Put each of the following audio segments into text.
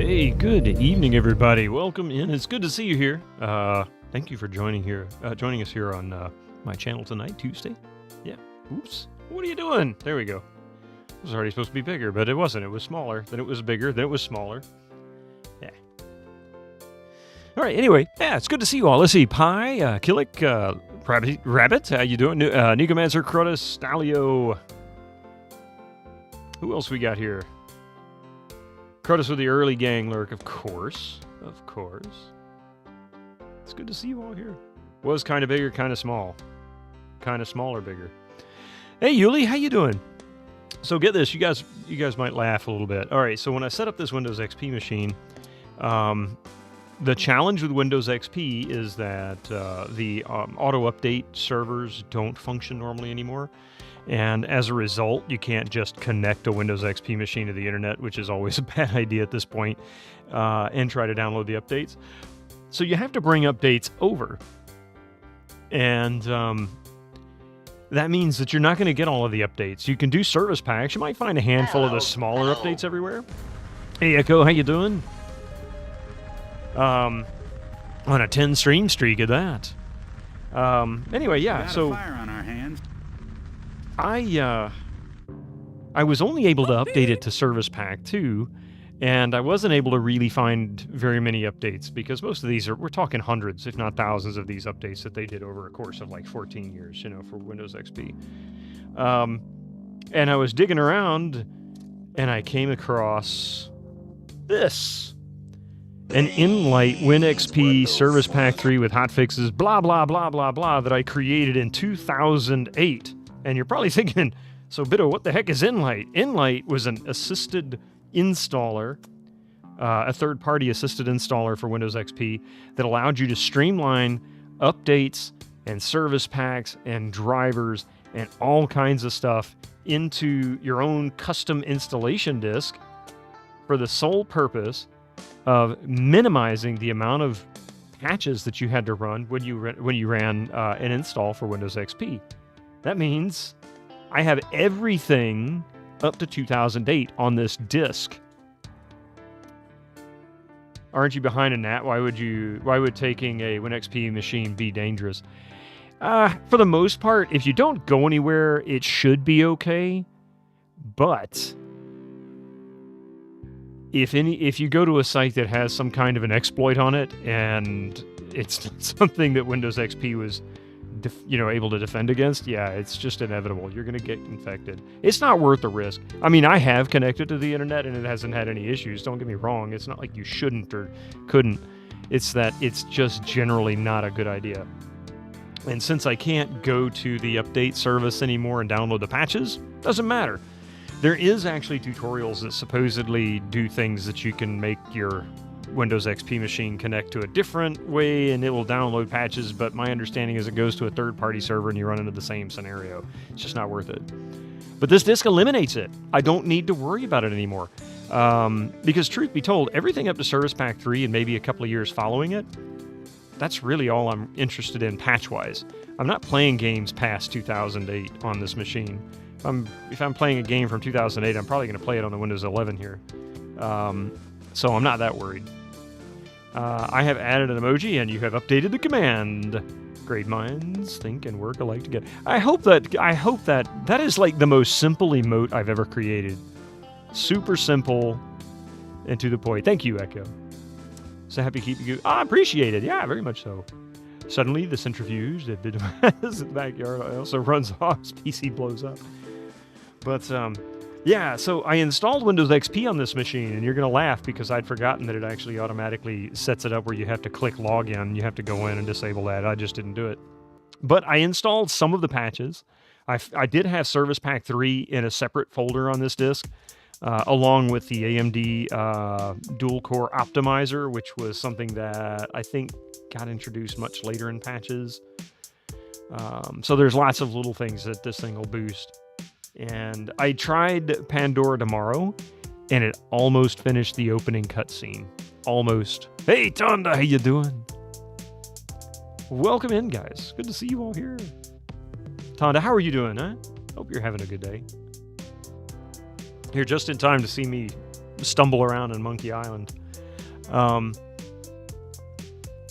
Hey, good evening, everybody. Welcome in. It's good to see you here. Thank you for joining us here on my channel tonight, Tuesday. Yeah. Oops. What are you doing? There we go. It was already supposed to be bigger, but it wasn't. It was smaller. Then it was bigger. Then it was smaller. Yeah. All right. Anyway, yeah, it's good to see you all. Let's see. Pi, Killick, Rabbit. How you doing? Nicomancer, Crotus, Stalio. Who else we got here? Crotus with the early gang lurk, of course. Of course. It's good to see you all here. Was kind of bigger, kind of small. Kind of smaller, bigger. Hey, Yuli, how you doing? So get this, you guys might laugh a little bit. All right, so when I set up this Windows XP machine, the challenge with Windows XP is that the auto-update servers don't function normally anymore. And as a result, you can't just connect a Windows XP machine to the internet, which is always a bad idea at this point, and try to download the updates. So you have to bring updates over. And that means that you're not going to get all of the updates. You can do service packs. You might find a handful of the smaller updates everywhere. Hey, Echo, how you doing? On a 10 stream streak of that. Anyway, yeah, so... fire on our hands. I was only able to update it to Service Pack 2, and I wasn't able to really find very many updates, because most of these we're talking hundreds, if not thousands of these updates that they did over a course of like 14 years, you know, for Windows XP. And I was digging around, and I came across this. An Inlight WinXP Service Pack 3 with hotfixes, blah, blah, blah, blah, blah, that I created in 2008. And you're probably thinking, so Bitto, what the heck is Inlight? Inlight was an assisted installer, a third-party assisted installer for Windows XP that allowed you to streamline updates and service packs and drivers and all kinds of stuff into your own custom installation disk for the sole purpose of minimizing the amount of patches that you had to run when you ran an install for Windows XP. That means I have everything up to 2008 on this disk. Aren't you behind in that? Why would taking a WinXP machine be dangerous? For the most part, if you don't go anywhere, it should be okay. But if you go to a site that has some kind of an exploit on it, and it's something that Windows XP was able to defend against, yeah, it's just inevitable. You're going to get infected. It's not worth the risk. I mean, I have connected to the internet and it hasn't had any issues. Don't get me wrong. It's not like you shouldn't or couldn't. It's that it's just generally not a good idea. And since I can't go to the update service anymore and download the patches, doesn't matter. There is actually tutorials that supposedly do things that you can make your Windows XP machine connect to a different way and it will download patches, but my understanding is it goes to a third-party server and you run into the same scenario. It's just not worth it. But this disk eliminates it. I don't need to worry about it anymore. Because truth be told, everything up to Service Pack 3 and maybe a couple of years following it, that's really all I'm interested in patch-wise. I'm not playing games past 2008 on this machine. If I'm playing a game from 2008, I'm probably going to play it on the Windows 11 here. So I'm not that worried. I have added an emoji, and you have updated the command. Great minds think and work alike together. I hope that is like the most simple emote I've ever created. Super simple and to the point. Thank you, Echo. So happy to keep you. I appreciate it. Yeah, very much so. Suddenly, the centrifuge that Bittomann has in the backyard also runs off. His PC blows up. But yeah, so I installed Windows XP on this machine, and you're going to laugh because I'd forgotten that it actually automatically sets it up where you have to click login. You have to go in and disable that. I just didn't do it. But I installed some of the patches. I did have Service Pack 3 in a separate folder on this disk, along with the AMD dual-core optimizer, which was something that I think got introduced much later in patches. So there's lots of little things that this thing will boost. And I tried Pandora tomorrow, and it almost finished the opening cutscene. Almost. Hey, Tonda, how you doing? Welcome in, guys. Good to see you all here. Tonda, how are you doing, huh? Hope you're having a good day. Here just in time to see me stumble around in Monkey Island.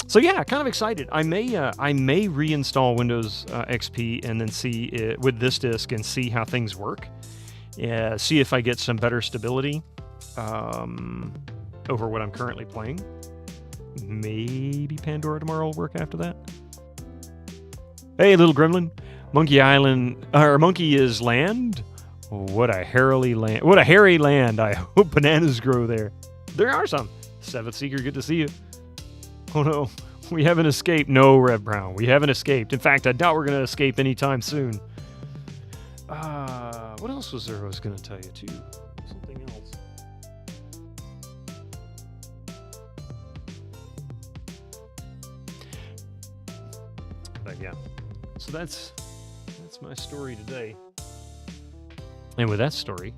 So yeah, kind of excited. I may reinstall Windows XP and then see it with this disk and see how things work. See if I get some better stability over what I'm currently playing. Maybe Pandora tomorrow will work after that. Hey, little gremlin. Monkey Island, or Monkey is land? What a hairy land. What a hairy land. I hope bananas grow there. There are some. Seventh Seeker, good to see you. Oh no, we haven't escaped. No, Rev Brown, we haven't escaped. In fact, I doubt we're going to escape anytime soon. What else was there I was going to tell you, too? Something else. But yeah, so that's my story today. And with that story,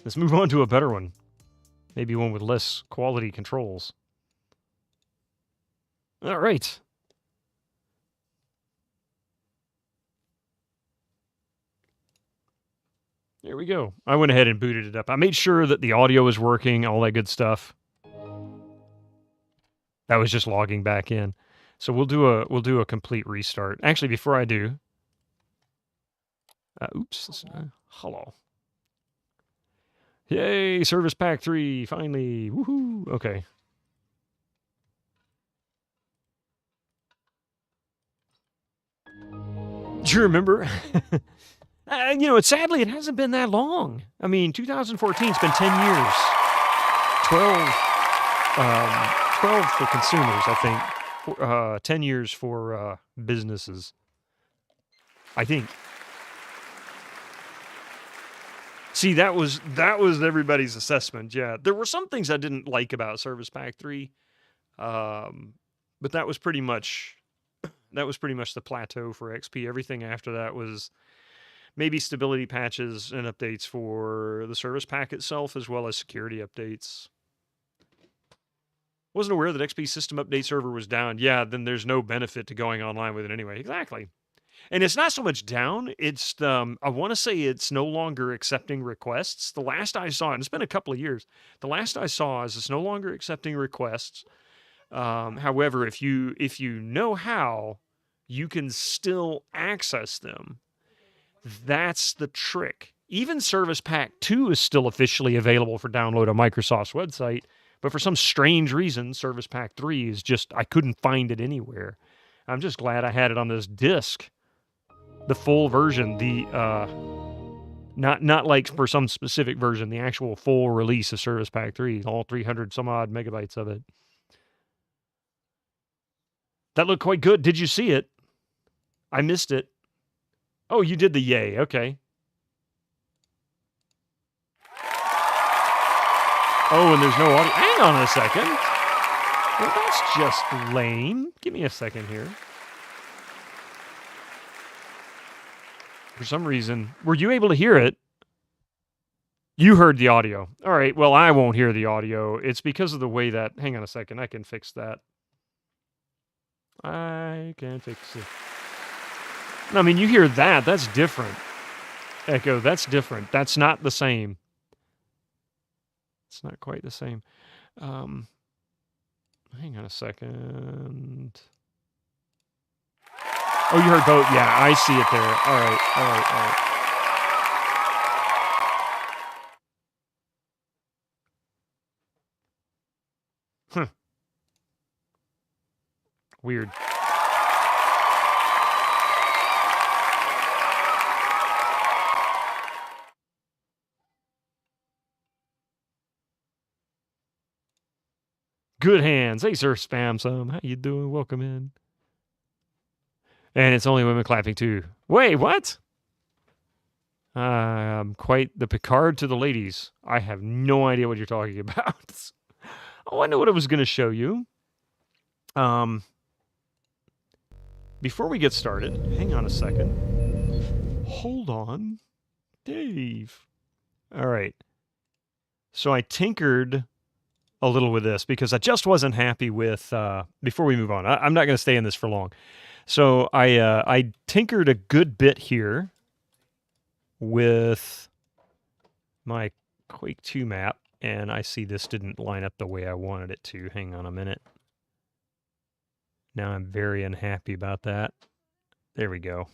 let's move on to a better one. Maybe one with less quality controls. All right. There we go. I went ahead and booted it up. I made sure that the audio was working, all that good stuff. That was just logging back in. So we'll do a complete restart. Actually, before I do, oops. Hello. Yay! Service Pack 3 finally. Woohoo! Okay. Do you remember? Sadly, it hasn't been that long. I mean, 2014's been 10 years. 12 for consumers, I think. 10 years for businesses. I think. See, that was everybody's assessment. Yeah, there were some things I didn't like about Service Pack 3, but that was pretty much the plateau for XP. Everything after that was maybe stability patches and updates for the service pack itself, as well as security updates. Wasn't aware that XP system update server was down. Yeah, then there's no benefit to going online with it anyway. Exactly. And it's not so much down. It's, I want to say it's no longer accepting requests. The last I saw, and it's been a couple of years, the last I saw is it's no longer accepting requests. However, if you know how, you can still access them. That's the trick. Even Service Pack 2 is still officially available for download on Microsoft's website, but for some strange reason, Service Pack 3 is just, I couldn't find it anywhere. I'm just glad I had it on this disc. The full version, the, not like for some specific version, the actual full release of Service Pack 3, all 300 some odd megabytes of it. That looked quite good. Did you see it? I missed it. Oh, you did the yay. Okay. Oh, and there's no audio. Hang on a second. Well, that's just lame. Give me a second here. For some reason, were you able to hear it? You heard the audio. All right, well, I won't hear the audio. It's because of the way that... Hang on a second. I can fix that. I can fix it. I mean, you hear that. That's different. Echo, that's different. That's not the same. It's not quite the same. Hang on a second. Oh, you heard both? Yeah, I see it there. All right. Huh. Weird. Good hands. Hey, sir, spam some. How you doing? Welcome in. And it's only women clapping too. Wait, what? I'm quite the Picard to the ladies. I have no idea what you're talking about. Oh, I know what I was going to show you. Before we get started, hang on a second. Hold on. Dave. All right. So I tinkered a little with this because I just wasn't happy with, before we move on, I'm not going to stay in this for long. So I tinkered a good bit here with my Quake 2 map. And I see this didn't line up the way I wanted it to. Hang on a minute. Now I'm very unhappy about that. There we go.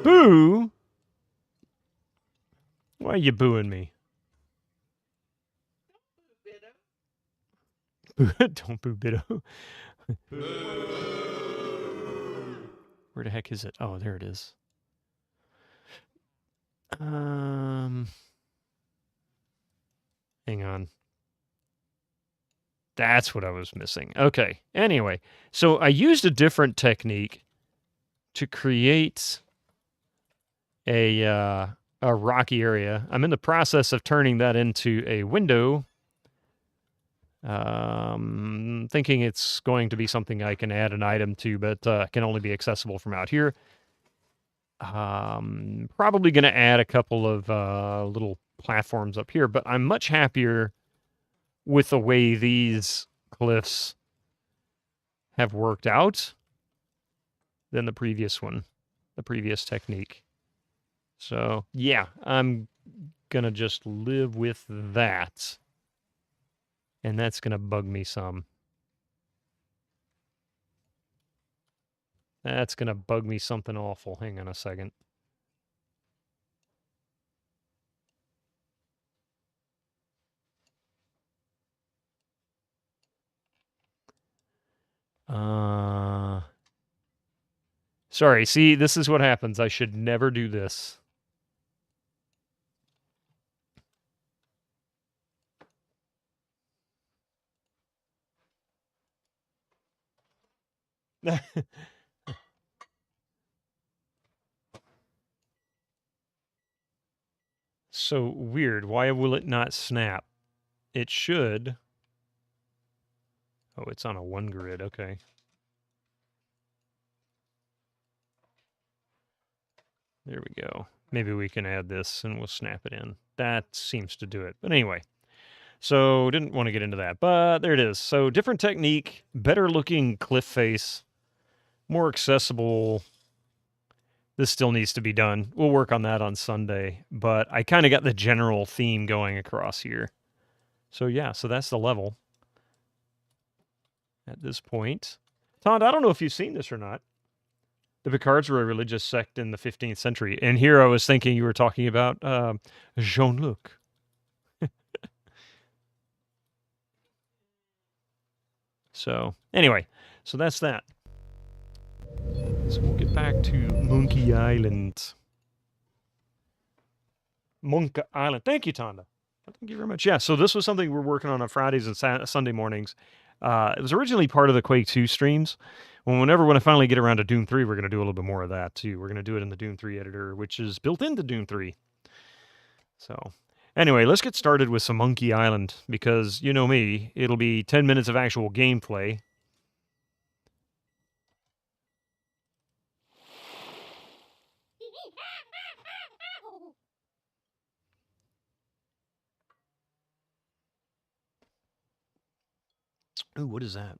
Boo! Why are you booing me? Don't boo Bitto. Where the heck is it? Oh, there it is. Hang on. That's what I was missing. Okay. Anyway, so I used a different technique to create a rocky area. I'm in the process of turning that into a window. Thinking it's going to be something I can add an item to, but can only be accessible from out here. Probably going to add a couple of little platforms up here, but I'm much happier with the way these cliffs have worked out than the previous one, the previous technique. So, yeah, I'm going to just live with that. And that's going to bug me some. That's going to bug me something awful. Hang on a second. Sorry, see, this is what happens. I should never do this. So weird. Why will it not snap? It should. Oh, it's on a one grid. Okay. There we go. Maybe we can add this and we'll snap it in. That seems to do it. But anyway, so didn't want to get into that, but there it is. So different technique, better looking cliff face, more accessible. This still needs to be done. We'll work on that on Sunday, but I kind of got the general theme going across here. So yeah, so that's the level at this point. Todd, I don't know if you've seen this or not. The Picards were a religious sect in the 15th century. And here I was thinking you were talking about Jean-Luc. So, anyway, so that's that. So we'll get back to Monkey Island. Monkey Island. Thank you, Tonda. Thank you very much. Yeah, so this was something we're working on Fridays and Sunday mornings. It was originally part of the Quake 2 streams. When I finally get around to Doom 3, we're going to do a little bit more of that, too. We're going to do it in the Doom 3 editor, which is built into Doom 3. So, anyway, let's get started with some Monkey Island, because, you know me, it'll be 10 minutes of actual gameplay. Ooh, what is that?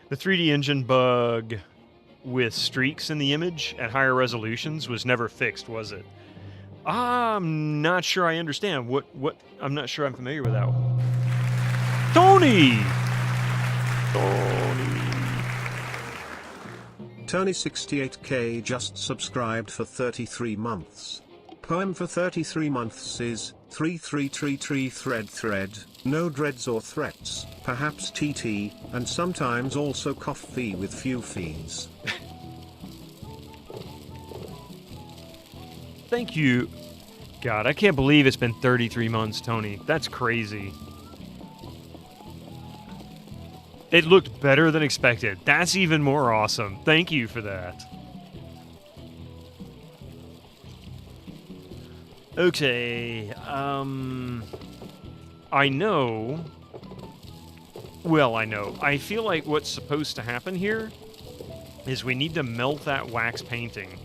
The 3D engine bug with streaks in the image at higher resolutions was never fixed, was it? I'm not sure I understand. What? I'm not sure I'm familiar with that one. Tony! Tony 68K just subscribed for 33 months. Poem for 33 months is 3333 thread, no dreads or threats, perhaps TT, and sometimes also coffee with few fees. Thank you. God, I can't believe it's been 33 months, Tony. That's crazy. It looked better than expected. That's even more awesome. Thank you for that. Okay, I know. Well, I know. I feel like what's supposed to happen here is we need to melt that wax painting.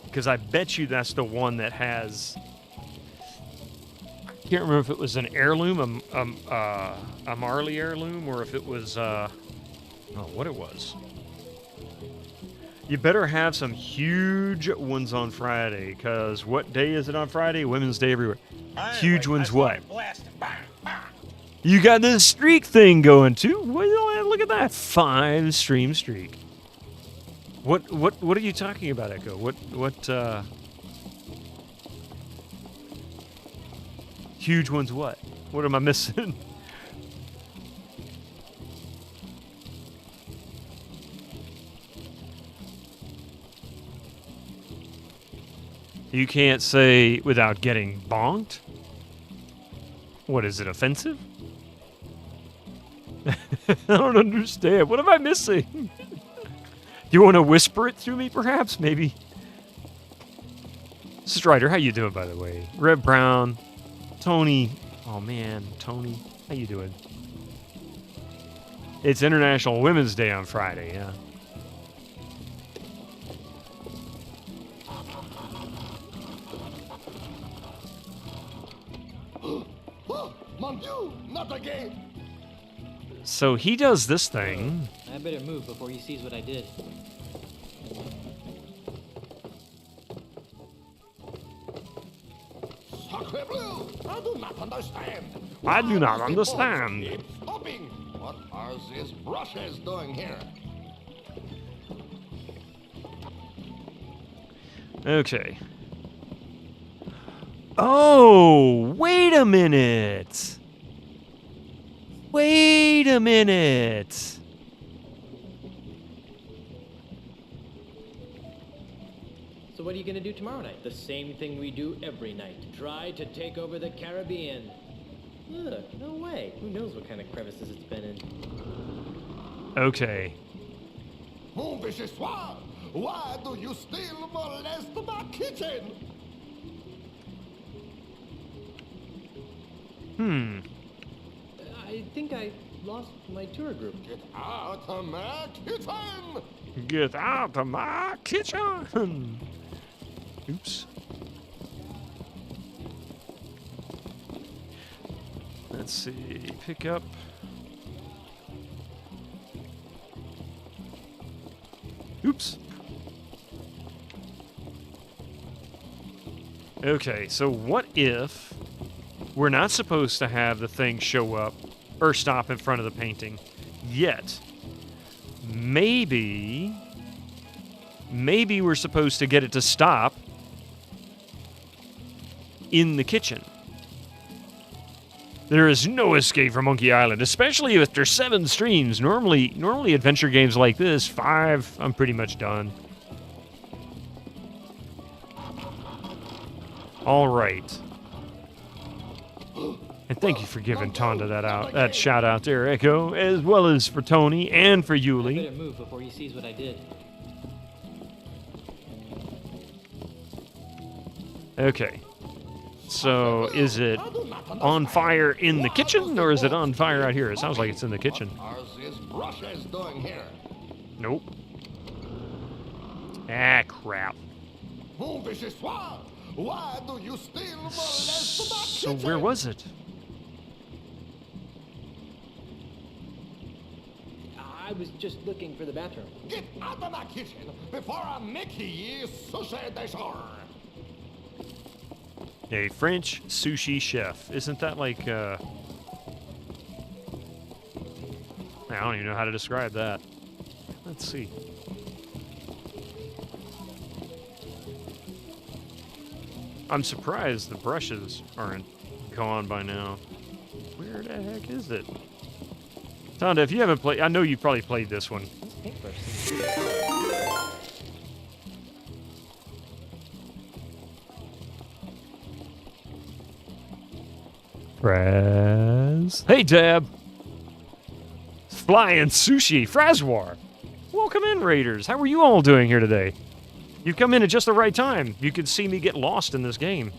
Because I bet you that's the one that has... I can't remember if it was an heirloom, a Marley heirloom, or if it was Oh, what it was. You better have some huge ones on Friday, because what day is it on Friday? Women's Day everywhere. Huge ones what? You got this streak thing going too. Well, look at that. 5-stream streak. What are you talking about, Echo? What huge ones what? What am I missing? You can't say without getting bonked? What is it, offensive? I don't understand. What am I missing? You want to whisper it to me, perhaps? Maybe. Strider, how you doing, by the way? Red Brown, Tony. Oh, man, Tony. How you doing? It's International Women's Day on Friday, yeah. Mon Dieu, not again! So he does this thing. I better move before he sees what I did. Sacre bleu! I do not understand. I do not Why does the understand. boat keep stopping? What are these brushes doing here? Okay. Oh, wait a minute. Wait a minute. So what are you going to do tomorrow night? The same thing we do every night. Try to take over the Caribbean. Look, no way. Who knows what kind of crevices it's been in. Okay. Mon vichyssoir! Why do you still molest my kitchen? I think I lost my tour group. Get out of my kitchen! Get out of my kitchen. Oops. Let's see. Pick up. Oops. Okay, so what if we're not supposed to have the thing show up or stop in front of the painting yet? Maybe we're supposed to get it to stop in the kitchen. There is no escape from Monkey Island, especially if there's 7 streams. Normally adventure games like this, 5, I'm pretty much done. All right. And thank you for giving Tonda that shout out there, Echo, as well as for Tony and for I Yuli. better move before he sees what I did. Okay. So, is it on fire in the kitchen, or is it on fire out here? It sounds like it's in the kitchen. What are these brushes doing here? Nope. Ah, crap. Mon vichyssoir! Why do you still molest my So kitchen? where was it? I was just looking for the bathroom. Get out of my kitchen before I make ye sushi de jour! A French sushi chef. Isn't that like, I don't even know how to describe that. Let's see. I'm surprised the brushes aren't gone by now. Where the heck is it? Tonda, if you haven't played, I know you probably played this one. This paintbrush seems Fraz. Hey, Deb. Flying sushi, Frazwar. Welcome in, Raiders. How are you all doing here today? You've come in at just the right time. You could see me get lost in this game.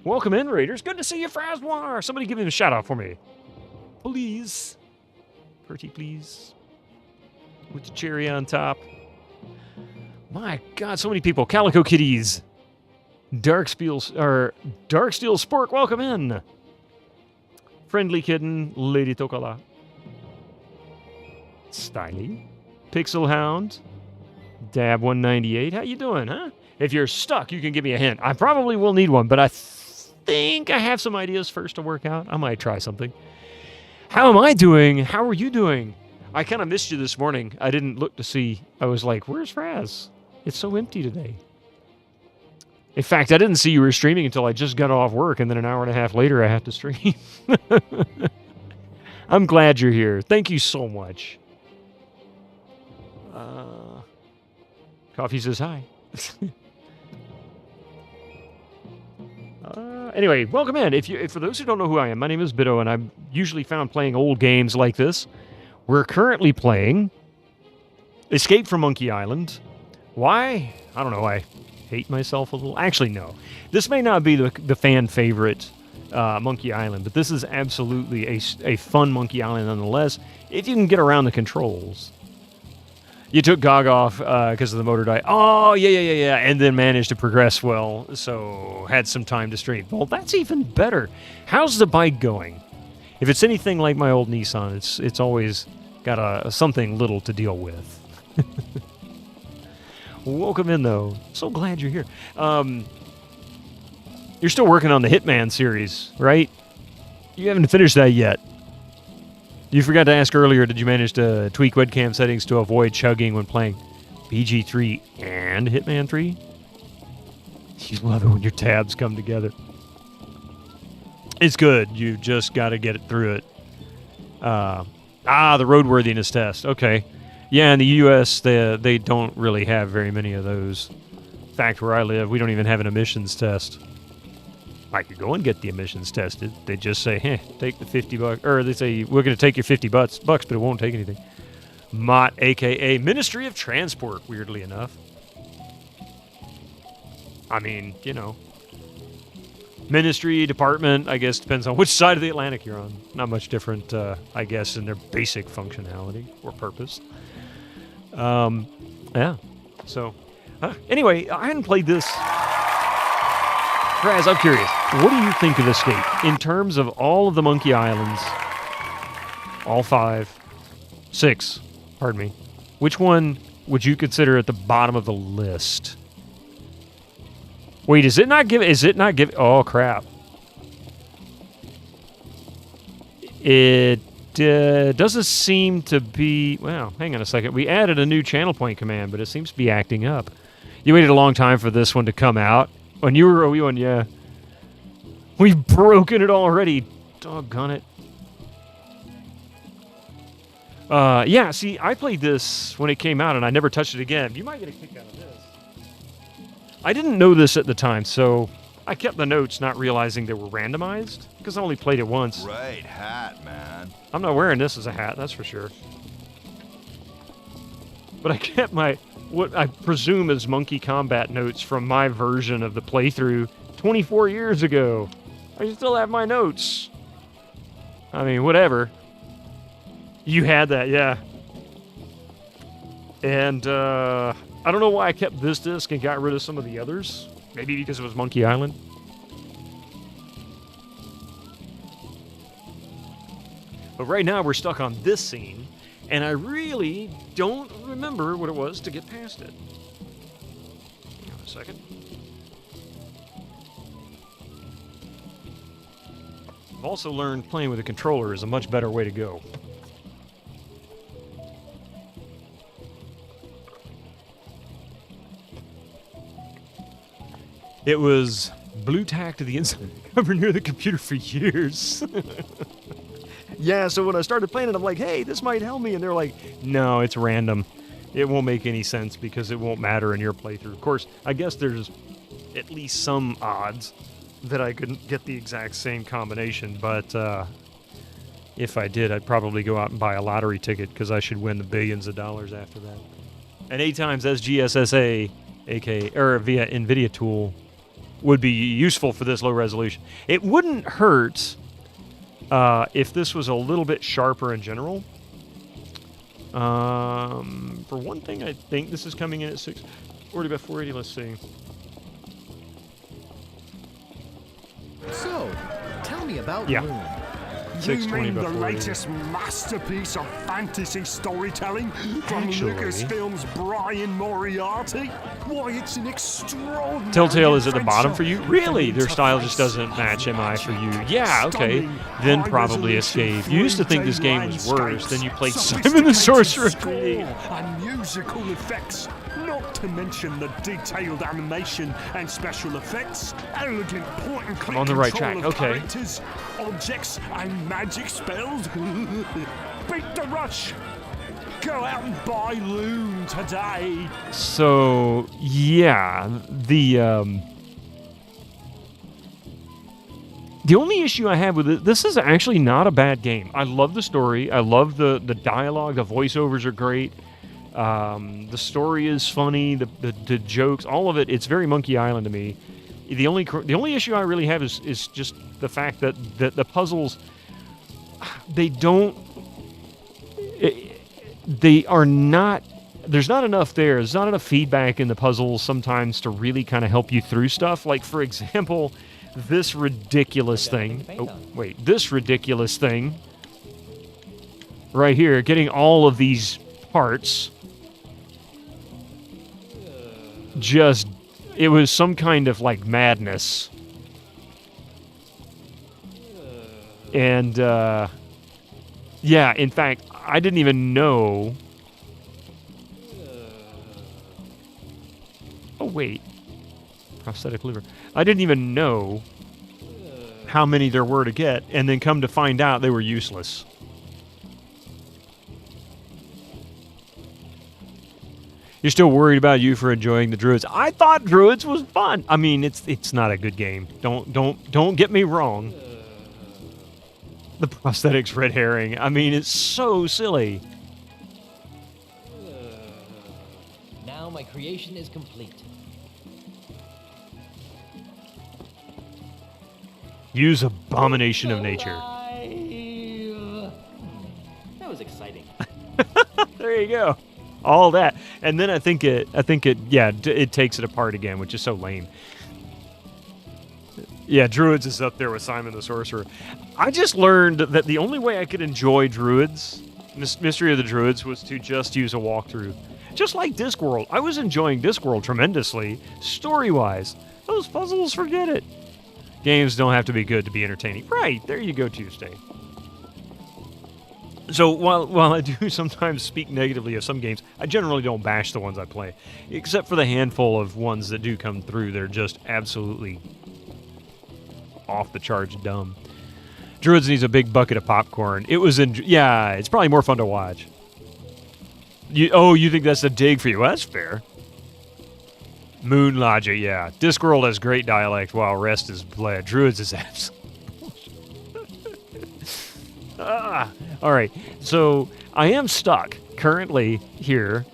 Welcome in, Raiders. Good to see you, Frazwar. Somebody give him a shout out for me. Please. Pretty please. With the cherry on top. My God, so many people. Calico Kitties. Dark Steel Spork, welcome in. Friendly Kitten, Lady Tokala. Styly. Pixel Hound. Dab 198. How you doing, huh? If you're stuck, you can give me a hint. I probably will need one, but I think I have some ideas first to work out. I might try something. How am I doing? How are you doing? I kind of missed you this morning. I didn't look to see. I was like, where's Raz? It's so empty today. In fact, I didn't see you were streaming until I just got off work, and then an hour and a half later I have to stream. I'm glad you're here. Thank you so much. Coffee says hi. Anyway, welcome in. If for those who don't know who I am, my name is Bitto, and I'm usually found playing old games like this. We're currently playing Escape from Monkey Island. Why? I don't know. I hate myself a little. Actually, no. This may not be the fan favorite Monkey Island, but this is absolutely a fun Monkey Island nonetheless, if you can get around the controls. You took GOG off because of the motor die. Oh, yeah. And then managed to progress well, so had some time to stream. Well, that's even better. How's the bike going? If it's anything like my old Nissan, it's always got something little to deal with. Welcome in, though. So glad you're here. You're still working on the Hitman series, right? You haven't finished that yet. You forgot to ask earlier, did you manage to tweak webcam settings to avoid chugging when playing BG3 and Hitman 3? You love it when your tabs come together. It's good. You just got to get it through it. The roadworthiness test. Okay. Yeah, in the U.S., they don't really have very many of those. In fact, where I live, we don't even have an emissions test. I could go and get the emissions tested. They just say, hey, take the $50, or they say, we're going to take your $50 bucks, but it won't take anything. MOT, a.k.a. Ministry of Transport, weirdly enough. I mean, you know. Ministry, department, I guess, depends on which side of the Atlantic you're on. Not much different, I guess, in their basic functionality or purpose. Yeah. So, anyway, I hadn't played this. Raz, I'm curious. What do you think of Escape in terms of all of the Monkey Islands? All 6, pardon me. Which one would you consider at the bottom of the list? Wait, is it not give? Oh, crap. It doesn't seem to be... Well, hang on a second. We added a new channel point command, but it seems to be acting up. You waited a long time for this one to come out. When you were OE1, yeah. We've broken it already. Doggone it. Yeah, see, I played this when it came out, and I never touched it again. You might get a kick out of this. I didn't know this at the time, so I kept the notes, not realizing they were randomized, because I only played it once. Great hat, man. I'm not wearing this as a hat, that's for sure. But I kept what I presume is monkey combat notes from my version of the playthrough 24 years ago. I still have my notes. I mean, whatever. You had that, yeah. And, I don't know why I kept this disc and got rid of some of the others. Maybe because it was Monkey Island. But right now we're stuck on this scene, and I really don't remember what it was to get past it. Hang on a second. I've also learned playing with a controller is a much better way to go. It was blue tack to the inside of the cover near the computer for years. Yeah, so when I started playing it, I'm like, hey, this might help me. And they're like, no, it's random. It won't make any sense because it won't matter in your playthrough. Of course, I guess there's at least some odds that I couldn't get the exact same combination. But if I did, I'd probably go out and buy a lottery ticket because I should win the billions of dollars after that. An 8 times SGSSA, aka or via NVIDIA tool, would be useful for this low resolution. It wouldn't hurt if this was a little bit sharper in general. For one thing, I think this is coming in at 640 by 480. Let's see. So, tell me about Yeah. Loon. 620 mean by the 40. latest masterpiece of fantasy storytelling from Actually- Lucasfilm's Brian Moriarty? Why, it's an extraordinary Telltale is at the bottom for adventure you? Really? with Their an style just interface doesn't of match MI for you. magic. Yeah, okay. Stunning, Then probably high-resolution Escape. You used to think this 3D game was worse. landscapes, Then you played Simon the sophisticated Sorcerer score 3D. and musical effects. Not to mention the detailed animation and special effects, elegant point-and-click I'm on the right control track, of okay. characters, objects, and magic spells. Beat the rush. Go out and buy Loon today. So, yeah, the only issue I have with it, this is actually not a bad game. I love the story. I love the dialogue. The voiceovers are great. The story is funny. The jokes, all of it. It's very Monkey Island to me. The only issue I really have is just the fact that the puzzles, they are not. There's not enough there. There's not enough feedback in the puzzles sometimes to really kind of help you through stuff. Like, for example, this ridiculous thing. Oh, wait. This ridiculous thing right here, getting all of these parts. Just, it was some kind of, like, madness. And, yeah, in fact, I didn't even know. Oh, wait. Prosthetic liver. I didn't even know how many there were to get, and then come to find out they were useless. You're still worried about you for enjoying the Druids. I thought Druids was fun. I mean, it's not a good game. Don't get me wrong. The prosthetics red herring. I mean, it's so silly. Now my creation is complete. Use Abomination of Nature. That was exciting. There you go. All that, and then I think it, yeah, it takes it apart again, which is so lame. Yeah, Druids is up there with Simon the Sorcerer. I just learned that the only way I could enjoy Druids, Mystery of the Druids, was to just use a walkthrough. Just like Discworld. I was enjoying Discworld tremendously, story-wise. Those puzzles, forget it. Games don't have to be good to be entertaining. Right, there you go, Tuesday. So while I do sometimes speak negatively of some games, I generally don't bash the ones I play. Except for the handful of ones that do come through. They're just absolutely off the charts dumb. Druids needs a big bucket of popcorn. It was yeah, it's probably more fun to watch. You think that's a dig for you? Well, that's fair. Moon Logic, yeah. Discworld has great dialect while rest is bled. Druids is absolute. All right, so I am stuck currently here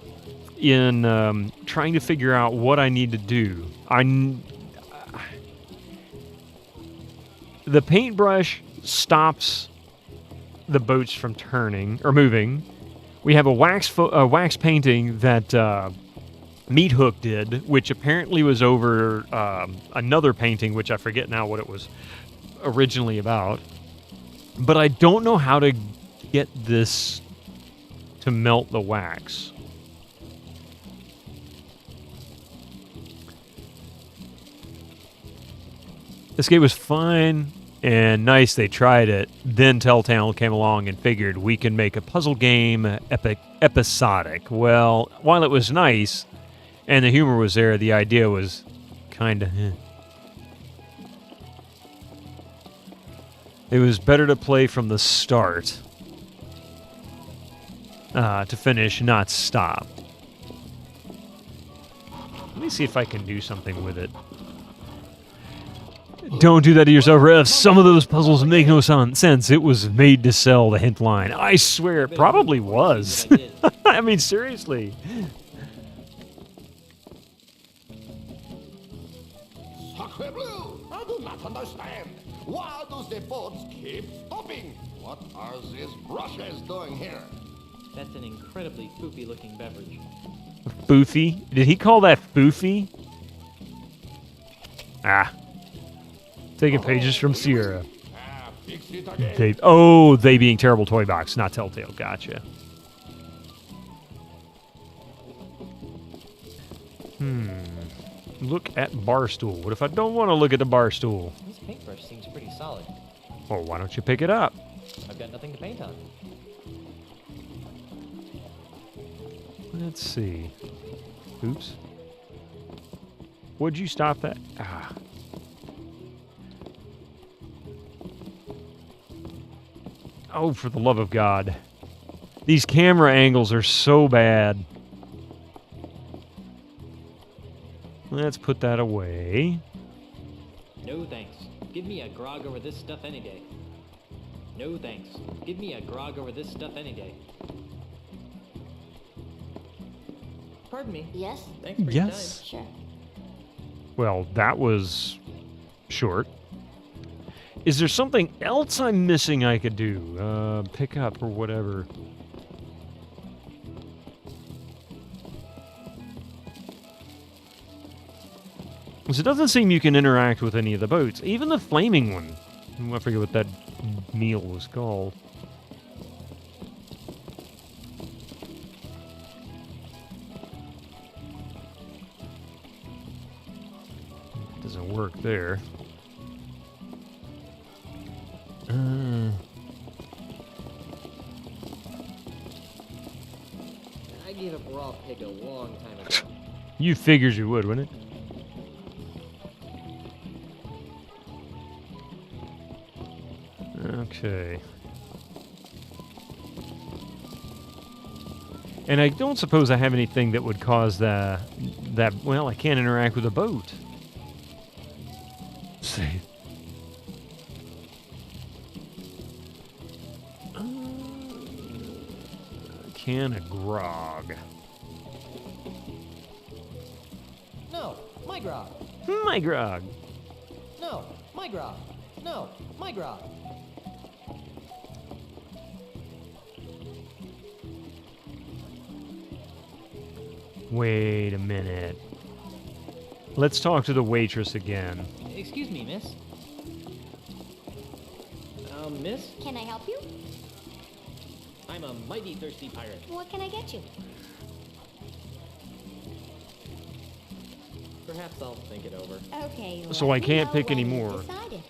in trying to figure out what I need to do. The paintbrush stops the boats from turning or moving. We have a wax painting that Meat Hook did, which apparently was over another painting, which I forget now what it was originally about. But I don't know how to get this to melt the wax. This game was fine and nice. They tried it. Then Telltale came along and figured we can make a puzzle game episodic. Well, while it was nice and the humor was there, the idea was kind of... It was better to play from the start to finish, not stop. Let me see if I can do something with it. Don't do that to yourself, Rev. Some of those puzzles make no sense. It was made to sell, the hint line. I swear it probably was. I mean, seriously. Sacre bleu! I do not understand. Why does the boats keep stopping? What are these brushes doing here? That's an incredibly foofy-looking beverage. Foofy? Did he call that foofy? Ah. Taking pages from Sierra. Fix it again. They being Terrible Toy Box, not Telltale. Gotcha. Look at Barstool. What if I don't want to look at the Barstool? This paintbrush seems pretty solid. Well, why don't you pick it up? I've got nothing to paint on. Let's see. Oops. Would you stop that? Ah. Oh, for the love of God. These camera angles are so bad. Let's put that away. No thanks. Give me a grog over this stuff any day. No thanks. Give me a grog over this stuff any day. Pardon me. Yes? Thanks for Yes. Sure. Well, that was short. Is there something else I'm missing I could do? Pick up or whatever. Because it doesn't seem you can interact with any of the boats. Even the flaming one. I forget what that meal was called. Doesn't work there. I gave up raw pig a long time ago. You figures you would, wouldn't it? Okay. And I don't suppose I have anything that would cause that, well, I can't interact with a boat. Let's see. Can of grog. No, my grog. My grog. No, my grog. No, my grog. Wait a minute. Let's talk to the waitress again. Excuse me, miss. Miss? Can I help you? I'm a mighty thirsty pirate. What can I get you? Perhaps I'll think it over. Okay. So let I me can't know pick when any you've more. decided.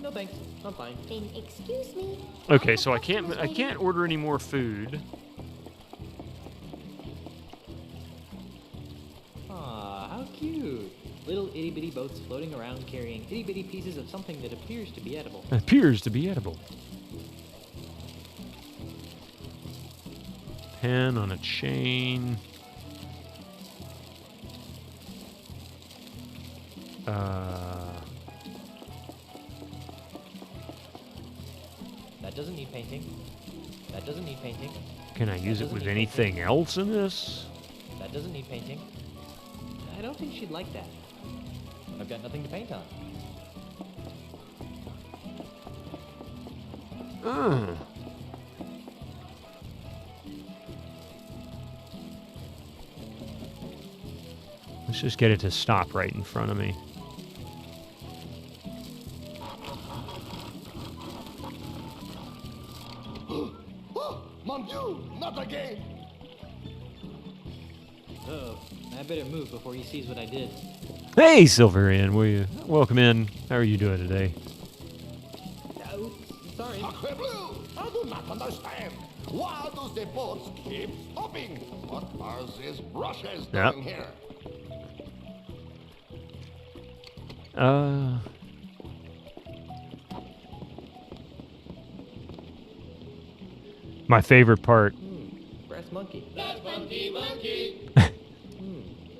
No thanks. I'm fine. Then excuse me. Okay, I'm so I the can't customer's waiting. order any more food. Aw, how cute. Little itty bitty boats floating around carrying itty bitty pieces of something that appears to be edible. Appears to be edible. Pen on a chain. That doesn't need painting. That doesn't need painting. Can I use it with anything else in this? That doesn't need painting. I don't think she'd like that. I've got nothing to paint on. Let's just get it to stop right in front of me. Oh, mon Dieu, not again. Uh-oh. I better move before he sees what I did. Hey, Silverian, will you welcome in? How are you doing today? Oops, sorry. Sacre bleu! I do not understand. Why does the boats keep stopping? What are these brushes Yep. doing here? My favorite part. Brass monkey. That's funky monkey.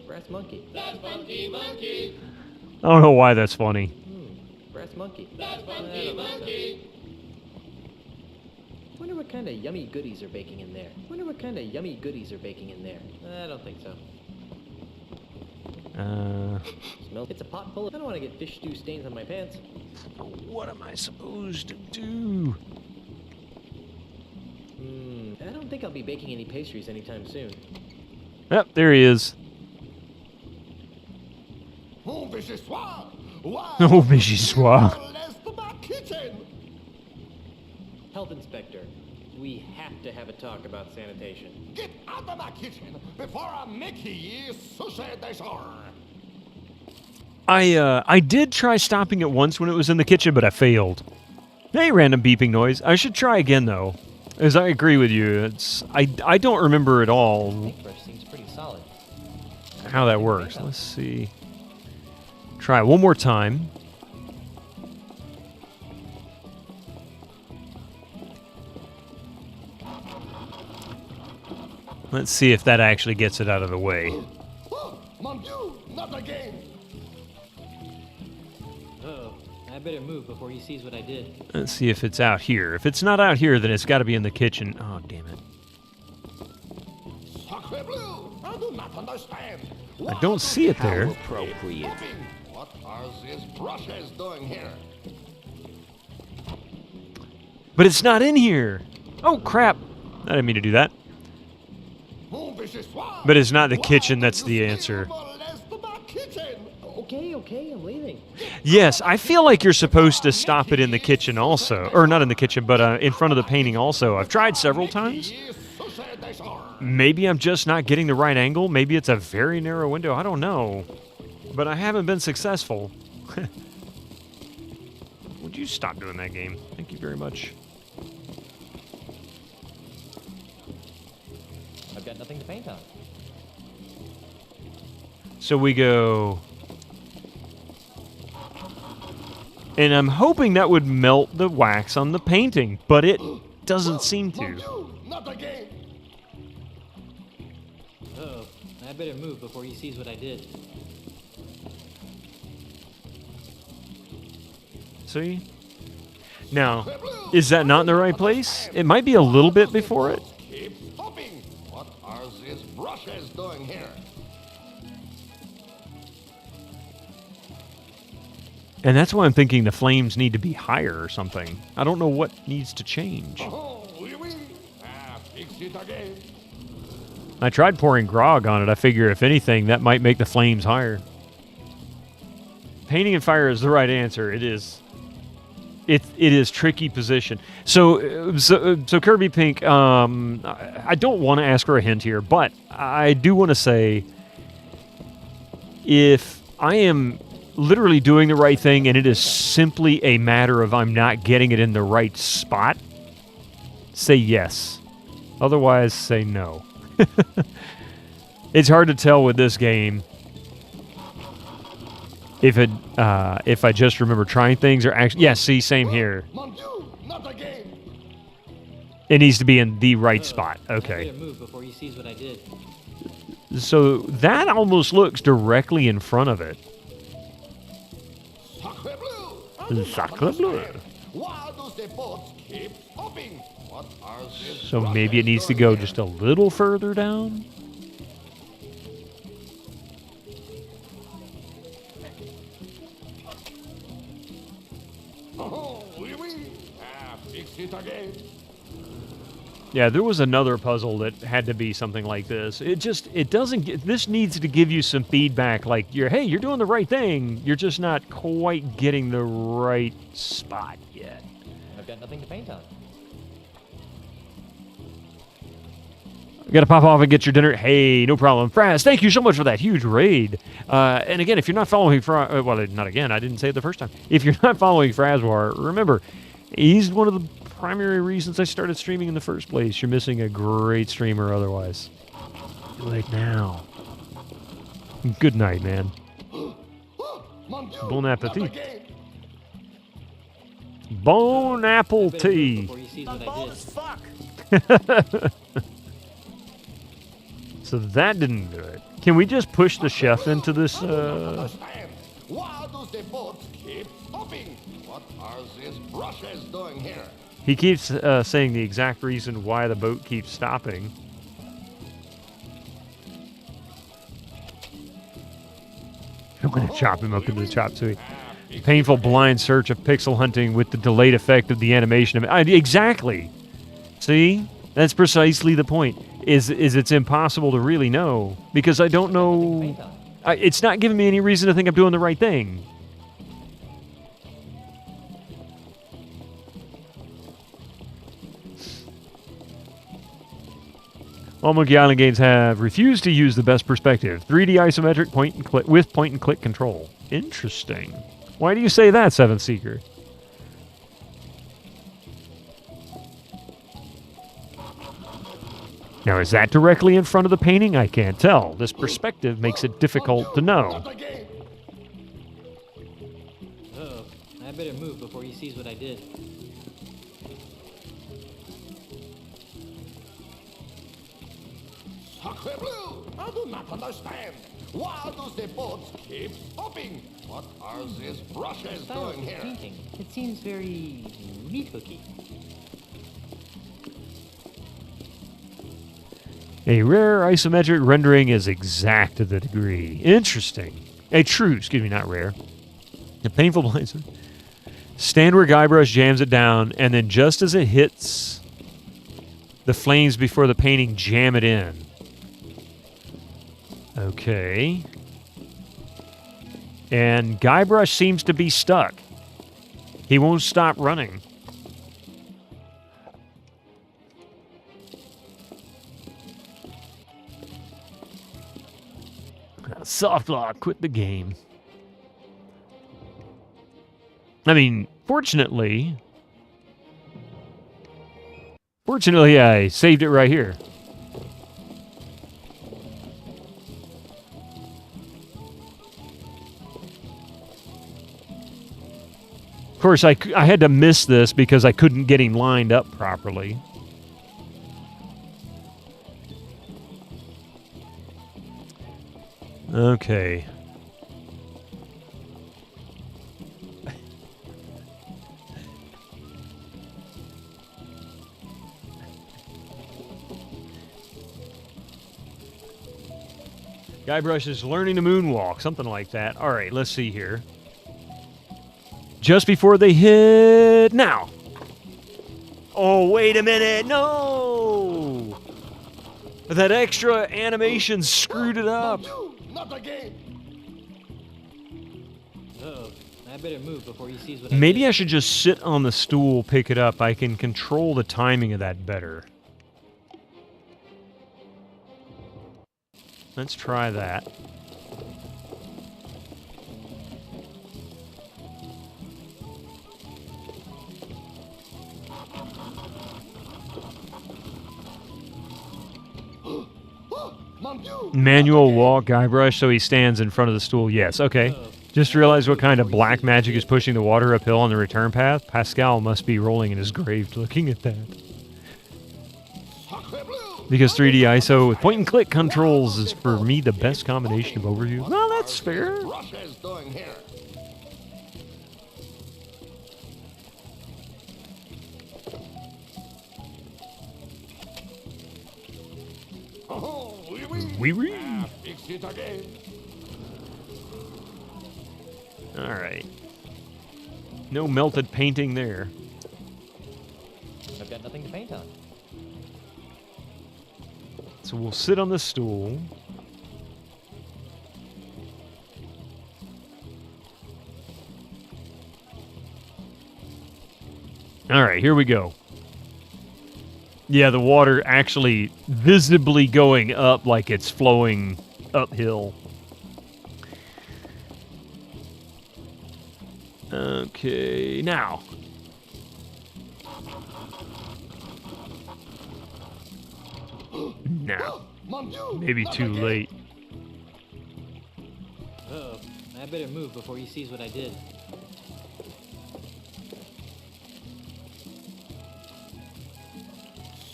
Brass monkey. That's funky monkey. I don't know why that's funny. Brass monkey. That's funky monkey. Wonder what kind of yummy goodies are baking in there. Wonder what kind of yummy goodies are baking in there. I don't think so. Smell. It's a pot full of. I don't want to get fish stew stains on my pants. What am I supposed to do? I don't think I'll be baking any pastries anytime soon. Yep, there he is. Who Oh, vichyssoise! Why Oh, does the vichyssoise. people molest my kitchen? Health inspector, we have to have a talk about sanitation. Get out of my kitchen before I make you sushi des jour. I did try stopping it once when it was in the kitchen, but I failed. Hey, random beeping noise. I should try again, though. As I agree with you, I don't remember at all Paintbrush seems pretty solid. how that works. Let's see. Try it one more time. Let's see if that actually gets it out of the way. Oh, mon Dieu, not again. Uh-oh. I better move before he sees what I did. Let's see if it's out here. If it's not out here, then it's got to be in the kitchen. Oh, damn it. Sacre bleu, I do not understand. I don't see it there. Appropriate. What are these brushes doing here? But it's not in here. Oh, crap. I didn't mean to do that. Oh, vichyssoise! But it's not the Why kitchen do that's the you answer. still molest my kitchen? Okay, I'm leaving. Yes, I feel like you're supposed to stop it in the kitchen also. Or not in the kitchen, but in front of the painting also. I've tried several times. Sushi des jour. Maybe I'm just not getting the right angle. Maybe it's a very narrow window. I don't know. But I haven't been successful. Would you stop doing that game? Thank you very much. I've got nothing to paint on. So we go... And I'm hoping that would melt the wax on the painting, but it doesn't seem Mon to. Dieu, not again. Uh-oh. I better move before he sees what I did. See? Now, is that not in the right place? It might be a little bit before it. Keep stopping. What are these brushes doing here? And that's why I'm thinking the flames need to be higher or something. I don't know what needs to change. Oh, oui, oui. Fix it again. I tried pouring grog on it. I figure if anything, that might make the flames higher. Painting and fire is the right answer. It is. It is tricky position. So Kirby Pink. I don't want to ask her a hint here, but I do want to say, if I am literally doing the right thing and it is simply a matter of I'm not getting it in the right spot, say yes. Otherwise, say no. It's hard to tell with this game if I just remember trying things or actually. Yeah, see, same here. Mon Dieu, not again. It needs to be in the right spot. I Okay. better move before he sees what I did. So that almost looks directly in front of it. Sacre bleu. I do not Sacre bleu. understand. Why do the boats keep stopping? What are these So maybe it brushes needs to doing go here? just a little further down. Oh, oui, oui. Fix it again. Yeah, there was another puzzle that had to be something like this. It doesn't get, this needs to give you some feedback like hey, you're doing the right thing. You're just not quite getting the right spot yet. I've got nothing to paint on. You gotta pop off and get your dinner. Hey, no problem. Fraz, thank you so much for that huge raid. And again, if you're not following well, not again, I didn't say it the first time. If you're not following Frazwar, remember, he's one of the primary reasons I started streaming in the first place. You're missing a great streamer otherwise. Do it now. Good night, man. Oh, mon Dieu, Bon not appetit. again. Bone apple I better move tea. before he sees what I did. So that didn't do it. Can we just push the chef into this? Understand. Why do the boats keep stopping? What are these brushes doing here? He keeps saying the exact reason why the boat keeps stopping. I'm going to chop him up into the chop suey. Painful blind search of pixel hunting with the delayed effect of the animation of it. Exactly. See? That's precisely the point. Is it's impossible to really know because I don't know. Paint on. It's not giving me any reason to think I'm doing the right thing. All Monkey Island games have refused to use the best perspective, 3D isometric point and click with point and click control. Interesting. Why do you say that, Seventh Seeker? Now, is that directly in front of the painting? I can't tell. This perspective makes it difficult to know. Uh-oh. I better move before he sees what I did. Sacre bleu! I do not understand. Why does the boat keep stopping? What are these brushes Style doing of here? painting. It seems very meat hooky. A rare isometric rendering is exact to the degree. Interesting. A true, excuse me, not rare. A painful blind. Stand where Guybrush jams it down, and then just as it hits the flames before the painting, jam it in. Okay. And Guybrush seems to be stuck. He won't stop running. Soft lock, quit the game. I mean, fortunately, I saved it right here. Of course, I had to miss this because I couldn't get him lined up properly. Okay. Guybrush is learning to moonwalk, something like that. All right, let's see here. Just before they hit... Now! Oh, wait a minute! No! That extra animation screwed it up. Not again. Uh-oh. I better move before he sees what I Maybe did. I should just sit on the stool, pick it up. I can control the timing of that better. Let's try that. Manual walk, Guybrush, so he stands in front of the stool. Yes, okay. Just realized what kind of black magic is pushing the water uphill on the return path. Pascal must be rolling in his grave looking at that. Because 3D ISO with point and click controls is for me the best combination of overview. Well, that's fair. Brushes doing here. Oh, oui, oui. Wee wee. Fix it again. All right. No melted painting there. I've got nothing to paint on. So we'll sit on the stool. All right, here we go. Yeah, the water actually visibly going up like it's flowing uphill. Okay, now. Now. Mon Dieu, Maybe not too again. late. Uh-oh. I better move before he sees what I did.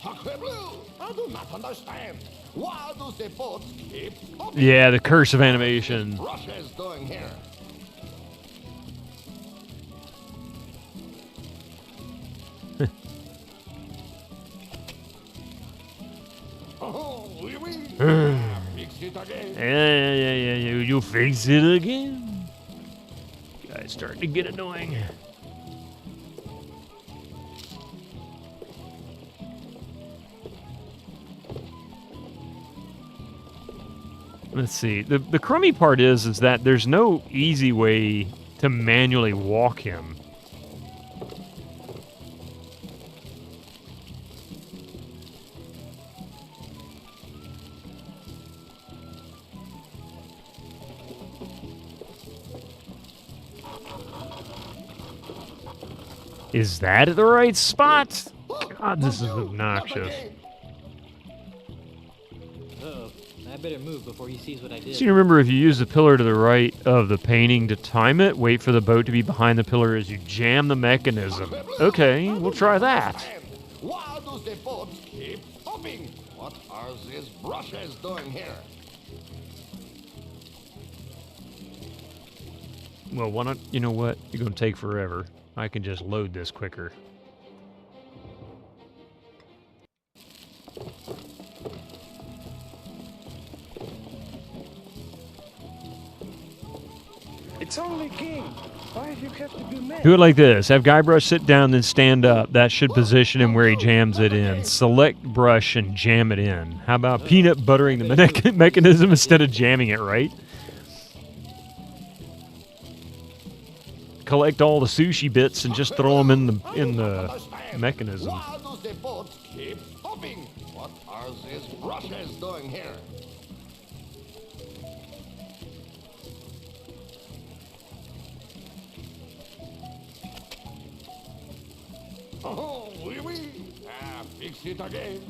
Sacre bleu! I do not understand. Why does the boat keep stopping? Yeah, the curse of animation. Brushes doing here. Oh, oui, oui. Fix it again. Yeah, you fix it again. Guy's starting to get annoying. Let's see. The crummy part is that there's no easy way to manually walk him. Is that at the right spot? God, this is obnoxious. Uh-oh. I better move before he sees what I did. So you remember, if you use the pillar to the right of the painting to time it, wait for the boat to be behind the pillar as you jam the mechanism. Okay, we'll try that. Why do the boats keep stopping? What are these brushes doing here? Well, why not? You know what? You're going to take forever. I can just load this quicker. It's only King. Why have you kept to be mad? Do it like this. Have Guybrush sit down, then stand up. That should position him where he jams it in. Select brush and jam it in. How about peanut buttering the mechanism instead of jamming it, right? Collect all the sushi bits and just throw them in the mechanism. Why do the boats keep stopping? What are these brushes doing here? Oh, oui, oui. Fix it again.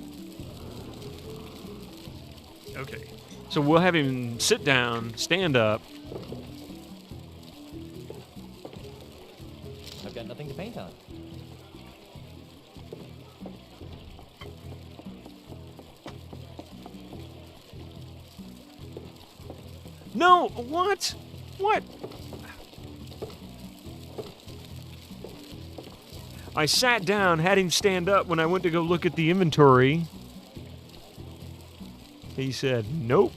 Okay. So we'll have him sit down, stand up. I've got nothing to paint on. No, what? What? I sat down, had him stand up when I went to go look at the inventory. He said, nope.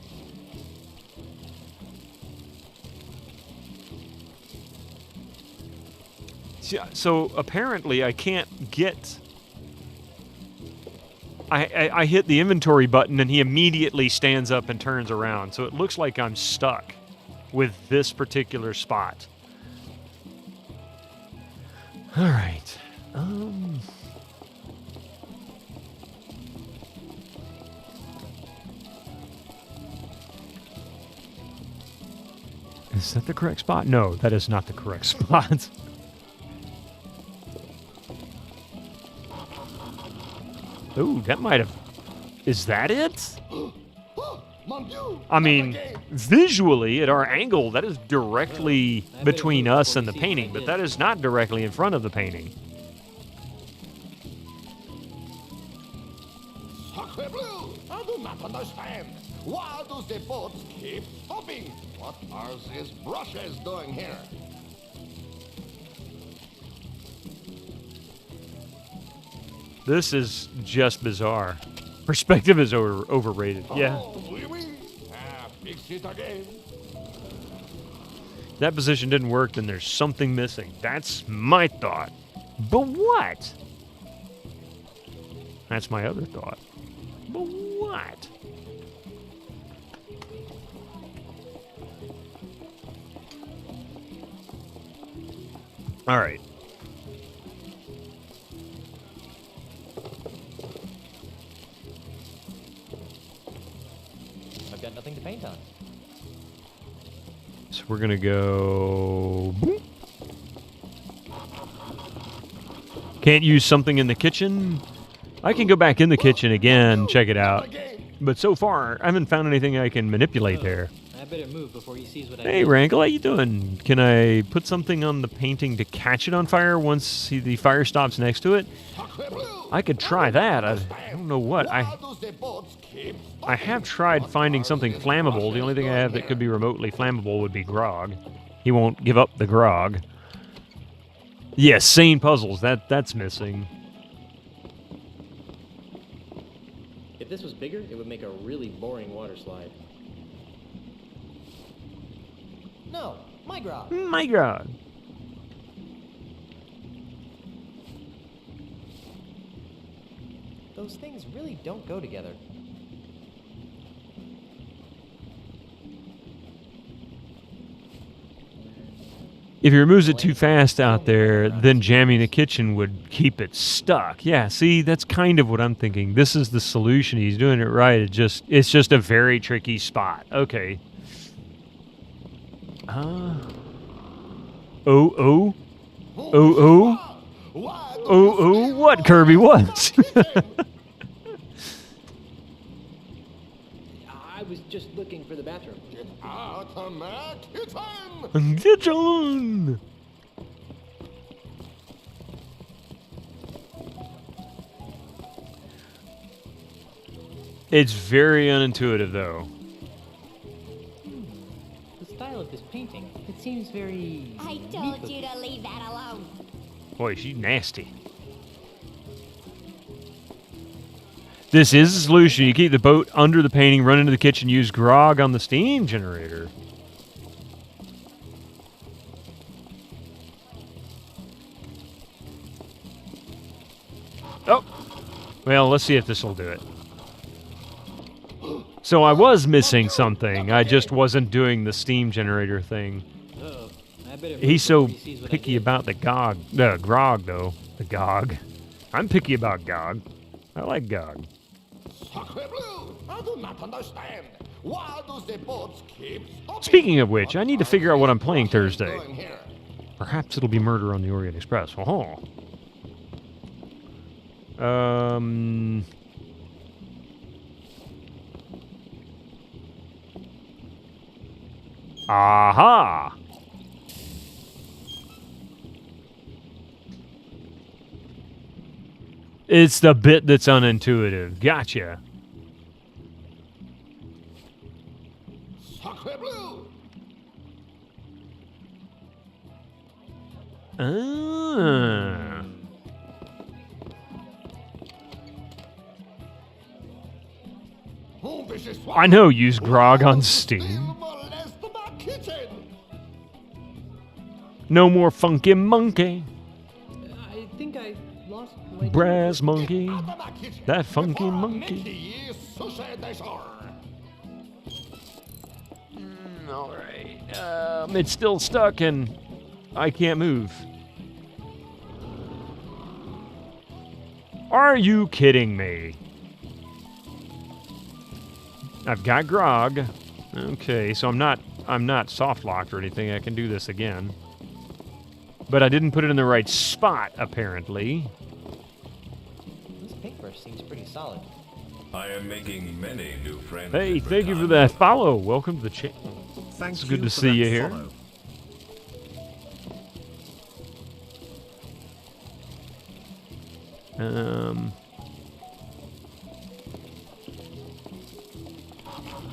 So apparently I can't get... I hit the inventory button and he immediately stands up and turns around. So it looks like I'm stuck with this particular spot. All right. Is that the correct spot? No, that is not the correct spot. Ooh, that might have... Is that it? I mean, visually, at our angle, that is directly between us and the painting, but that is not directly in front of the painting. Sacre bleu! I do not understand. Why do the boats keep stopping? What are these brushes doing here? This is just bizarre. Perspective is overrated. Yeah. Oh, oui, oui. Fix it again. If that position didn't work, then there's something missing. That's my thought. But what? That's my other thought. But what? All right. I've got nothing to paint on. So we're going to go... boop. Can't use something in the kitchen? I can go back in the kitchen again, check it out. But so far, I haven't found anything I can manipulate there. I better move before he sees what I Hey, did. Rankle, how you doing? Can I put something on the painting to catch it on fire once the fire stops next to it? I could try that. I don't know what. I have tried finding something flammable. The only thing I have that could be remotely flammable would be grog. He won't give up the grog. Yes, sane puzzles. That's missing. If this was bigger, it would make a really boring water slide. No, my grog. My grog. Those things really don't go together. If he removes it too fast out there, then jamming the kitchen would keep it stuck. Yeah, see, that's kind of what I'm thinking. This is the solution. He's doing it right. It's just a very tricky spot. Okay. Oh. What, Kirby? What? I was just looking for the bathroom. Get out of my kitchen! Kitchen! It's very unintuitive, though. The style of this painting, it seems very... I told you to leave that alone. Boy, she's nasty. This is the solution. You keep the boat under the painting, run into the kitchen, use grog on the steam generator. Oh! Well, let's see if this will do it. So I was missing something. I just wasn't doing the steam generator thing. I better move He's so before he sees what I picky did. about the grog, though. The gog. I'm picky about gog. I like gog. Sacre bleu! I do not understand. Why does the boats keep stopping? Speaking of which, I need to What figure out what I'm are playing these Thursday. doing here? Perhaps it'll be Murder on the Orient Express. Oh. Aha! It's the bit that's unintuitive. Gotcha. Sacre bleu! Ah. Oh, this is I know, use grog on Steam. Still molest my kitchen. No more funky monkey. I think I lost my... Brass monkey. Out of my kitchen That funky before I monkey. make ye sushi des jour. Alright. It's still stuck and I can't move. Are you kidding me? I've got grog. Okay, so I'm not soft locked or anything. I can do this again. But I didn't put it in the right spot, apparently. This paintbrush seems pretty solid. I am making many new friends. Hey, every thank you for time. that follow. Welcome to the channel. Thank It's you good to for see that you here. follow.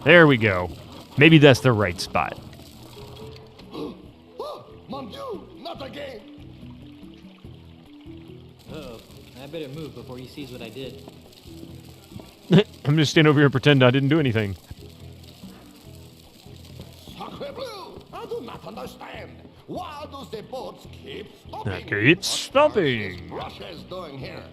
There we go. Maybe that's the right spot. Oh, mon Dieu, not again. Uh-oh. I better move before he sees what I did. I'm just standing over here and pretend I didn't do anything. Sacre bleu! I do not understand. Why does the boats keep stopping? Keep What stopping. are these brushes doing here?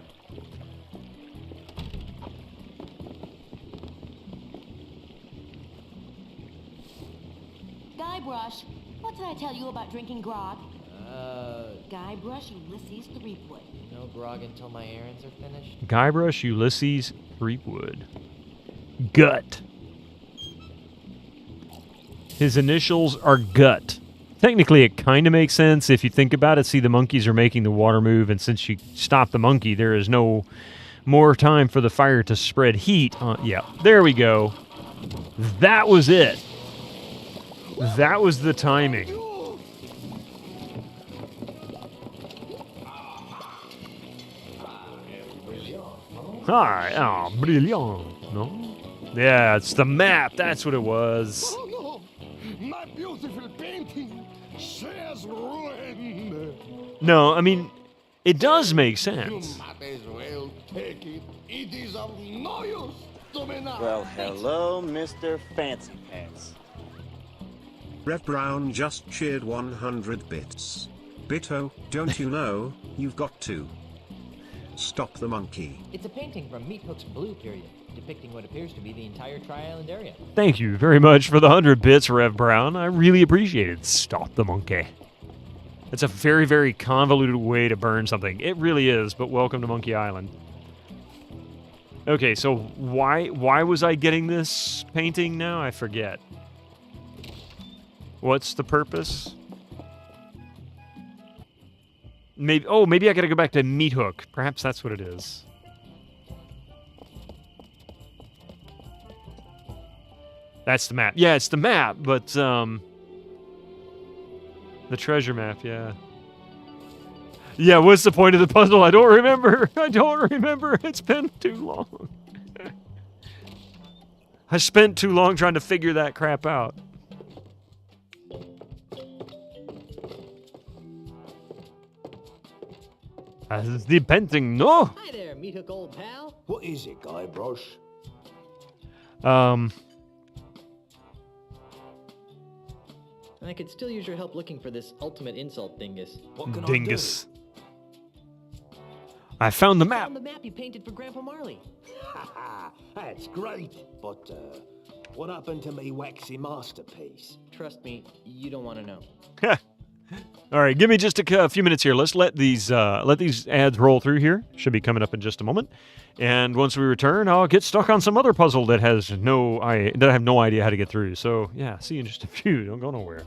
Guybrush, what did I tell you about drinking grog? Uh, Guybrush, Ulysses, Threepwood. no grog until my errands are finished. Guybrush, Ulysses, Threepwood. Gut. His initials are Gut. Technically, it kind of makes sense if you think about it. See, the monkeys are making the water move, and since you stop the monkey, there is no more time for the fire to spread heat. Yeah, there we go. That was it. That was the timing. Hi, oh, brilliant, no? Yeah, it's the map. That's what it was. Oh no! My beautiful painting! She is ruined! No, I mean, it does make You sense. might as well take it. It is of no use to me now. Well, hello, Mr. Fancy Pants. Rev Brown just cheered 100 bits. Bitto, don't you know, you've got to stop the monkey. It's a painting from Meat Hook's Blue period, depicting what appears to be the entire Tri-Island area. Thank you very much for the 100 bits, Rev Brown. I really appreciate it. Stop the monkey. It's a very, very convoluted way to burn something. It really is, but welcome to Monkey Island. Okay, so why was I getting this painting now? I forget. What's the purpose? Maybe I gotta go back to Meat Hook. Perhaps that's what it is. That's the map. Yeah, it's the map, but the treasure map, yeah. Yeah, what's the point of the puzzle? I don't remember. I don't remember. It's been too long. I spent too long trying to figure that crap out. The painting, no. Hi there, Meat Hook, old pal. What is it, Guybrush? And I could still use your help looking for this ultimate insult dingus. What can Dingus. I found the map. On the map you painted for Grandpa Marley. I do? That's great. But, what happened to me waxy masterpiece? Trust me, you don't want to know. All right, give me just a few minutes here. Let's let these ads roll through here. Should be coming up in just a moment. And once we return, I'll get stuck on some other puzzle that I have no idea how to get through. So yeah, see you in just a few. Don't go nowhere.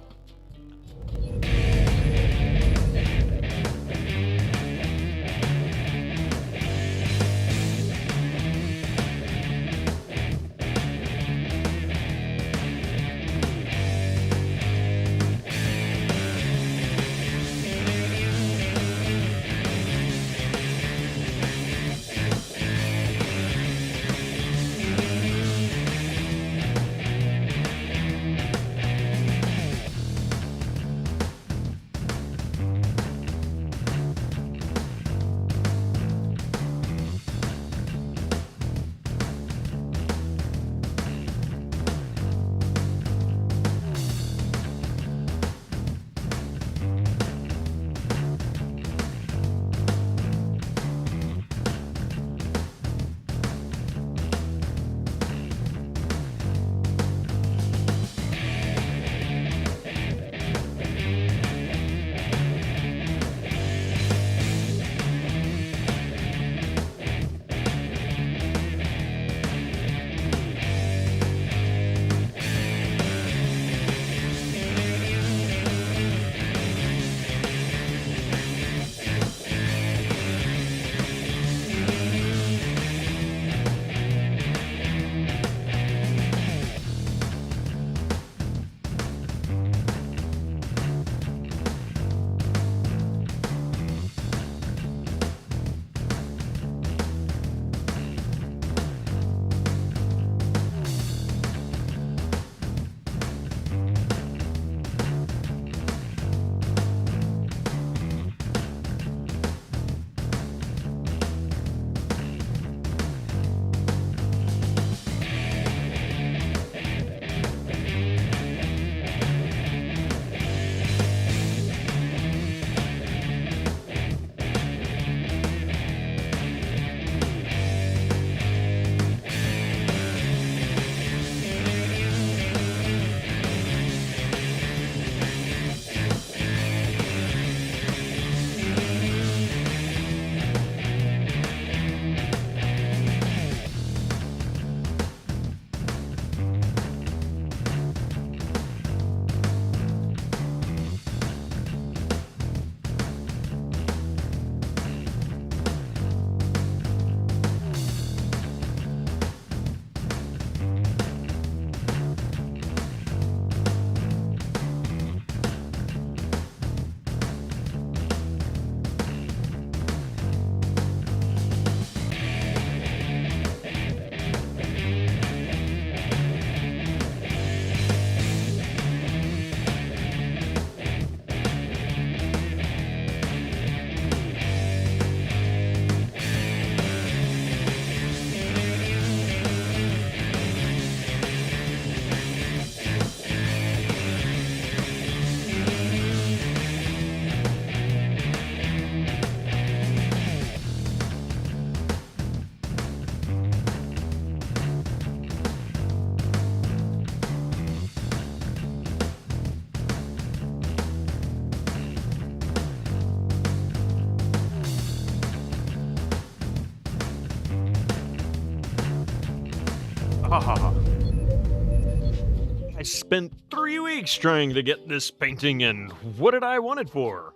I spent 3 weeks trying to get this painting, and what did I want it for?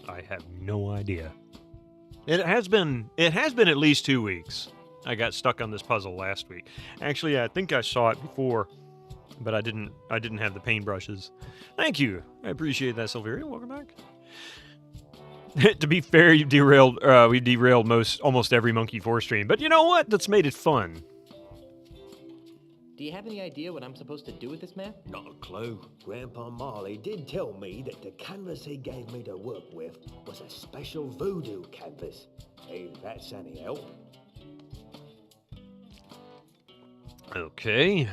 I have no idea. It has been at least 2 weeks. I got stuck on this puzzle last week. Actually, I think I saw it before, but I didn't have the paintbrushes. Thank you. I appreciate that, Silveria. Welcome back. To be fair, we derailed almost every Monkey 4 stream, but you know what? That's made it fun. Do you have any idea what I'm supposed to do with this map? Not a clue. Grandpa Marley did tell me that the canvas he gave me to work with was a special voodoo canvas. If that's any help. Okay.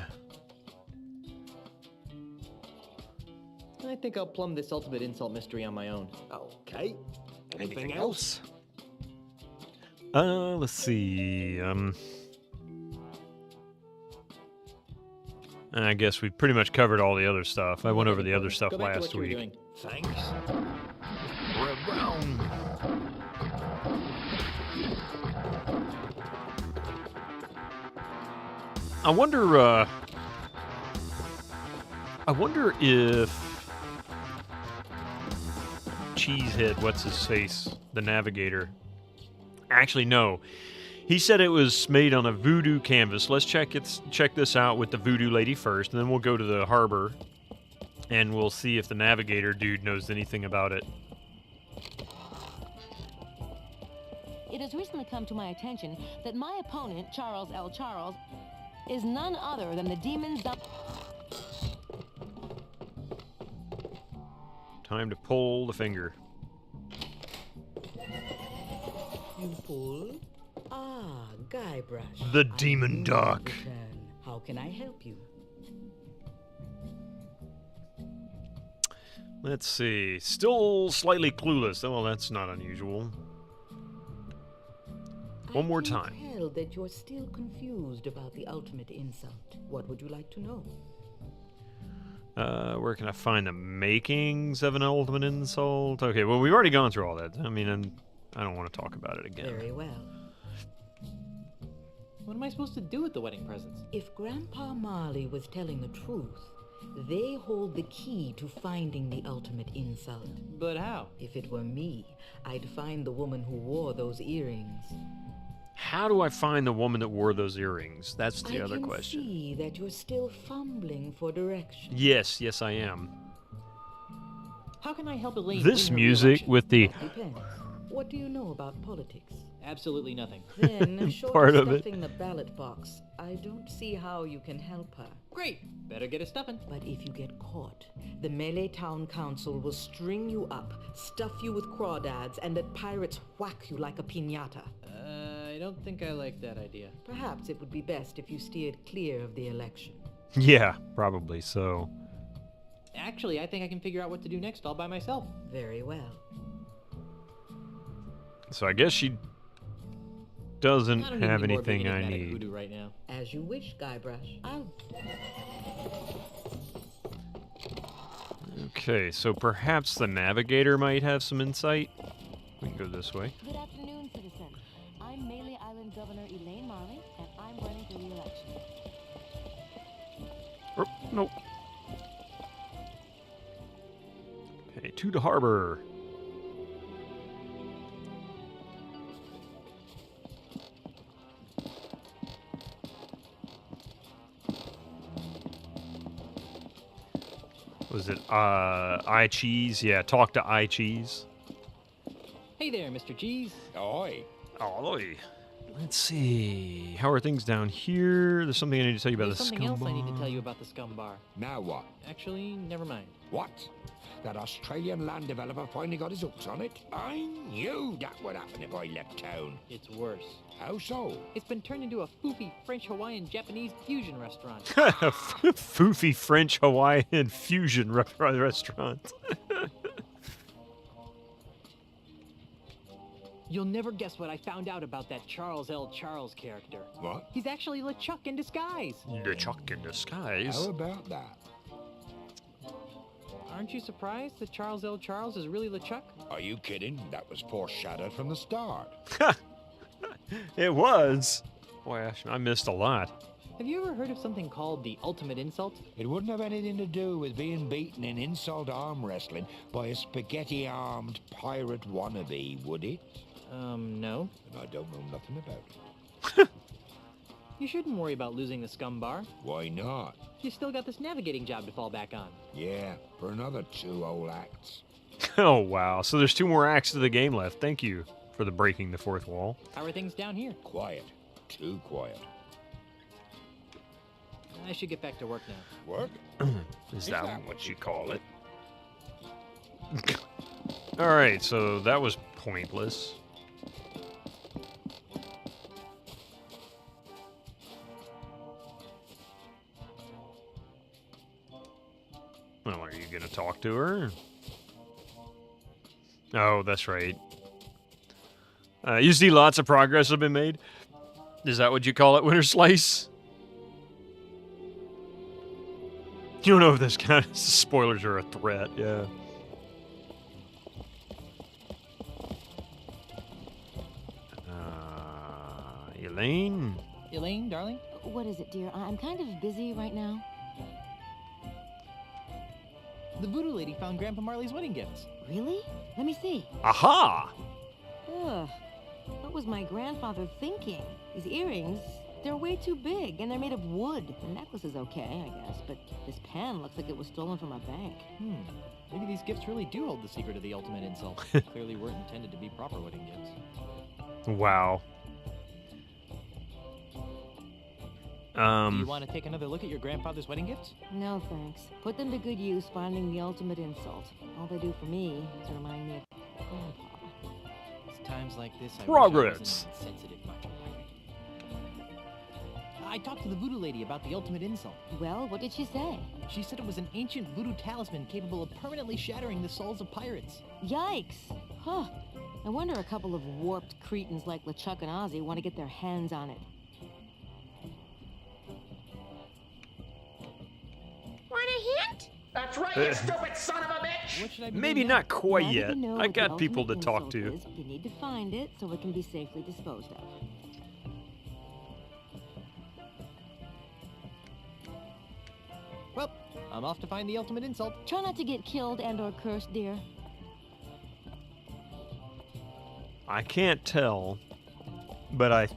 I think I'll plumb this ultimate insult mystery on my own. Okay. Anything else? Let's see. I guess we pretty much covered all the other stuff. I went over the other stuff Go back to last what you were week. doing. Thanks. I wonder if Cheesehead, what's his face, the navigator. Actually, no. He said it was made on a voodoo canvas. Let's check this out with the voodoo lady first, and then we'll go to the harbor, and we'll see if the navigator dude knows anything about it. It has recently come to my attention that my opponent, Charles L. Charles, is none other than the demon Time to pull the finger. You pull? Ah, Guybrush. The demon dog. How can I help you? Let's see. Still slightly clueless. Oh, well, that's not unusual. One more time. I can tell that you're still confused about the ultimate insult. What would you like to know? Where can I find the makings of an ultimate insult? Okay, well, we've already gone through all that. I mean, I don't want to talk about it again. Very well. What am I supposed to do with the wedding presents? If Grandpa Marley was telling the truth, they hold the key to finding the ultimate insult. But how? If it were me, I'd find the woman who wore those earrings. How do I find the woman that wore those earrings? That's the other question. I can see that you're still fumbling for direction. Yes, I am. How can I help Elaine This win her music re-election? with the... That depends. What do you know about politics? Absolutely nothing. Then, short Part of of it. stuffing the ballot box, I don't see how you can help her. Great. Better get a stuffing. But if you get caught, the Melee Town Council will string you up, stuff you with crawdads, and let pirates whack you like a piñata. I don't think I like that idea. Perhaps it would be best if you steered clear of the election. Yeah, probably so. Actually, I think I can figure out what to do next all by myself. Very well. So I guess she doesn't I don't need have any more anything big I enigmatic need. voodoo right now. As you wish, Guybrush. Okay, so perhaps the navigator might have some insight. We can go this way. Good afternoon, citizen. I'm Melee Island Governor Elaine Marley, and I'm running for re-election. Oh, nope. Okay, to the harbor. Was it I Cheese? Yeah, talk to I Cheese. Hey there, Mr. Cheese. Oi. Oi. Let's see. How are things down here? There's something I need to tell you about There's the something scum else I need to bar. tell you about the scum bar. Now what? Actually, never mind. What? That Australian land developer finally got his hooks on it? I knew that would happen if I left town. It's worse. How so? It's been turned into a foofy French-Hawaiian-Japanese fusion restaurant. Foofy French Hawaiian fusion restaurant. You'll never guess what I found out about that Charles L. Charles character. What? He's actually LeChuck in disguise. LeChuck in disguise. How about that? Aren't you surprised that Charles L. Charles is really LeChuck? Are you kidding? That was foreshadowed from the start. It was. Boy, I missed a lot. Have you ever heard of something called the ultimate insult? It wouldn't have anything to do with being beaten in insult arm wrestling by a spaghetti-armed pirate wannabe, would it? No. And I don't know nothing about it. You shouldn't worry about losing the scum bar. Why not? You still got this navigating job to fall back on. Yeah, for another 2 whole acts. Oh, wow. So there's 2 more acts of the game left. Thank you for the breaking the fourth wall. How are things down here? Quiet. Too quiet. I should get back to work now. Work? Is that what you call it? Alright, so that was pointless. Well, are you gonna talk to her? Oh, that's right. You see lots of progress have been made? Is that what you call it, Winter Slice? You don't know if this kind of spoilers are a threat, yeah. Elaine? Elaine, darling? What is it, dear? I'm kind of busy right now. The voodoo lady found Grandpa Marley's wedding gifts. Really? Let me see. Aha! Ugh. What was my grandfather thinking? These earrings, they're way too big, and they're made of wood. The necklace is okay, I guess, but this pen looks like it was stolen from a bank. Maybe these gifts really do hold the secret of the ultimate insult. Clearly weren't intended to be proper wedding gifts. Wow. Do you want to take another look at your grandfather's wedding gifts? No, thanks. Put them to good use finding the ultimate insult. All they do for me is remind me of Grandpa. It's times like this I Progress. wish I wasn't an insensitive macho pirate. I talked to the voodoo lady about the ultimate insult. Well, what did she say? She said it was an ancient voodoo talisman capable of permanently shattering the souls of pirates. Yikes! Huh. I wonder a couple of warped cretins like LeChuck and Ozzy want to get their hands on it. Want a hint? That's right, you stupid son of a bitch! What should I be Maybe doing not quite Now that yet. you know I what the got people to ultimate talk insult to. is, you need to find it so it can be safely disposed of. Well, I'm off to find the ultimate insult. Try not to get killed and or cursed, dear. I can't tell, but I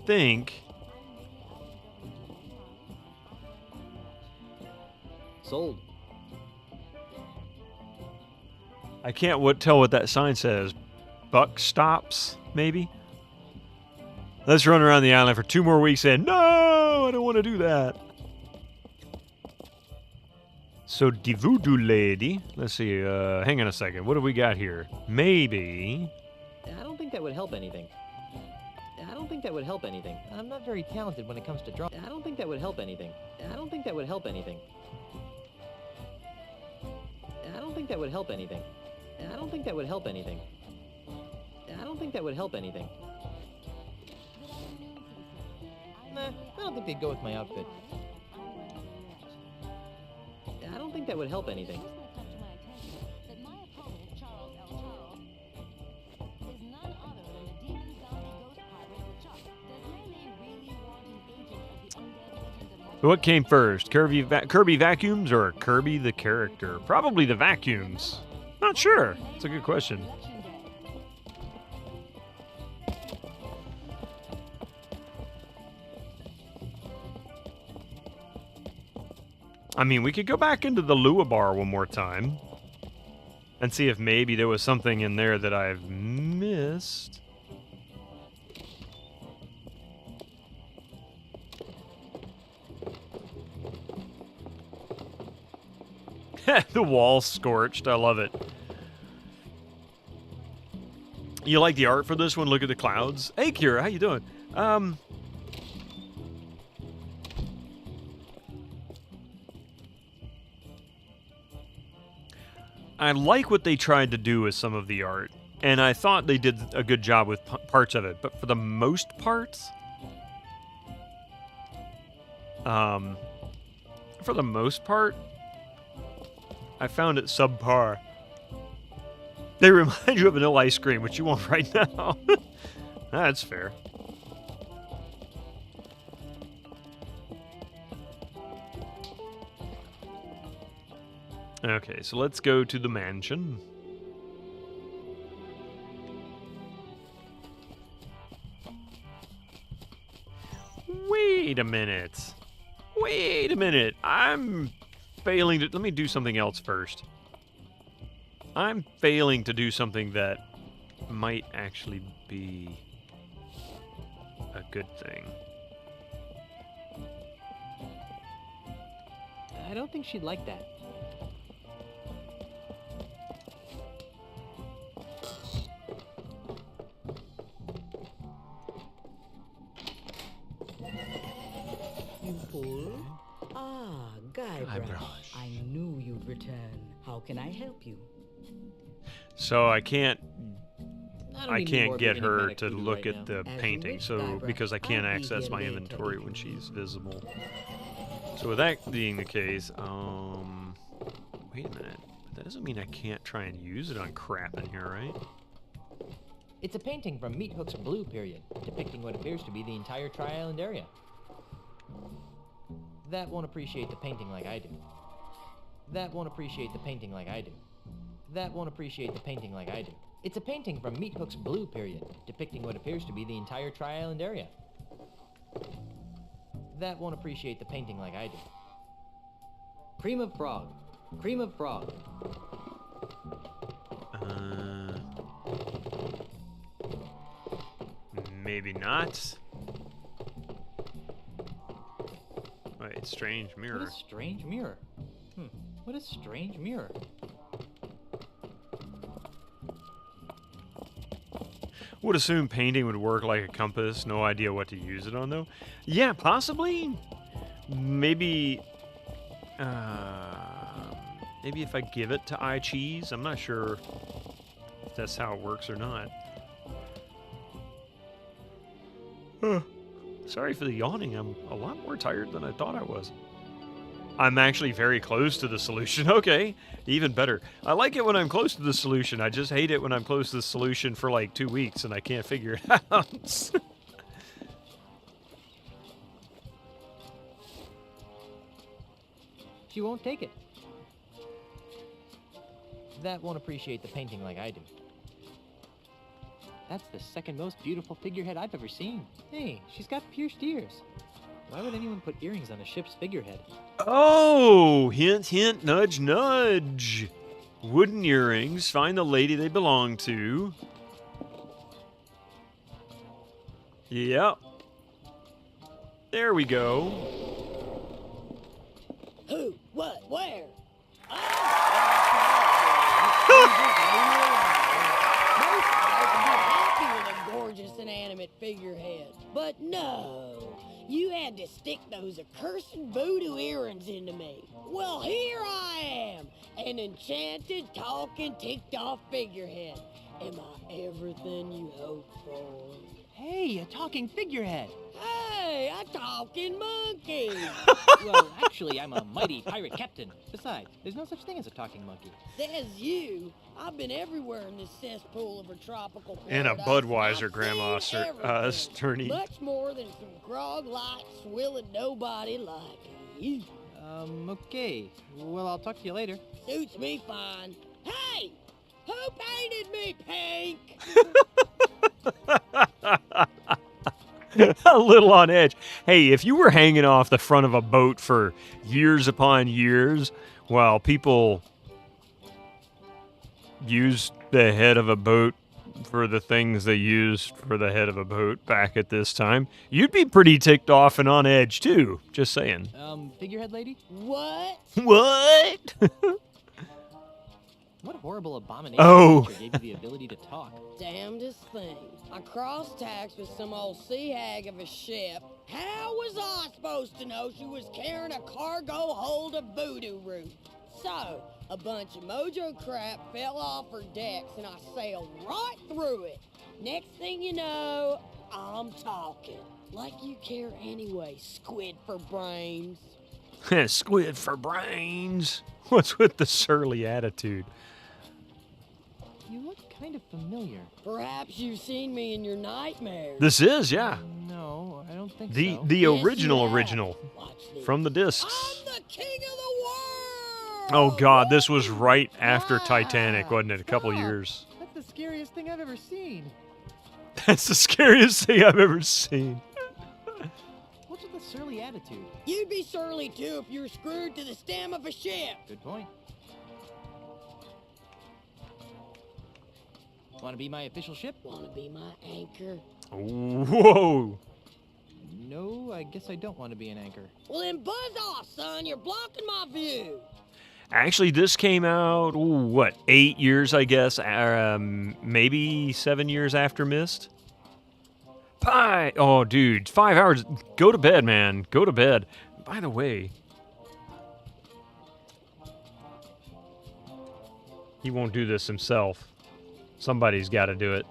think... Sold. I can't tell what that sign says. Buck stops, maybe? Let's run around the island for 2 more weeks and no, I don't want to do that. So, the voodoo lady. Let's see, hang on a second. What do we got here? Maybe... I don't think that would help anything. I don't think that would help anything. I'm not very talented when it comes to drawing. I don't think that would help anything. I don't think that would help anything. I don't think that would help anything. I don't think that would help anything. I don't think that would help anything. Nah, I don't think they'd go with my outfit. I don't think that would help anything. That my opponent, Charles L. Charles, is none other than the demon zombie ghost pirate LeChuck. Does Melee really want an agent of the undead legend of What came first? Kirby Vacuums or Kirby the character? Probably the Vacuums. Not sure. It's a good question. I mean, we could go back into the Lua bar one more time and see if maybe there was something in there that I've missed. The wall's scorched. I love it. You like the art for this one? Look at the clouds. Hey, Kira, how you doing? I like what they tried to do with some of the art, and I thought they did a good job with parts of it, but for the most part, I found it subpar. They remind you of vanilla ice cream, which you want right now. That's fair. Okay, so let's go to the mansion. Wait a minute. Wait a minute. I'm failing to... Let me do something else first. I'm failing to do something that might actually be a good thing. I don't think she'd like that. You fool. Ah, Guybrush. I knew you'd return. How can I help you? So I can't I need more get her enigmatic to voodoo look right at now. the As you painting, wish, so Guybrush. because I can't I'll be access here my later inventory if when you she's visible. So with that being the case, wait a minute. That doesn't mean I can't try and use it on crap in here, right? It's a painting from Meat Hook's Blue period, depicting what appears to be the entire Tri-Island area. That won't appreciate the painting like I do. That won't appreciate the painting like I do. That won't appreciate the painting like I do. It's a painting from Meat Hook's Blue period, depicting what appears to be the entire Tri-Island area. That won't appreciate the painting like I do. Cream of frog. Cream of frog. Maybe not. Wait, strange mirror. What a strange mirror. What a strange mirror. Would assume painting would work like a compass. No idea what to use it on, though. Yeah, possibly. Maybe... maybe if I give it to iCheese. I'm not sure if that's how it works or not. Sorry for the yawning. I'm a lot more tired than I thought I was. I'm actually very close to the solution. Okay, even better. I like it when I'm close to the solution. I just hate it when I'm close to the solution for like 2 weeks and I can't figure it out. She won't take it. That won't appreciate the painting like I do. That's the second most beautiful figurehead I've ever seen. Hey, she's got pierced ears. Why would anyone put earrings on a ship's figurehead? Oh, hint, hint, nudge, nudge. Wooden earrings. Find the lady they belong to. Yep. There we go. Who? What? Where? Gorgeous inanimate figurehead. But no, you had to stick those accursed voodoo earrings into me. Well, here I am, an enchanted, talking, ticked-off figurehead. Am I everything you hoped for? Hey, a talking figurehead. Hey, a talking monkey. Well, actually, I'm a mighty pirate captain. Besides, there's no such thing as a talking monkey. Says you. I've been everywhere in this cesspool of a tropical And a paradise. Budweiser I've grandma seen everything. Sturny. Much more than some grog light swilling nobody like you. Okay. Well, I'll talk to you later. Suits me fine. Hey! Who painted me pink? A little on edge. Hey, if you were hanging off the front of a boat for years upon years while people used the head of a boat for the things they used for the head of a boat back at this time, you'd be pretty ticked off and on edge too. Just saying. Figurehead lady? What? What? What horrible abomination Oh. creature gave you the ability to talk? Damnedest thing. I crossed tacks with some old sea hag of a ship. How was I supposed to know she was carrying a cargo hold of voodoo root? So, a bunch of mojo crap fell off her decks and I sailed right through it. Next thing you know, I'm talking. Like you care anyway, squid for brains. Squid for brains. What's with the surly attitude? You look kind of familiar. Perhaps you've seen me in your nightmares. This is, yeah. No, I don't think The so. the Yes, original you have. original Watch this. from the discs. I'm the king of the Oh God, this was right after Titanic, wasn't it? A couple years. That's the scariest thing I've ever seen. That's the scariest thing I've ever seen. What's with the surly attitude? You'd be surly too if you were screwed to the stem of a ship. Good point. Want to be my official ship? Want to be my anchor? Whoa. No, I guess I don't want to be an anchor. Well then buzz off, son. You're blocking my view. Actually, this came out, what, 8 years, I guess, maybe 7 years after Myst? Pie! Oh, dude, 5 hours. Go to bed, man. Go to bed. By the way, he won't do this himself. Somebody's got to do it.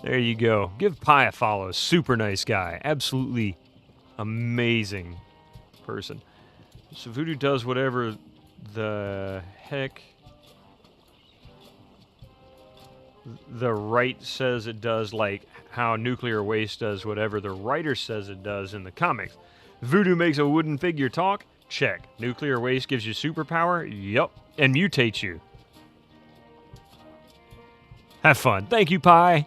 There you go. Give Pie a follow. Super nice guy. Absolutely amazing person. So Voodoo does whatever the heck the right says it does, like how Nuclear Waste does whatever the writer says it does in the comics. Voodoo makes a wooden figure talk? Check. Nuclear Waste gives you superpower? Yup. And mutates you. Have fun. Thank you, Pie.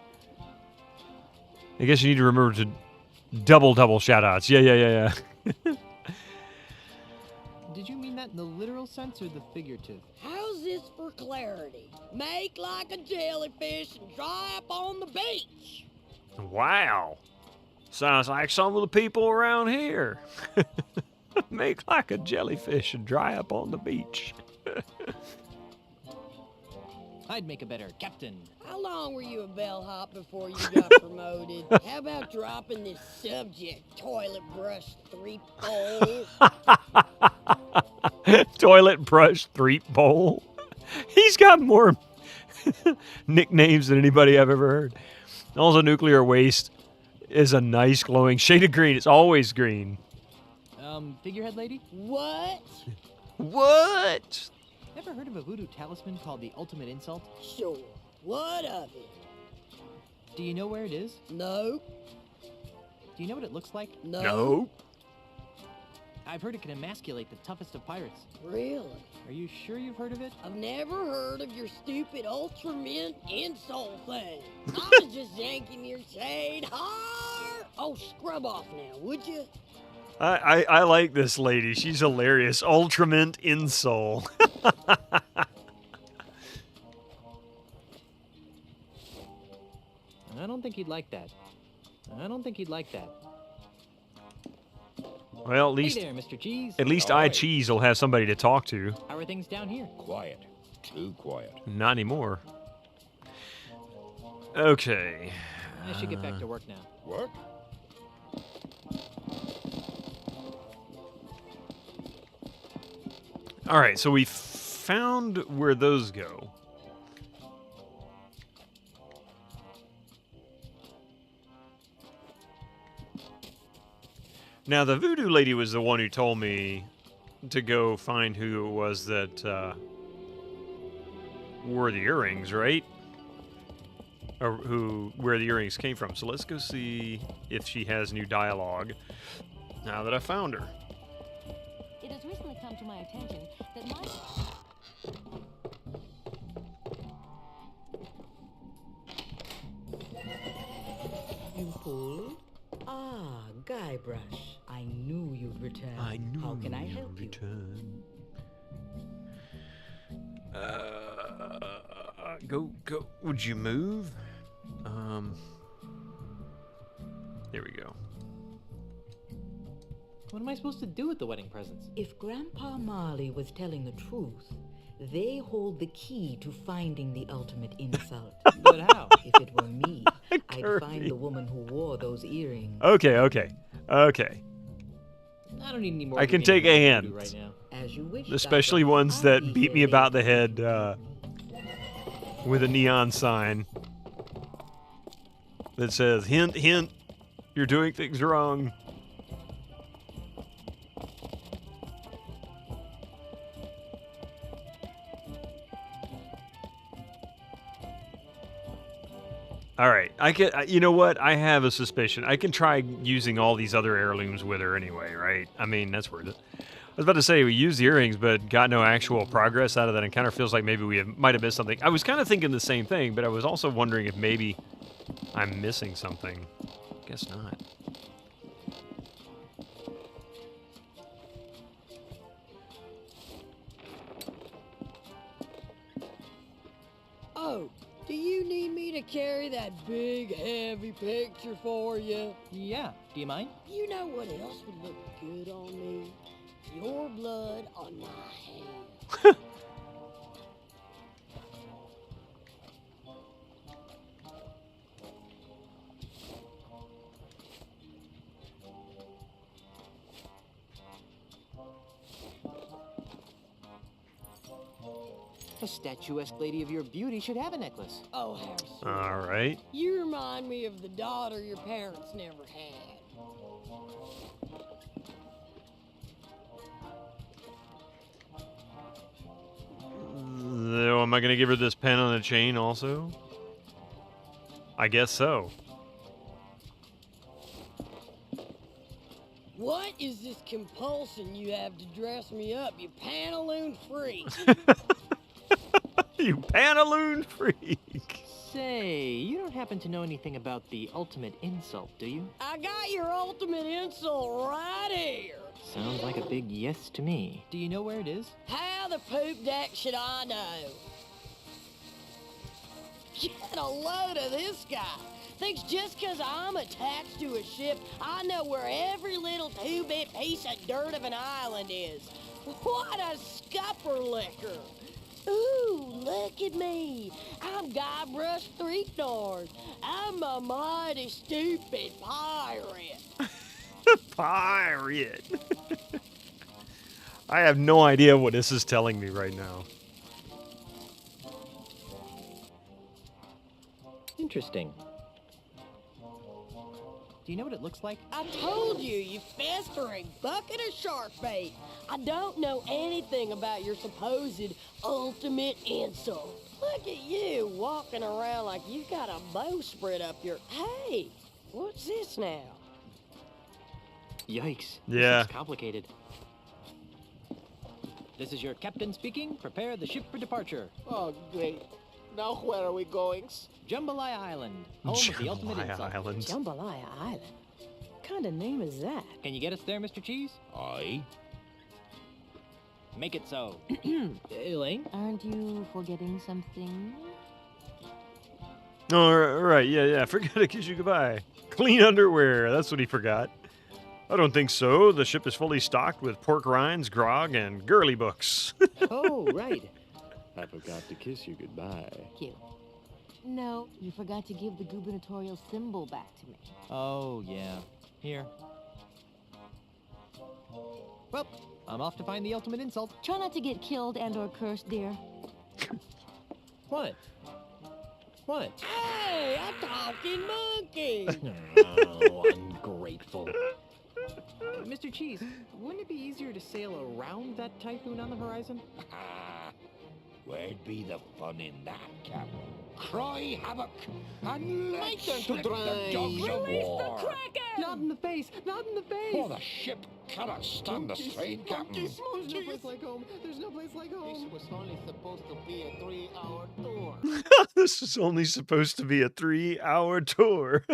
I guess you need to remember to double shout-outs. Yeah. Did you mean that in the literal sense or the figurative? How's this for clarity? Make like a jellyfish and dry up on the beach. Wow. Sounds like some of the people around here. Make like a jellyfish and dry up on the beach. I'd make a better captain. How long were you a bellhop before you got promoted? How about dropping this subject, toilet brush 3 bowl? Toilet brush 3 bowl. He's got more nicknames than anybody I've ever heard. Also, Nuclear Waste is a nice glowing shade of green. It's always green. Figurehead lady? What? What? Ever heard of a voodoo talisman called the Ultimate Insult? Sure. What of it? Do you know where it is? No. Do you know what it looks like? No. I've heard it can emasculate the toughest of pirates. Really? Are you sure you've heard of it? I've never heard of your stupid Ultraman insult thing. I was just yanking your shade hard. Oh, scrub off now, would you? I like this lady. She's hilarious. Ultramint Insole. I don't think he'd like that. Well, at least, hey there, Mr. Cheese. At least I Cheese will have somebody to talk to. How are things down here? Quiet. Too quiet. Not anymore. Okay. I should get back to work now. Work? All right, so we found where those go. Now, the voodoo lady was the one who told me to go find who it was that wore the earrings, right? Or where the earrings came from. So let's go see if she has new dialogue now that I found her. It has recently come to my attention that my... You fool. Ah, Guybrush. I knew you'd return. I knew How can I you'd help you? return. Go. Would you move? There we go. What am I supposed to do with the wedding presents? If Grandpa Marley was telling the truth, they hold the key to finding the ultimate insult. But how? If it were me, I'd Kirby. find the woman who wore those earrings. Okay. I don't need any more. I can reading take a about voodoo hint. right now. As you wish, Especially Doctor. ones I'll that be beat here me about the later. head with a neon sign that says, hint, hint, you're doing things wrong. All right, you know what? I have a suspicion. I can try using all these other heirlooms with her anyway, right? I mean, that's worth it. was about to say, we used the earrings, but got no actual progress out of that encounter. Feels like maybe we might have missed something. I was kind of thinking the same thing, but I was also wondering if maybe I'm missing something. Guess not. Oh, do you need me to carry that big, heavy picture for you? Yeah, do you mind? You know what else would look good on me? Your blood on my hand. A statuesque lady of your beauty should have a necklace. Oh, how sweet. All right. You remind me of the daughter your parents never had. So, am I going to give her this pen on a chain also? I guess so. What is this compulsion you have to dress me up, you pantaloon freak? You pantaloon freak. Say, you don't happen to know anything about the ultimate insult, do you? I got your ultimate insult right here. Sounds like a big yes to me. Do you know where it is? How the poop deck should I know? Get a load of this guy. Thinks just 'cause I'm attached to a ship, I know where every little two-bit piece of dirt of an island is. What a scupper liquor. Ooh, look at me. I'm Guybrush Three-Stars. I'm a mighty stupid pirate. Pirate. I have no idea what this is telling me right now. Interesting. Do you know what it looks like? I told you, you festering bucket of shark bait. I don't know anything about your supposed ultimate insult. Look at you walking around like you got a bowsprit up your... Hey, what's this now? Yikes. Yeah. This is complicated. This is your captain speaking. Prepare the ship for departure. Oh, great. Now where are we going? Jambalaya Island, home of the ultimate insult. Island. Jambalaya Island? What kind of name is that? Can you get us there, Mr. Cheese? Aye. Make it so. Elaine? Aren't you forgetting something? Oh, right. Yeah. Forgot to kiss you goodbye. Clean underwear. That's what he forgot. I don't think so. The ship is fully stocked with pork rinds, grog, and girly books. Oh, right. I forgot to kiss you goodbye. Cute. No, you forgot to give the gubernatorial symbol back to me. Oh, yeah. Here. Well, I'm off to find the ultimate insult. Try not to get killed and or cursed, dear. What? What? Hey, a talking monkey! Oh, ungrateful. Mr. Cheese, wouldn't it be easier to sail around that typhoon on the horizon? Where'd be the fun in that, Captain? Cry havoc and let's turn to slip drive. the dogs of war. Not in the face! Not in the face! For the ship cannot stand the strain, Captain. There's no place like home. There's no place like home. This was only supposed to be a 3-hour tour. This was only supposed to be a 3-hour tour.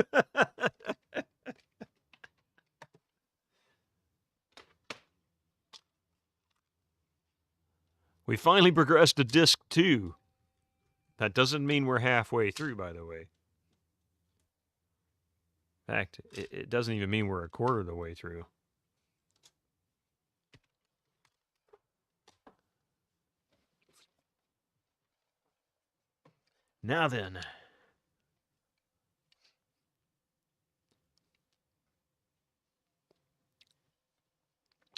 We finally progressed to disc 2. That doesn't mean we're halfway through, by the way. In fact, it doesn't even mean we're a quarter of the way through. Now then.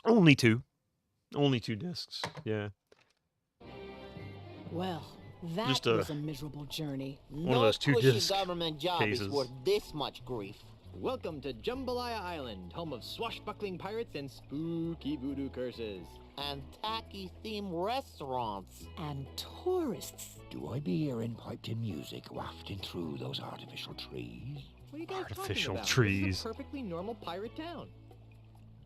Only 2. Only 2 discs, yeah. Well, that Just was a miserable journey. One of those 2 disc government job cases. is worth this much grief. Welcome to Jambalaya Island, home of swashbuckling pirates and spooky voodoo curses. And tacky themed restaurants. And tourists. Do I be hearing piped-in music wafting through those artificial trees? What are you guys Artificial talking about? trees. This is a perfectly normal pirate town.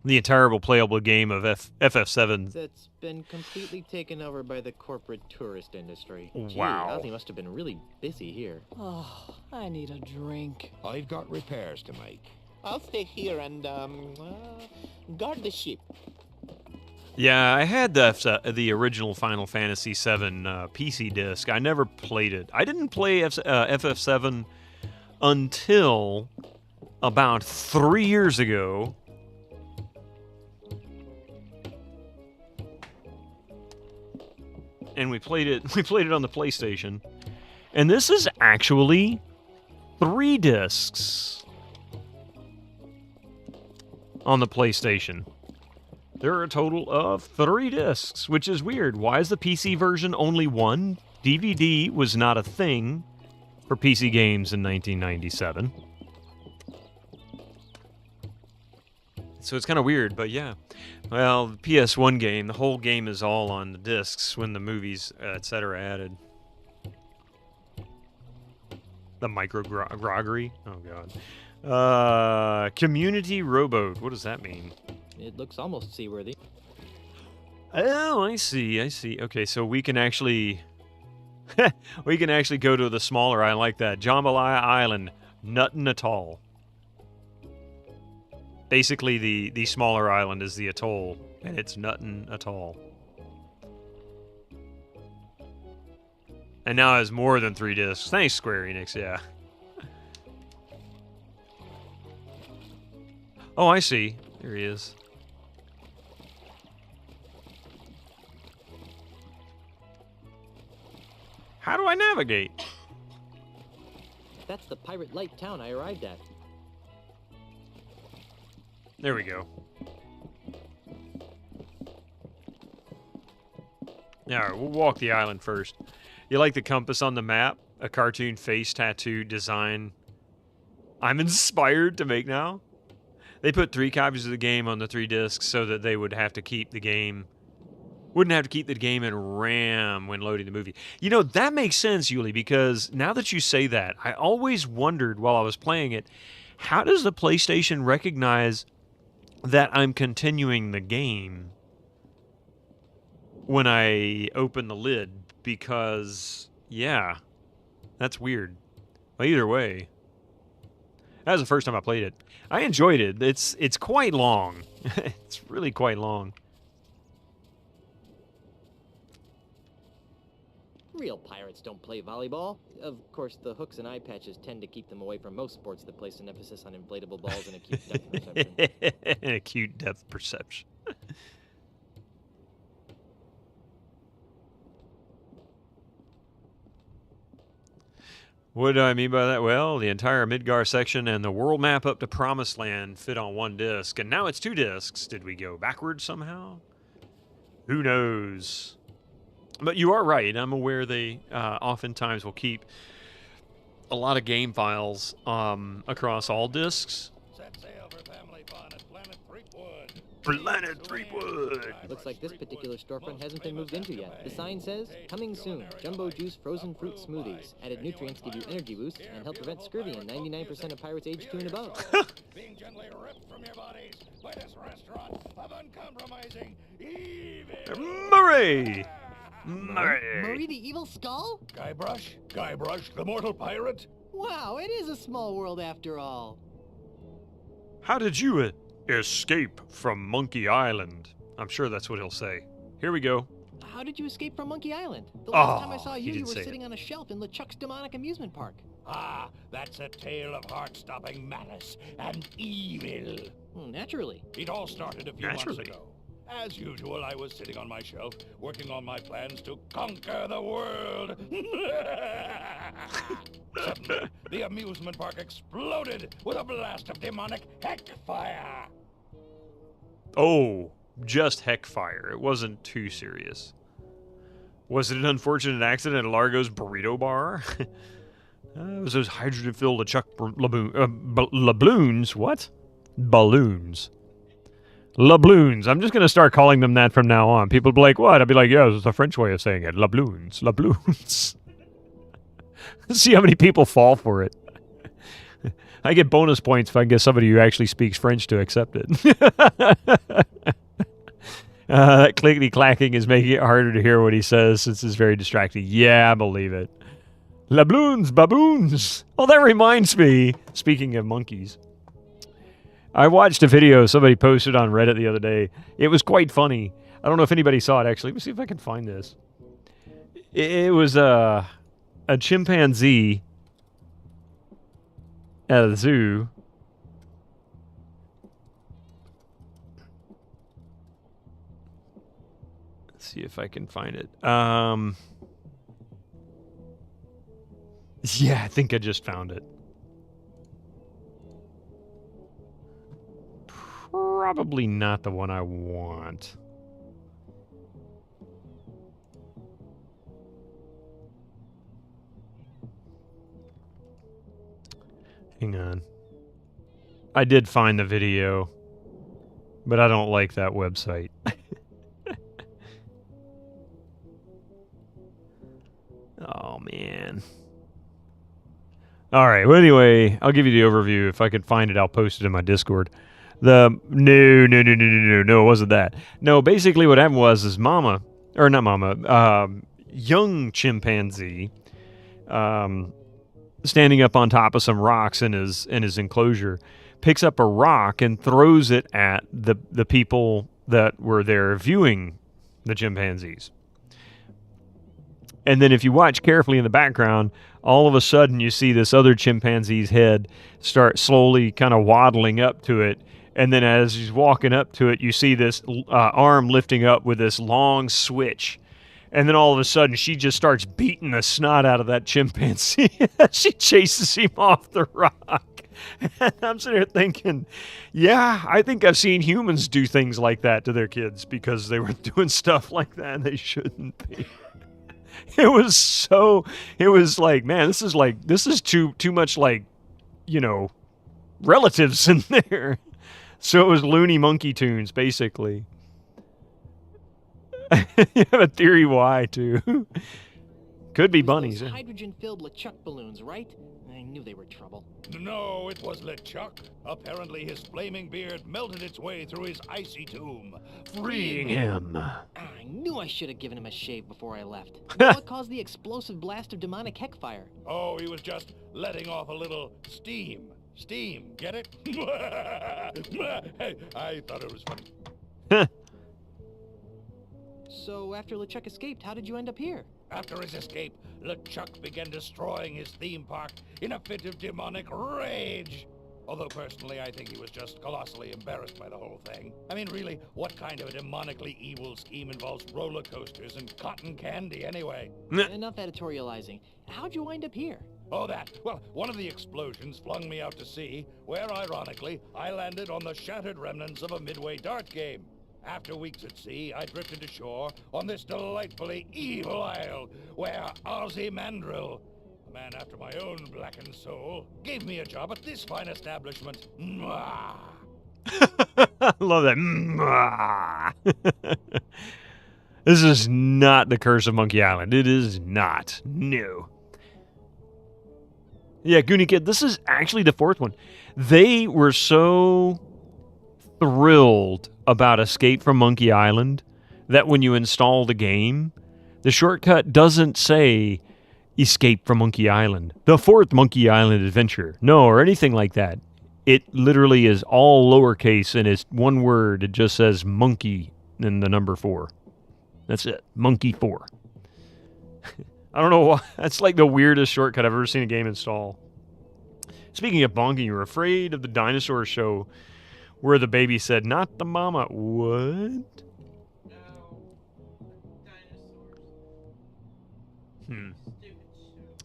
the entire playable game of FF7. That's been completely taken over by the corporate tourist industry. Gee, Wow. Ozzy must have been really busy here. Oh, I need a drink. I've got repairs to make. I'll stay here and, guard the ship. Yeah, I had the original Final Fantasy VII PC disc. I never played it. I didn't play FF7 until about 3 years ago. And we played it on the PlayStation. And this is actually 3 discs on the PlayStation. There are a total of 3 discs, which is weird. Why is the PC version only 1? DVD was not a thing for PC games in 1997. So it's kind of weird, but yeah. Well, the PS1 game, the whole game is all on the discs when the movies, etc. added. The micro-groggery? Oh, God. Community Rowboat. What does that mean? It looks almost seaworthy. Oh, I see. Okay, so we can actually... we can actually go to the smaller island like that. Jambalaya Island. Nuttin Atoll. Basically, the smaller island is the atoll, and it's Nuttin Atoll. And now it has more than 3 discs. Thanks, Square Enix, yeah. Oh, I see. There he is. How do I navigate? That's the pirate light town I arrived at. There we go. Alright, we'll walk the island first. You like the compass on the map? A cartoon face tattoo design I'm inspired to make now? They put 3 copies of the game on the 3 discs so that they would have to keep the game... Wouldn't have to keep the game in RAM when loading the movie. You know, that makes sense, Yuli, because now that you say that, I always wondered while I was playing it, how does the PlayStation recognize that I'm continuing the game when I open the lid? Because, yeah, that's weird. But either way, that was the first time I played it. I enjoyed it. It's quite long. It's really quite long. Real pirates don't play volleyball. Of course, the hooks and eye patches tend to keep them away from most sports that place an emphasis on inflatable balls and acute depth perception. Acute depth perception. What do I mean by that? Well, the entire Midgar section and the world map up to Promised Land fit on 1 disc, and now it's 2 discs. Did we go backwards somehow? Who knows? But you are right. I'm aware they oftentimes will keep a lot of game files across all discs. Set sail for family fun at Planet Threepwood. Planet Threepwood! Looks like this particular storefront hasn't been moved into yet. The sign says, coming soon, Jumbo Juice Frozen Fruit Smoothies. Added nutrients give you energy boost and help prevent scurvy in 99% of pirates aged 2 and above. Being gently ripped from your bodies by this restaurant of uncompromising evil. Murray! Murray the Evil Skull? Guybrush, the mortal pirate? Wow, it is a small world after all. How did you escape from Monkey Island? I'm sure that's what he'll say. Here we go. How did you escape from Monkey Island? The last time I saw he you, didn't were say sitting on a shelf in LeChuck's demonic amusement park. Ah, that's a tale of heart-stopping malice and evil. Naturally. It all started a few months ago. As usual, I was sitting on my shelf, working on my plans to conquer the world. Suddenly, the amusement park exploded with a blast of demonic heck fire. Oh, just heck fire. It wasn't too serious. Was it an unfortunate accident at Largo's Burrito Bar? It was those hydrogen-filled labloons. What? Balloons. Labloons. I'm just going to start calling them that from now on. People will be like, what? I'll be like, yeah, it's a French way of saying it. Labloons. Labloons. See how many people fall for it. I get bonus points if I can get somebody who actually speaks French to accept it. That clickety-clacking is making it harder to hear what he says since it's very distracting. Yeah, I believe it. Labloons, baboons. Oh, that reminds me, speaking of monkeys, I watched a video somebody posted on Reddit the other day. It was quite funny. I don't know if anybody saw it, actually. Let me see if I can find this. It was a chimpanzee at a zoo. Let's see if I can find it. Yeah, I think I just found it. Probably not the one I want. Hang on. I did find the video, but I don't like that website. Oh, man. All right. Well, anyway, I'll give you the overview. If I can find it, I'll post it in my Discord. No, it wasn't that. No, basically what happened was his mama, or not mama, young chimpanzee, standing up on top of some rocks in his enclosure, picks up a rock and throws it at the people that were there viewing the chimpanzees. And then if you watch carefully in the background, all of a sudden you see this other chimpanzee's head start slowly kind of waddling up to it. And then as he's walking up to it, you see this arm lifting up with this long switch. And then all of a sudden, she just starts beating the snot out of that chimpanzee. She chases him off the rock. And I'm sitting here thinking, yeah, I think I've seen humans do things like that to their kids because they were doing stuff like that and they shouldn't be. It was like, man, this is too much like, relatives in there. So it was Looney Monkey Tunes, basically. You have a theory why, too. Could be bunnies. Those hydrogen-filled LeChuck balloons, right? I knew they were trouble. No, it was LeChuck. Apparently his flaming beard melted its way through his icy tomb, freeing him. I knew I should have given him a shave before I left. What caused the explosive blast of demonic heckfire? Oh, he was just letting off a little steam. Steam, get it? I thought it was funny. So after LeChuck escaped, how did you end up here? After his escape, LeChuck began destroying his theme park in a fit of demonic rage. Although personally, I think he was just colossally embarrassed by the whole thing. I mean, really, what kind of a demonically evil scheme involves roller coasters and cotton candy anyway? Enough editorializing. How'd you wind up here? Oh, that. Well, one of the explosions flung me out to sea, where, ironically, I landed on the shattered remnants of a Midway dart game. After weeks at sea, I drifted ashore on this delightfully evil isle, where Ozzy Mandrill, a man after my own blackened soul, gave me a job at this fine establishment. Mwah! I love that. Mwah! This is not the Curse of Monkey Island. It is not. No. Yeah, Goonie Kid, this is actually the fourth one. They were so thrilled about Escape from Monkey Island that when you install the game, the shortcut doesn't say Escape from Monkey Island, the fourth Monkey Island adventure. No, or anything like that. It literally is all lowercase and it's one word. It just says monkey and the number 4. That's it. Monkey 4. I don't know why. That's like the weirdest shortcut I've ever seen a game install. Speaking of bonking, you're afraid of the dinosaur show where the baby said, not the mama. What?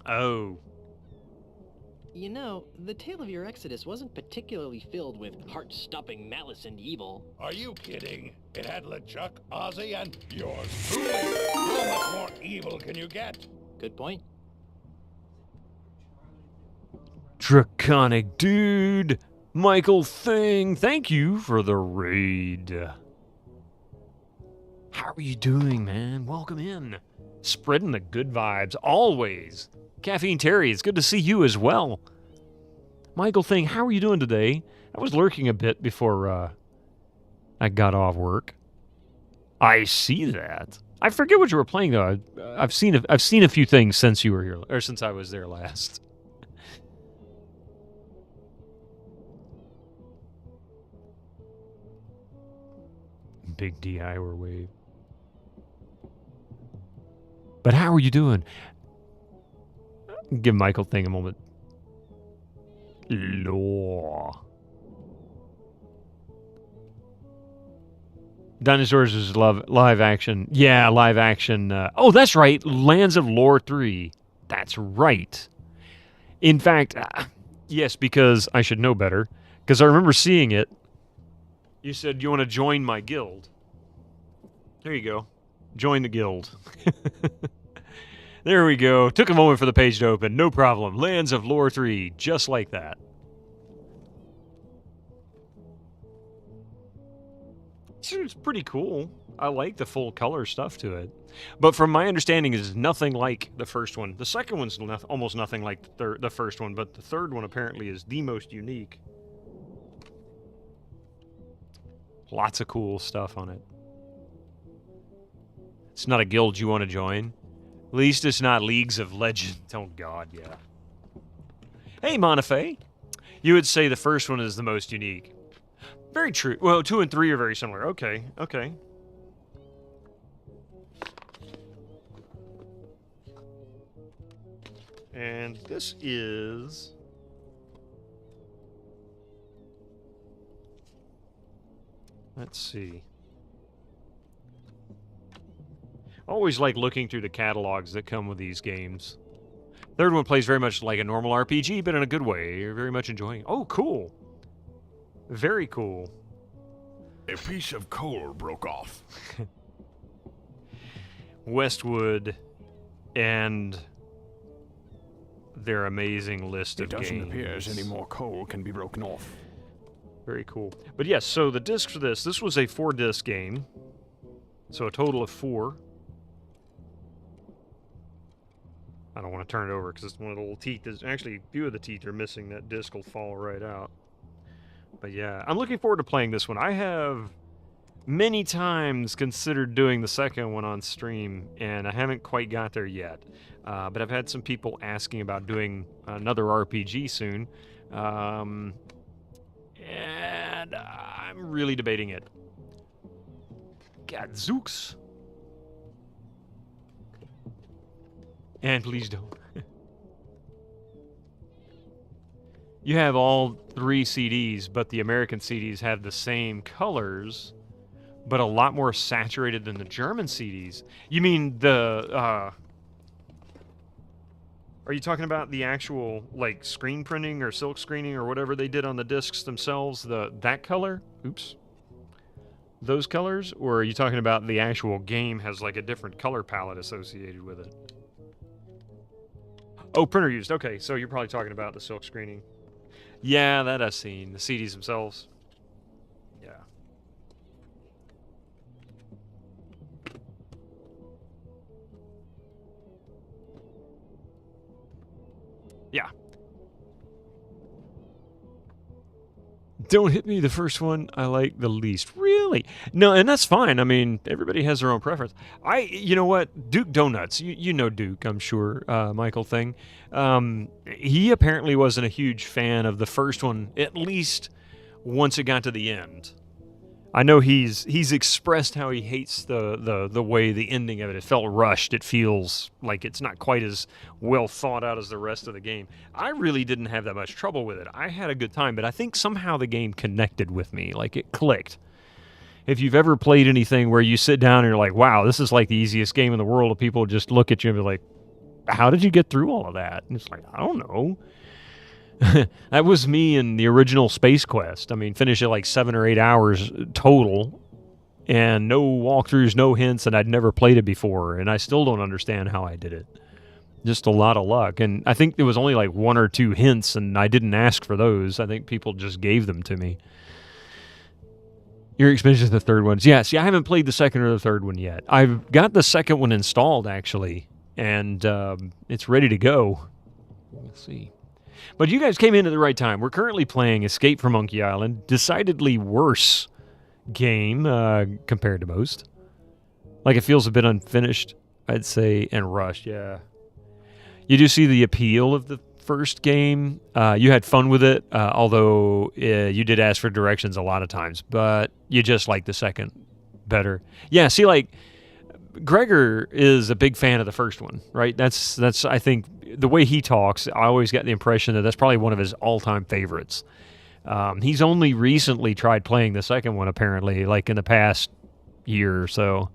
Oh. You know, the tale of your exodus wasn't particularly filled with heart-stopping malice and evil. Are you kidding? It had LeChuck, Ozzy, and yours truly. How much more evil can you get? Good point. Draconic Dude, Michael Thing, thank you for the raid. How are you doing, man? Welcome in. Spreading the good vibes, always. Caffeine Terry, it's good to see you as well. Michael Thing, how are you doing today? I was lurking a bit before I got off work. I see that. I forget what you were playing though. I've seen a few things since you were here, or since I was there last. Big DI or wave. But how are you doing? Give Michael Thing a moment. Law. Dinosaurs is live action. Yeah, live action. Oh, that's right. Lands of Lore 3. That's right. In fact, yes, because I should know better. Because I remember seeing it. You said you want to join my guild. There you go. Join the guild. There we go. Took a moment for the page to open. No problem. Lands of Lore 3. Just like that. It's pretty cool. I like the full color stuff to it. But from my understanding, it's nothing like the first one. The second one's almost nothing like the first one, but the third one apparently is the most unique. Lots of cool stuff on it. It's not a guild you want to join. At least it's not Leagues of Legends. Oh, God, yeah. Hey, Monafe. You would say the first one is the most unique. Very true. Well, 2 and 3 are very similar. Okay, okay. And this is... Let's see. Always like looking through the catalogs that come with these games. Third one plays very much like a normal RPG, but in a good way. You're very much enjoying it. Oh, cool. Very cool. A piece of coal broke off. Westwood and their amazing list of games. It doesn't appear as any more coal can be broken off. Very cool. But yes, so the disc for this was a 4-disc game. So a total of 4. I don't want to turn it over because it's one of the little teeth. Actually, a few of the teeth are missing. That disc will fall right out. But yeah, I'm looking forward to playing this one. I have many times considered doing the second one on stream, and I haven't quite got there yet. But I've had some people asking about doing another RPG soon. And I'm really debating it. Gadzooks. And please don't. You have all 3 CDs, but the American CDs have the same colors, but a lot more saturated than the German CDs. You mean the, are you talking about the actual, like, screen printing or silk screening or whatever they did on the discs themselves, that color? Oops. Those colors? Or are you talking about the actual game has, like, a different color palette associated with it? Oh, printer used. Okay, so you're probably talking about the silk screening. Yeah, that I've seen. The CDs themselves. Yeah. Yeah. Don't hit me, the first one I like the least. Really? No, and that's fine. I mean, everybody has their own preference. You know what? Duke Donuts, you know Duke, I'm sure, Michael Thing. He apparently wasn't a huge fan of the first one, at least once it got to the end. I know he's expressed how he hates the way the ending of it. It felt rushed. It feels like it's not quite as well thought out as the rest of the game. I really didn't have that much trouble with it. I had a good time, but I think somehow the game connected with me. Like, it clicked. If you've ever played anything where you sit down and you're like, wow, this is like the easiest game in the world, and people just look at you and be like, how did you get through all of that? And it's like, I don't know. That was me in the original Space Quest. I mean, finished it like 7 or 8 hours total, and no walkthroughs, no hints, and I'd never played it before, and I still don't understand how I did it. Just a lot of luck, and I think there was only like 1 or 2 hints, and I didn't ask for those. I think people just gave them to me. Your experience with the third one. Yeah, see, I haven't played the second or the third one yet. I've got the second one installed, actually, and it's ready to go. Let's see. But you guys came in at the right time. We're currently playing Escape from Monkey Island. Decidedly worse game compared to most. Like, it feels a bit unfinished, I'd say, and rushed, yeah. You do see the appeal of the first game. You had fun with it, although you did ask for directions a lot of times, but you just like the second better. Yeah, see, like, Gregor is a big fan of the first one, right? That's I think, the way he talks, I always get the impression that that's probably one of his all-time favorites. He's only recently tried playing the second one, apparently, like in the past year or so.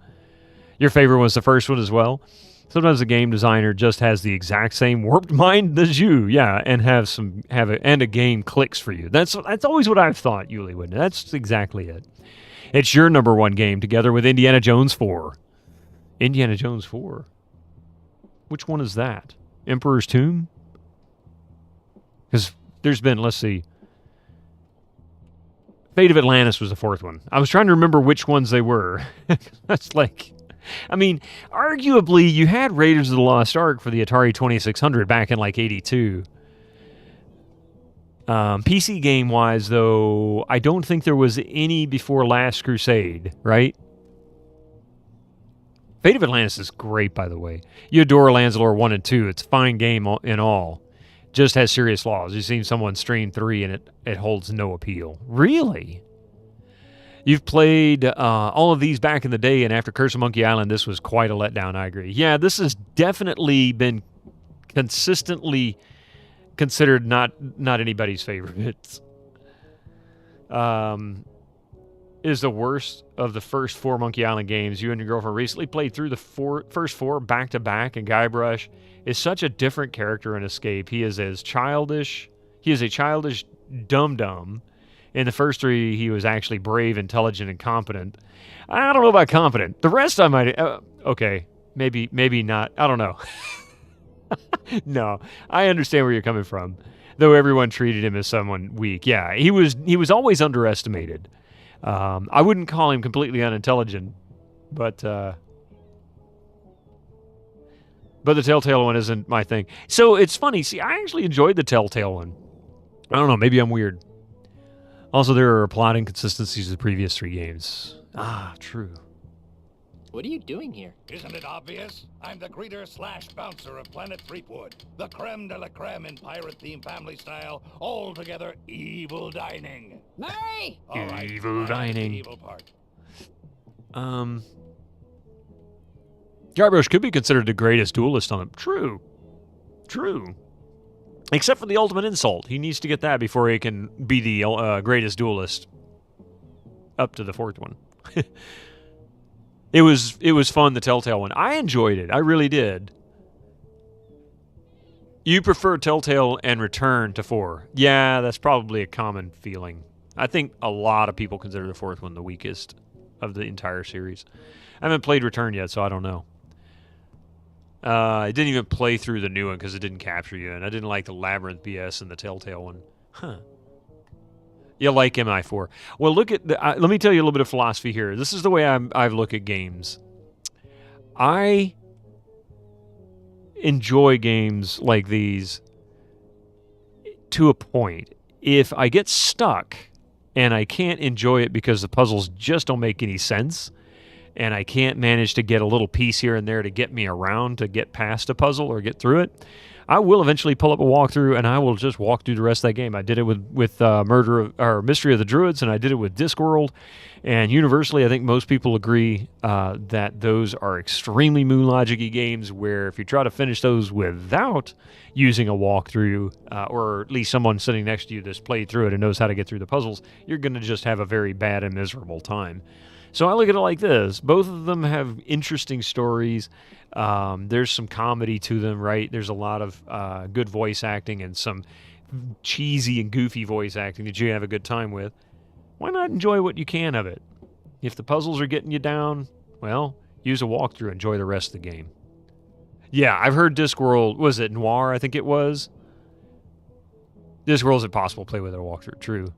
Your favorite was the first one as well? Sometimes the game designer just has the exact same warped mind as you, yeah, and and a game clicks for you. That's always what I've thought, Yuli Wood. That's exactly it. It's your number one game, together with Indiana Jones 4. Indiana Jones 4? Which one is that? Emperor's Tomb? Because there's been, let's see. Fate of Atlantis was the fourth one. I was trying to remember which ones they were. That's like... I mean, arguably, you had Raiders of the Lost Ark for the Atari 2600 back in, like, 82. PC game-wise, though, I don't think there was any before Last Crusade, right? Fate of Atlantis is great, by the way. You adore Lanzalore 1 and 2. It's a fine game in all. Just has serious flaws. You've seen someone stream 3, and it holds no appeal. Really? You've played all of these back in the day, and after Curse of Monkey Island, this was quite a letdown, I agree. Yeah, this has definitely been consistently considered not anybody's favorite. It is the worst of the first 4 Monkey Island games. You and your girlfriend recently played through the first 4 back-to-back, and Guybrush is such a different character in Escape. He is a childish dum-dum. In the first 3, he was actually brave, intelligent, and competent. I don't know about competent. The rest I might... okay, maybe not. I don't know. No, I understand where you're coming from. Though everyone treated him as someone weak. Yeah, he was always underestimated. I wouldn't call him completely unintelligent, but the Telltale one isn't my thing. So it's funny. See, I actually enjoyed the Telltale one. I don't know. Maybe I'm weird. Also, there are plot inconsistencies of the previous 3 games. Ah, true. What are you doing here? Isn't it obvious? I'm the greeter/bouncer of Planet Threepwood. The creme de la creme in pirate-themed family style. All-together evil dining. Murray! All right, Evil dining. The evil part. Guybrush could be considered the greatest duelist on it. True. Except for the ultimate insult. He needs to get that before he can be the greatest duelist up to the 4th one. It was fun, the Telltale one. I enjoyed it. I really did. You prefer Telltale and Return to 4. Yeah, that's probably a common feeling. I think a lot of people consider the 4th one the weakest of the entire series. I haven't played Return yet, so I don't know. I didn't even play through the new one because it didn't capture you, and I didn't like the Labyrinth BS in the Telltale one. Huh. You like MI4. Well, look at let me tell you a little bit of philosophy here. This is the way I look at games. I enjoy games like these to a point. If I get stuck and I can't enjoy it because the puzzles just don't make any sense, and I can't manage to get a little piece here and there to get me around to get past a puzzle or get through it, I will eventually pull up a walkthrough and I will just walk through the rest of that game. I did it with Mystery of the Druids, and I did it with Discworld. And universally, I think most people agree that those are extremely Moon Logic-y games where if you try to finish those without using a walkthrough, or at least someone sitting next to you that's played through it and knows how to get through the puzzles, you're going to just have a very bad and miserable time. So I look at it like this. Both of them have interesting stories. There's some comedy to them, right? There's a lot of good voice acting and some cheesy and goofy voice acting that you have a good time with. Why not enjoy what you can of it? If the puzzles are getting you down, well, use a walkthrough, enjoy the rest of the game. Yeah, I've heard Discworld, was it Noir, I think it was? Discworld's impossible to play with a walkthrough, true.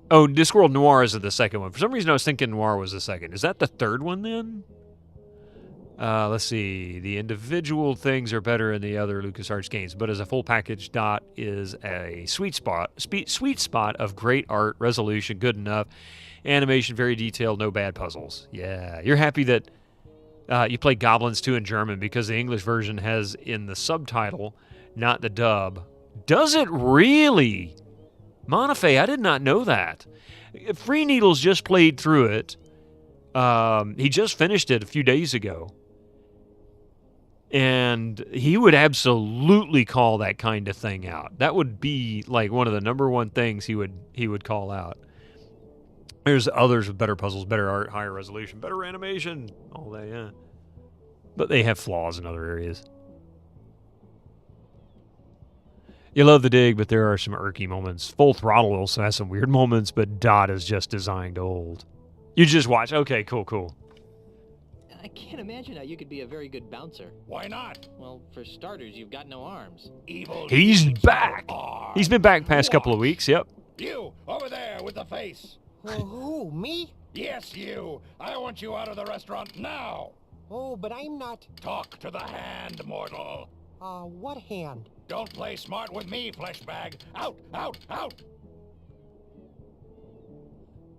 Oh, Discworld Noir is the second one. For some reason, I was thinking Noir was the second. Is that the third one, then? Let's see. The individual things are better in the other LucasArts games, but as a full package, Dot is a sweet spot of great art, resolution, good enough, animation, very detailed, no bad puzzles. Yeah, you're happy that you play Goblins 2 in German because the English version has in the subtitle, not the dub. Does it really? Monafe, I did not know that. Free Needles just played through it. He just finished it a few days ago. And he would absolutely call that kind of thing out. That would be like one of the number one things he would call out. There's others with better puzzles, better art, higher resolution, better animation, all that, yeah. But they have flaws in other areas. You love the dig, but there are some irky moments. Full Throttle also has some weird moments, but Dot is just designed old. You just watch. Okay, cool. I can't imagine how you could be a very good bouncer. Why not? Well, for starters, you've got no arms. Evil. He's back. He's been back past couple of weeks, yep. You, over there with the face. Who, me? Yes, you. I want you out of the restaurant now. Oh, but I'm not... Talk to the hand, mortal. What hand? Don't play smart with me, fleshbag. Out!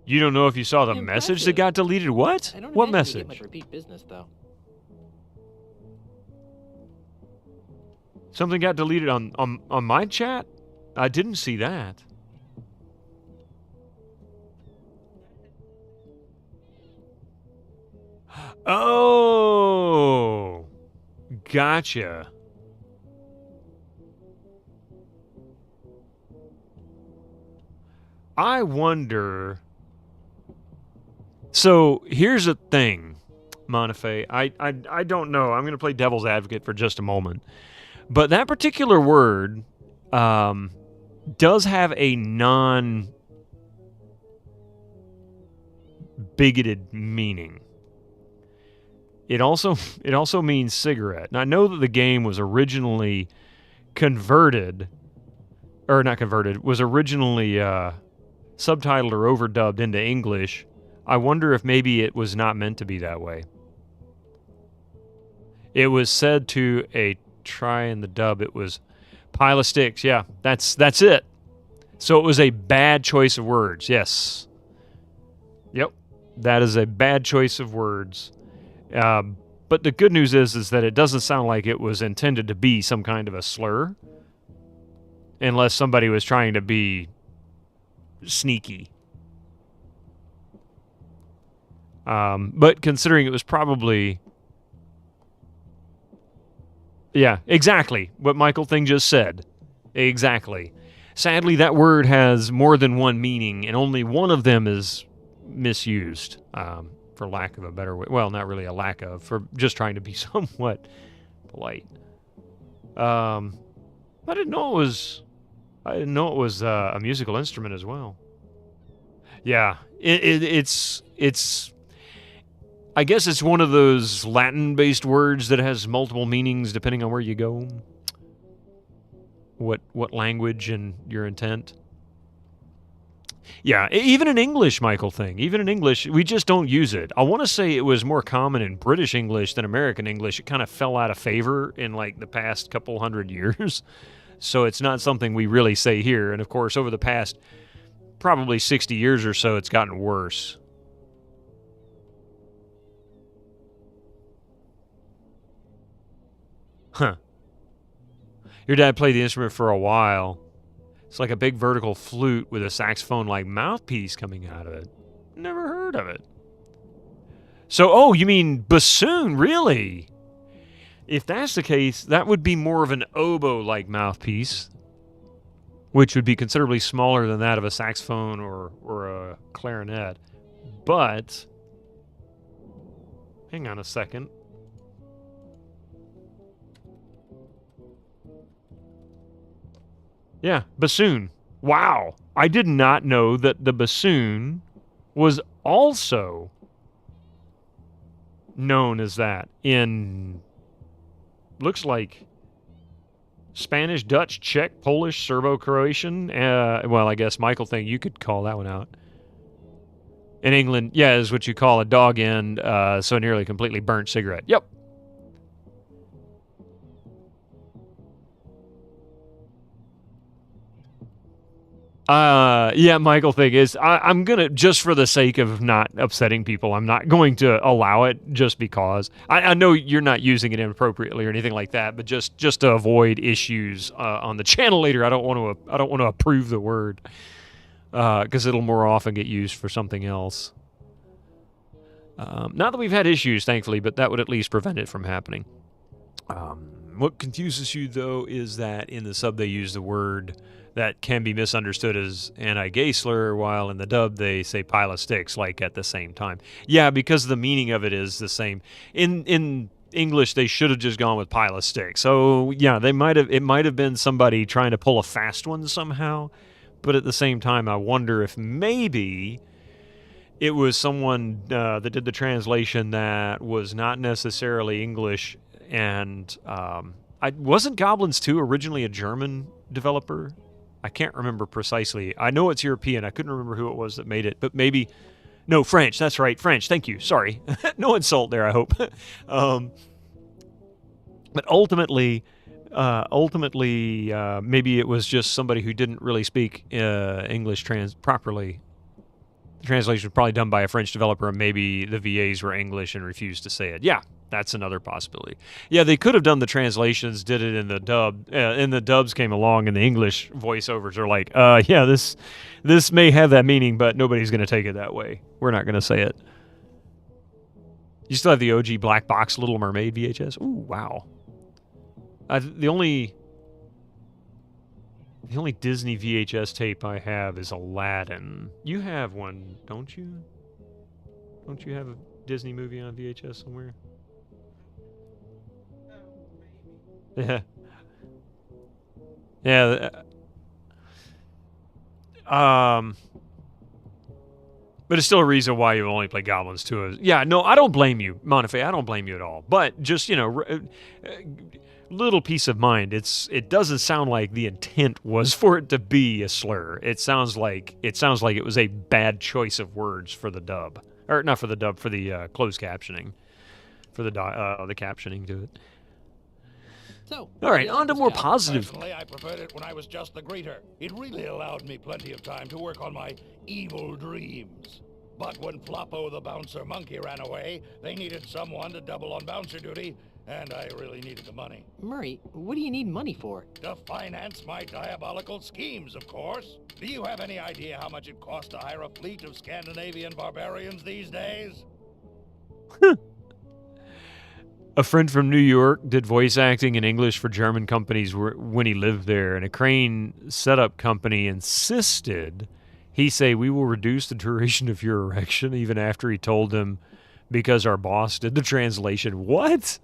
You don't know if you saw the message that got deleted? What? I don't What imagine message? you get much repeat business, though. Something got deleted on my chat? I didn't see that. Oh, gotcha. I wonder... So, here's the thing, Monafe. I don't know. I'm going to play devil's advocate for just a moment. But that particular word does have a non-bigoted meaning. It also means cigarette. Now, I know that the game was originally converted, or not converted, was originally subtitled or overdubbed into English. I wonder if maybe it was not meant to be that way. It was said to try in the dub, it was pile of sticks. Yeah, that's it. So it was a bad choice of words. Yes. Yep. That is a bad choice of words. But the good news is that it doesn't sound like it was intended to be some kind of a slur. Unless somebody was trying to be sneaky. But considering it was probably... Yeah, exactly what Michael Thing just said. Exactly. Sadly, that word has more than one meaning, and only one of them is misused, for lack of a better way. Well, not really a lack of, for just trying to be somewhat polite. I didn't know it was a musical instrument as well. Yeah, it's. I guess it's one of those Latin-based words that has multiple meanings depending on where you go. What language and your intent. Yeah, even in English, Michael Thing. Even in English, we just don't use it. I want to say it was more common in British English than American English. It kind of fell out of favor in like the past couple hundred years. So it's not something we really say here. And of course, over the past probably 60 years or so, it's gotten worse. Huh. Your dad played the instrument for a while. It's like a big vertical flute with a saxophone-like mouthpiece coming out of it. Never heard of it. So, oh, you mean bassoon, really? If that's the case, that would be more of an oboe-like mouthpiece, which would be considerably smaller than that of a saxophone or a clarinet. But, hang on a second. Yeah, bassoon. Wow. I did not know that the bassoon was also known as that in, looks like, Spanish, Dutch, Czech, Polish, Serbo-Croatian. Well, I guess Michael Thing, you could call that one out. In England, yeah, is what you call a dog end, so nearly completely burnt cigarette. Yep. Yeah, Michael thing is, I'm going to, just for the sake of not upsetting people, I'm not going to allow it just because. I know you're not using it inappropriately or anything like that, but just to avoid issues on the channel later, I don't want to approve the word because it'll more often get used for something else. Not that we've had issues, thankfully, but that would at least prevent it from happening. What confuses you, though, is that in the sub they use the word that can be misunderstood as anti-gay slur, while in the dub they say pile of sticks, like at the same time. Yeah, because the meaning of it is the same. In English, they should have just gone with pile of sticks. So yeah, it might have been somebody trying to pull a fast one somehow, but at the same time, I wonder if maybe it was someone that did the translation that was not necessarily English, and wasn't Goblins 2 originally a German developer? I can't remember precisely. I know it's European. I couldn't remember who it was that made it, but maybe... No, French. That's right. French. Thank you. Sorry. No insult there, I hope. But ultimately, maybe it was just somebody who didn't really speak English properly. The translation was probably done by a French developer, and maybe the VAs were English and refused to say it. Yeah, that's another possibility. Yeah, they could have done the translations, did it in the dub, and the dubs came along, and the English voiceovers are like, yeah, this may have that meaning, but nobody's going to take it that way. We're not going to say it. You still have the OG black box Little Mermaid VHS? Ooh, wow. The only Disney VHS tape I have is Aladdin. You have one, don't you? Don't you have a Disney movie on VHS somewhere? Yeah. Yeah. But it's still a reason why you only play Goblins 2. Yeah, no, I don't blame you, Montefe. I don't blame you at all. But just, little peace of mind. It doesn't sound like the intent was for it to be a slur. It sounds like it was a bad choice of words for the dub, or not for the dub, for the closed captioning, for the captioning to it. So, all right, on to more positive. Personally, I preferred it when I was just the greeter. It really allowed me plenty of time to work on my evil dreams. But when Floppo the bouncer monkey ran away, they needed someone to double on bouncer duty, and I really needed the money. Murray, what do you need money for? To finance my diabolical schemes, of course. Do you have any idea how much it costs to hire a fleet of Scandinavian barbarians these days? A friend from New York did voice acting in English for German companies when he lived there, and a crane setup company insisted he say, "We will reduce the duration of your erection," even after he told them, because our boss did the translation. What?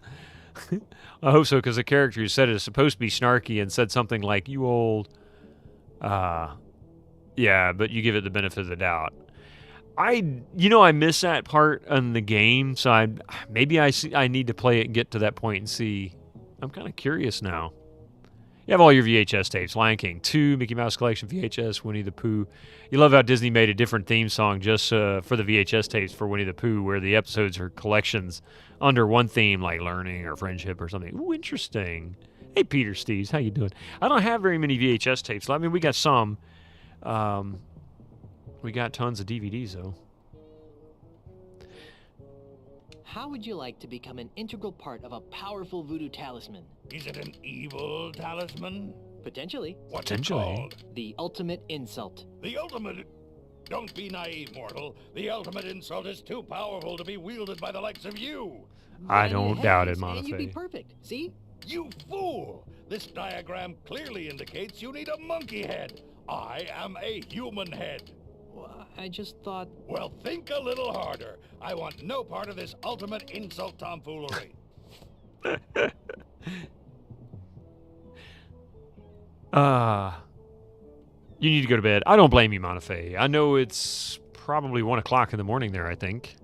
I hope so, because the character who said it is supposed to be snarky and said something like, "You old..." Yeah, but you give it the benefit of the doubt. I miss that part in the game, so maybe I need to play it and get to that point and see. I'm kind of curious now. You have all your VHS tapes: Lion King 2, Mickey Mouse Collection VHS, Winnie the Pooh. You love how Disney made a different theme song just for the VHS tapes for Winnie the Pooh, where the episodes are collections under one theme, like learning or friendship or something. Ooh, interesting. Hey, Peter Steves, how you doing? I don't have very many VHS tapes. I mean, we got some. We got tons of DVDs, though. How would you like to become an integral part of a powerful voodoo talisman? Is it an evil talisman? Potentially. What's it called? The ultimate insult. The ultimate... Don't be naive, mortal. The ultimate insult is too powerful to be wielded by the likes of you. I don't doubt it, And you'd be Montefe. perfect. See? You fool! This diagram clearly indicates you need a monkey head. I am a human head. I just thought... Well, think a little harder. I want no part of this ultimate insult tomfoolery. You need to go to bed. I don't blame you, Montefe. I know it's probably 1 o'clock in the morning there, I think.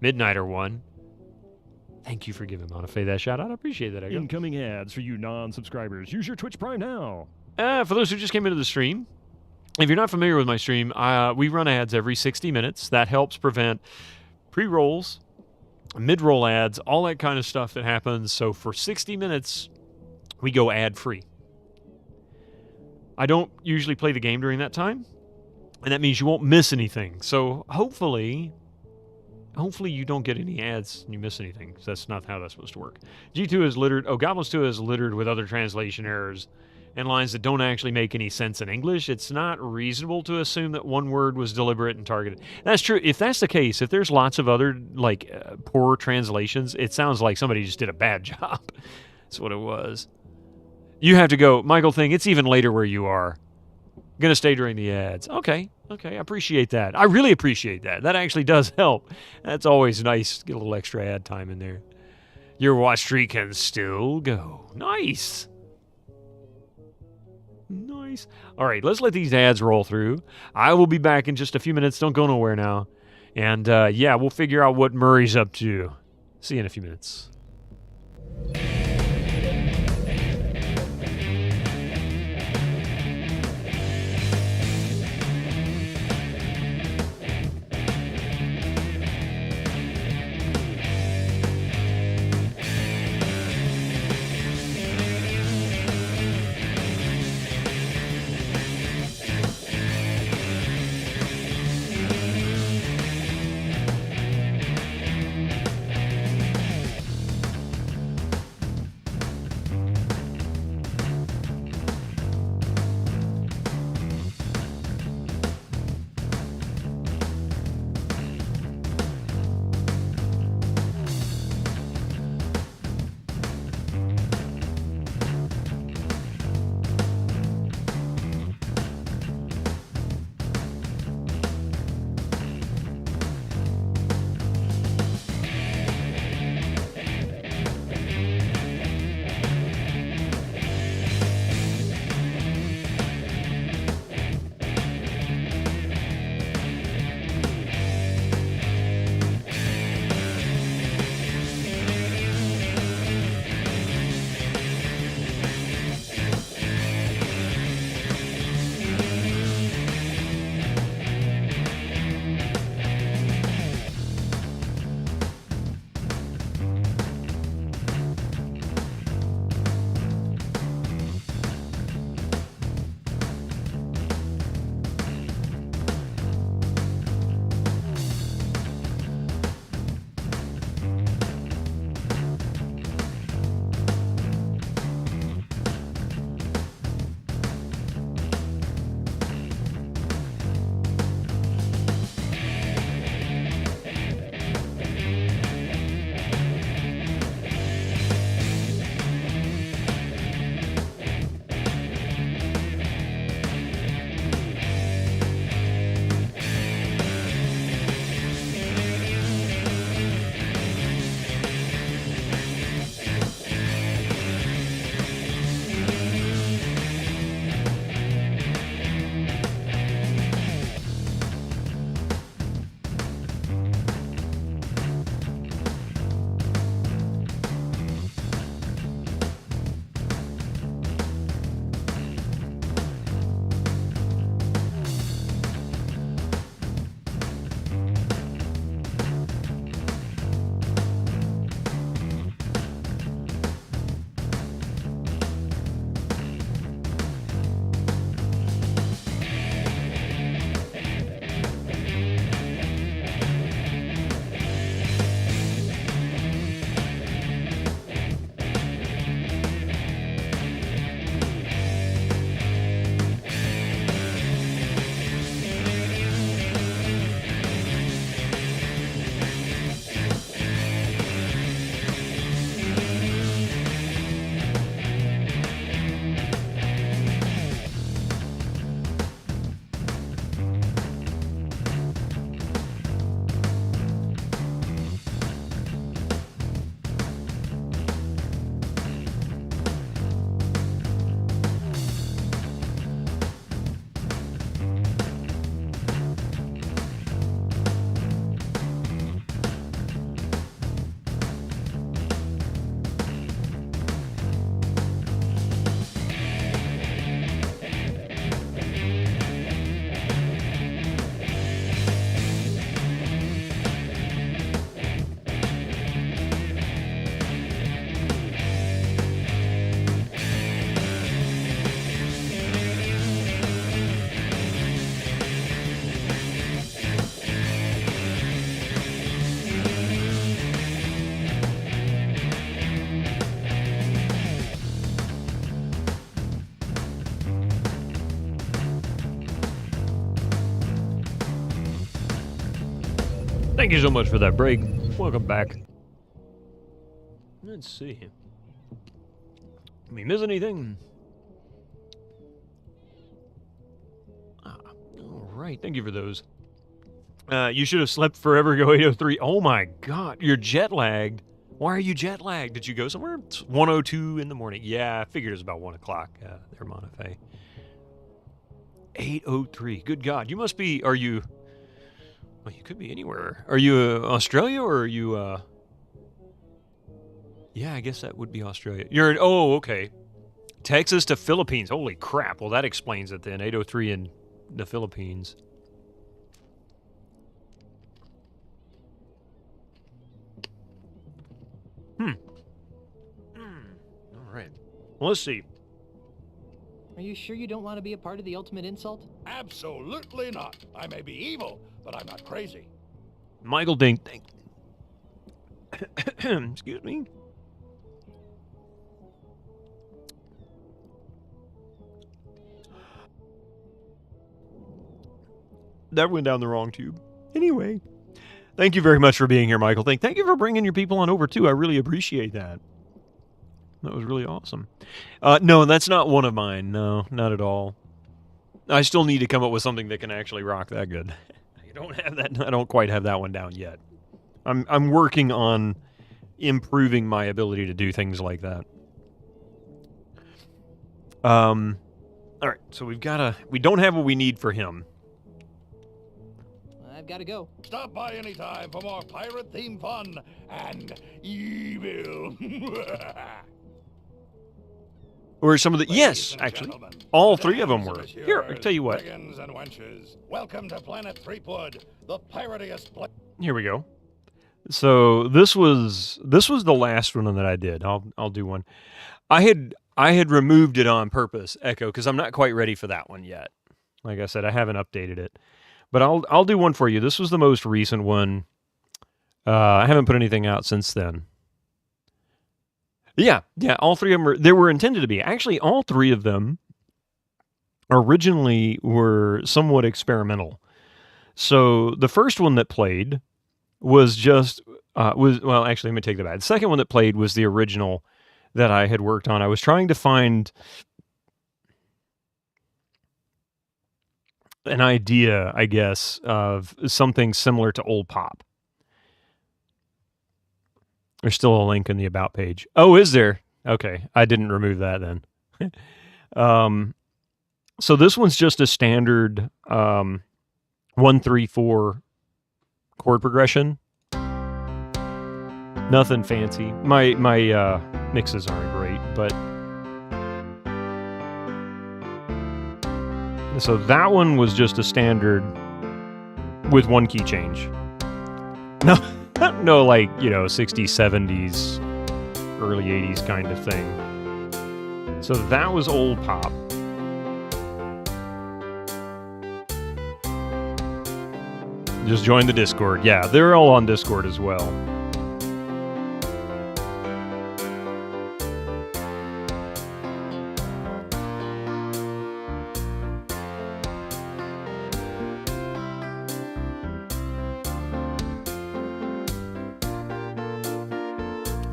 Midnight or 1. Thank you for giving Montefe that shout out. I appreciate that. Incoming ads for you non-subscribers. Use your Twitch Prime now. For those who just came into the stream, if you're not familiar with my stream, we run ads every 60 minutes. That helps prevent pre-rolls, mid-roll ads, all that kind of stuff that happens. So for 60 minutes, we go ad-free. I don't usually play the game during that time, and that means you won't miss anything. So hopefully you don't get any ads and you miss anything, because that's not how that's supposed to work. G2 is littered. Oh, Goblins 2 is littered with other translation errors and lines that don't actually make any sense in English. It's not reasonable to assume that one word was deliberate and targeted. That's true. If that's the case, if there's lots of other poor translations, it sounds like somebody just did a bad job. That's what it was. You have to go, Michael Thing, it's even later where you are. Gonna stay during the ads. Okay, I appreciate that. I really appreciate that. That actually does help. That's always nice to get a little extra ad time in there. Your watch streak can still go. Nice. Nice. All right, let's let these ads roll through. I will be back in just a few minutes. Don't go nowhere now. And yeah, we'll figure out what Murray's up to. See you in a few minutes. Thank you so much for that break. Welcome back. Let's see. Did we miss anything? All right. Thank you for those. You should have slept forever, go 8:03. Oh my God, you're jet lagged. Why are you jet lagged? Did you go somewhere? It's 1:02 in the morning. Yeah, I figured it was about 1 o'clock there, Montefe. 8:03. Good God, you must be. Are you? Well, you could be anywhere. Are you Australia or are you? Yeah, I guess that would be Australia. You're in. Oh, okay. Texas to Philippines. Holy crap. Well, that explains it then. 8:03 in the Philippines. All right. Well, let's see. Are you sure you don't want to be a part of the ultimate insult? Absolutely not. I may be evil, but I'm not crazy. Michael Dink. Excuse me. That went down the wrong tube. Anyway, thank you very much for being here, Michael. Thank you for bringing your people on over, too. I really appreciate that. That was really awesome. No, that's not one of mine. No, not at all. I still need to come up with something that can actually rock that good. I don't have that. I don't quite have that one down yet. I'm working on improving my ability to do things like that. All right, so we don't have what we need for him. I've got to go. Stop by anytime for more pirate-themed fun and evil. Or some of the... Yes, actually. All three of them were. Here, I'll tell you what. Dragons and wenches, welcome to Planet Threepwood, the piratiest place. Here we go. So this was the last one that I did. I'll do one. I had removed it on purpose, Echo, because I'm not quite ready for that one yet. Like I said, I haven't updated it. But I'll do one for you. This was the most recent one. I haven't put anything out since then. Yeah, all three of them they were intended to be. Actually, all three of them originally were somewhat experimental. So the first one that played was just well, actually, let me take that back. The second one that played was the original that I had worked on. I was trying to find an idea, I guess, of something similar to Old Pop. There's still a link in the About page. Oh, is there? Okay, I didn't remove that then. So this one's just a standard 1-3-4 chord progression. Nothing fancy. My mixes aren't great, but so that one was just a standard with one key change. No, like, 60s, 70s, early 80s kind of thing. So that was Old Pop. Just join the Discord. Yeah, they're all on Discord as well.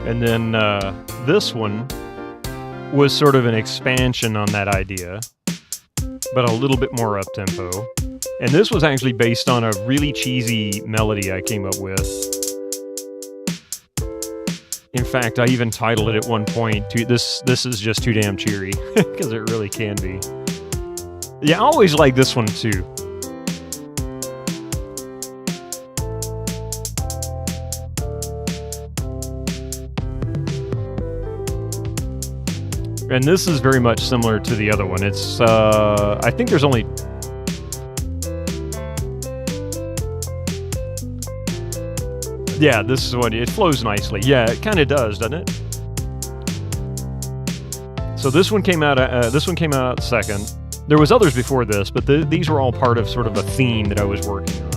And then this one was sort of an expansion on that idea, but a little bit more up-tempo. And this was actually based on a really cheesy melody I came up with. In fact, I even titled it at one point, This is just too damn cheery, because it really can be. Yeah, I always like this one too. And this is very much similar to the other one. It's, I think there's only... Yeah, this is what... It flows nicely. Yeah, it kind of does, doesn't it? So this one came out second. There was others before this, but these were all part of sort of a theme that I was working on.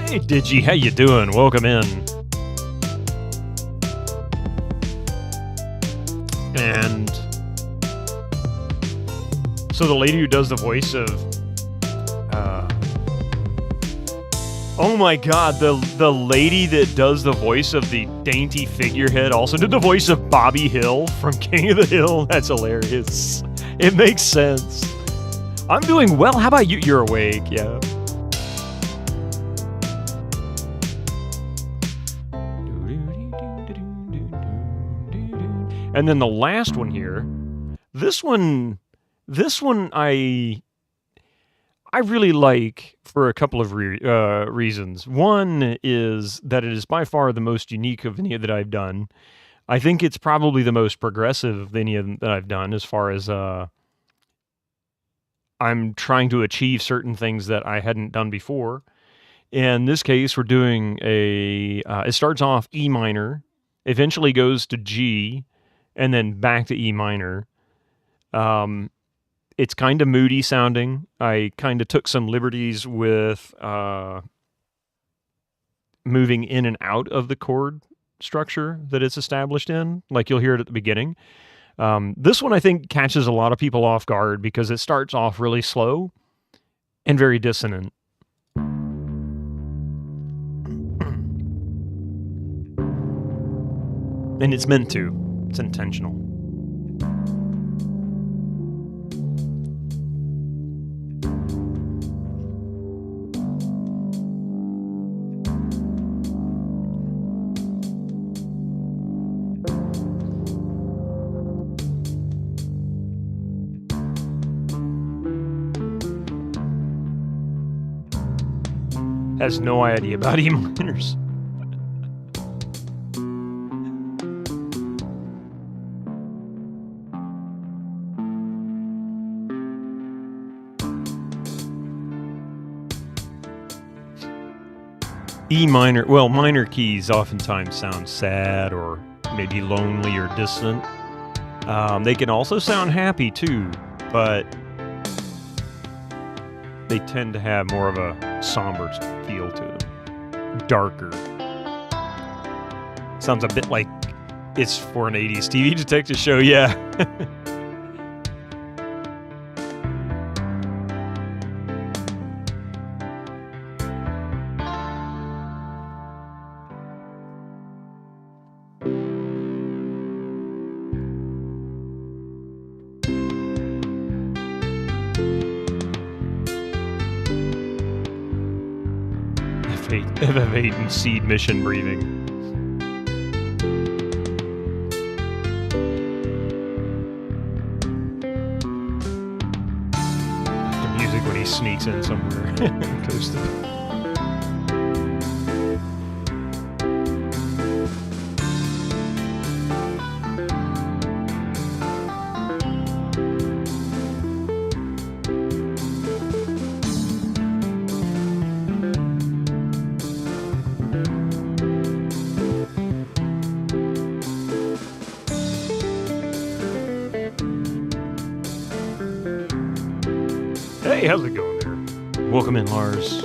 Hey, Digi, how you doing? Welcome in. And so the lady who does the voice of, oh my God, the lady that does the voice of the dainty figurehead also did the voice of Bobby Hill from King of the Hill. That's hilarious. It makes sense. I'm doing well. How about you? You're awake, yeah. And then the last one here, this one I really like for a couple of reasons. One is that it is by far the most unique of any that I've done. I think it's probably the most progressive of any of them that I've done as far as I'm trying to achieve certain things that I hadn't done before. In this case, we're doing it starts off E minor, eventually goes to G, and then back to E minor. It's kind of moody sounding. I kind of took some liberties with moving in and out of the chord structure that it's established in, like you'll hear it at the beginning. This one I think catches a lot of people off guard because it starts off really slow and very dissonant. And it's meant to. It's intentional. Has no idea about E minors. E minor, well, minor keys oftentimes sound sad or maybe lonely or distant. They can also sound happy too, but they tend to have more of a somber feel to them. Darker. Sounds a bit like it's for an 80s TV detective show, yeah. FF8 and seed mission breathing. The music when he sneaks in somewhere. Goes to Hey, how's it going there? Welcome in, Lars.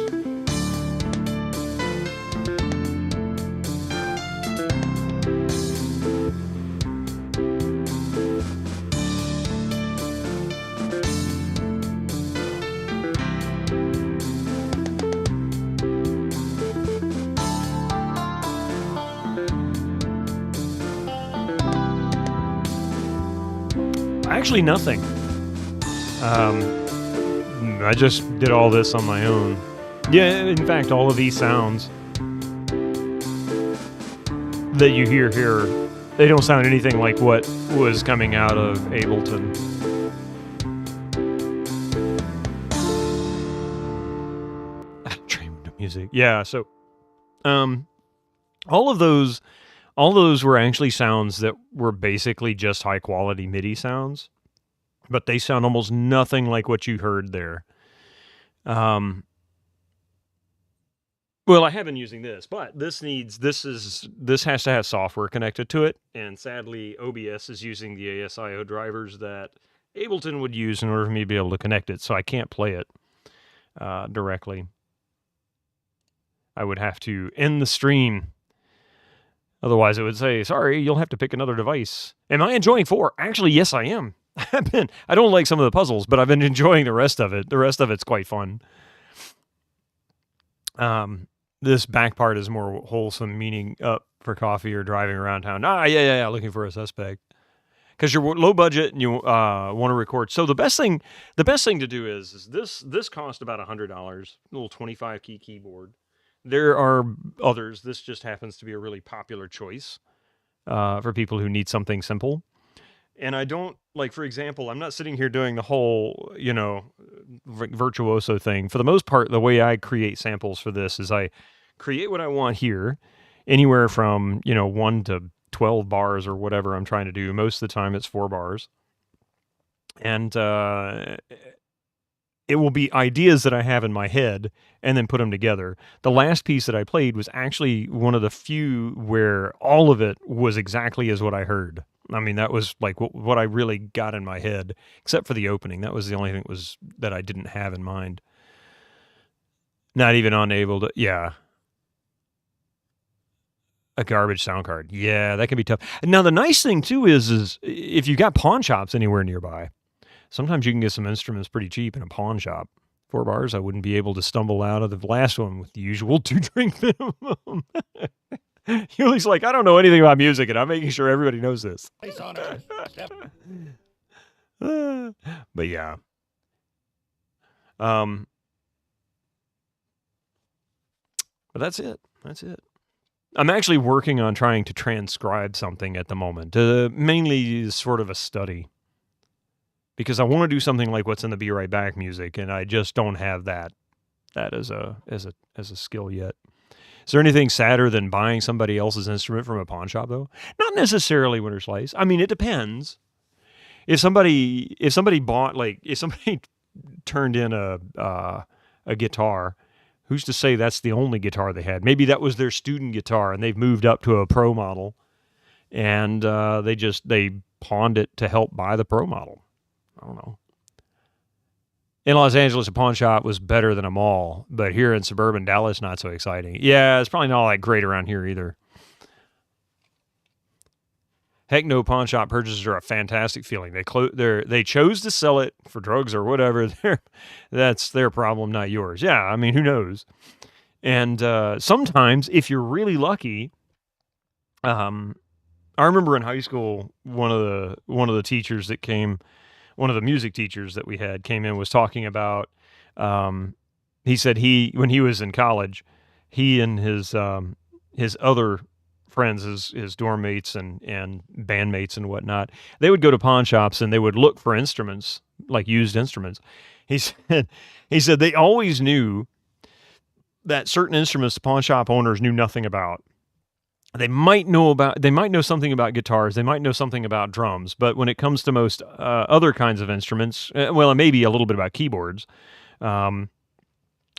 Actually, nothing. I just did all this on my own. Yeah, in fact, all of these sounds that you hear here, they don't sound anything like what was coming out of Ableton. Train music. Yeah, so all of those were actually sounds that were basically just high quality MIDI sounds, but they sound almost nothing like what you heard there. Well, I have been using this, but this has to have software connected to it, and sadly, OBS is using the ASIO drivers that Ableton would use in order for me to be able to connect it, so I can't play it directly. I would have to end the stream. Otherwise, it would say, sorry, you'll have to pick another device. Am I enjoying 4? Actually, yes, I am. I don't like some of the puzzles, but I've been enjoying the rest of it. The rest of it's quite fun. This back part is more wholesome, meaning up for coffee or driving around town. Yeah, looking for a suspect. Because you're low budget and you want to record. So the best thing to do is this cost about $100, a little 25 key keyboard. There are others. This just happens to be a really popular choice for people who need something simple. And I don't, like, for example, I'm not sitting here doing the whole, virtuoso thing. For the most part, the way I create samples for this is I create what I want here, anywhere from, 1 to 12 bars or whatever I'm trying to do. Most of the time it's 4 bars. And it will be ideas that I have in my head and then put them together. The last piece that I played was actually one of the few where all of it was exactly as what I heard. I mean, that was like what I really got in my head, except for the opening. That was the only thing that I didn't have in mind. Not even unable to, a garbage sound card. Yeah, that can be tough. Now, the nice thing, too, is if you've got pawn shops anywhere nearby, sometimes you can get some instruments pretty cheap in a pawn shop. 4 bars, I wouldn't be able to stumble out of the last one with the usual 2-drink minimum. Yuli's like, I don't know anything about music, and I'm making sure everybody knows this. But yeah. But that's it. I'm actually working on trying to transcribe something at the moment. Mainly sort of a study. Because I want to do something like what's in the Be Right Back music, and I just don't have that as a skill yet. Is there anything sadder than buying somebody else's instrument from a pawn shop, though? Not necessarily, Winter Slice. I mean, it depends. If somebody turned in a guitar, who's to say that's the only guitar they had? Maybe that was their student guitar, and they've moved up to a pro model, and they pawned it to help buy the pro model. I don't know. In Los Angeles, a pawn shop was better than a mall, but here in suburban Dallas, not so exciting. Yeah, it's probably not like great around here either. Heck no, pawn shop purchases are a fantastic feeling. They chose to sell it for drugs or whatever. That's their problem, not yours. Yeah, I mean, who knows? And sometimes, if you're really lucky, I remember in high school, one of the teachers that came. One of the music teachers that we had came in was talking about, he said when he was in college, he and his other friends, his dorm mates and bandmates and whatnot, they would go to pawn shops and they would look for instruments, like used instruments. He said they always knew that certain instruments the pawn shop owners knew nothing about. They might know something about guitars. They might know something about drums. But when it comes to most other kinds of instruments, and maybe a little bit about keyboards. But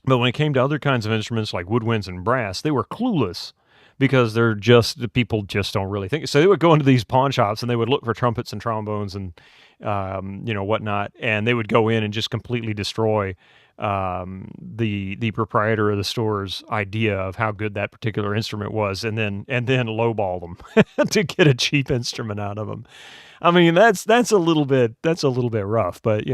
when it came to other kinds of instruments like woodwinds and brass, they were clueless because the people just don't really think. So they would go into these pawn shops and they would look for trumpets and trombones and whatnot, and they would go in and just completely destroy the proprietor of the store's idea of how good that particular instrument was, and then lowball them to get a cheap instrument out of them. I mean, that's a little bit rough, but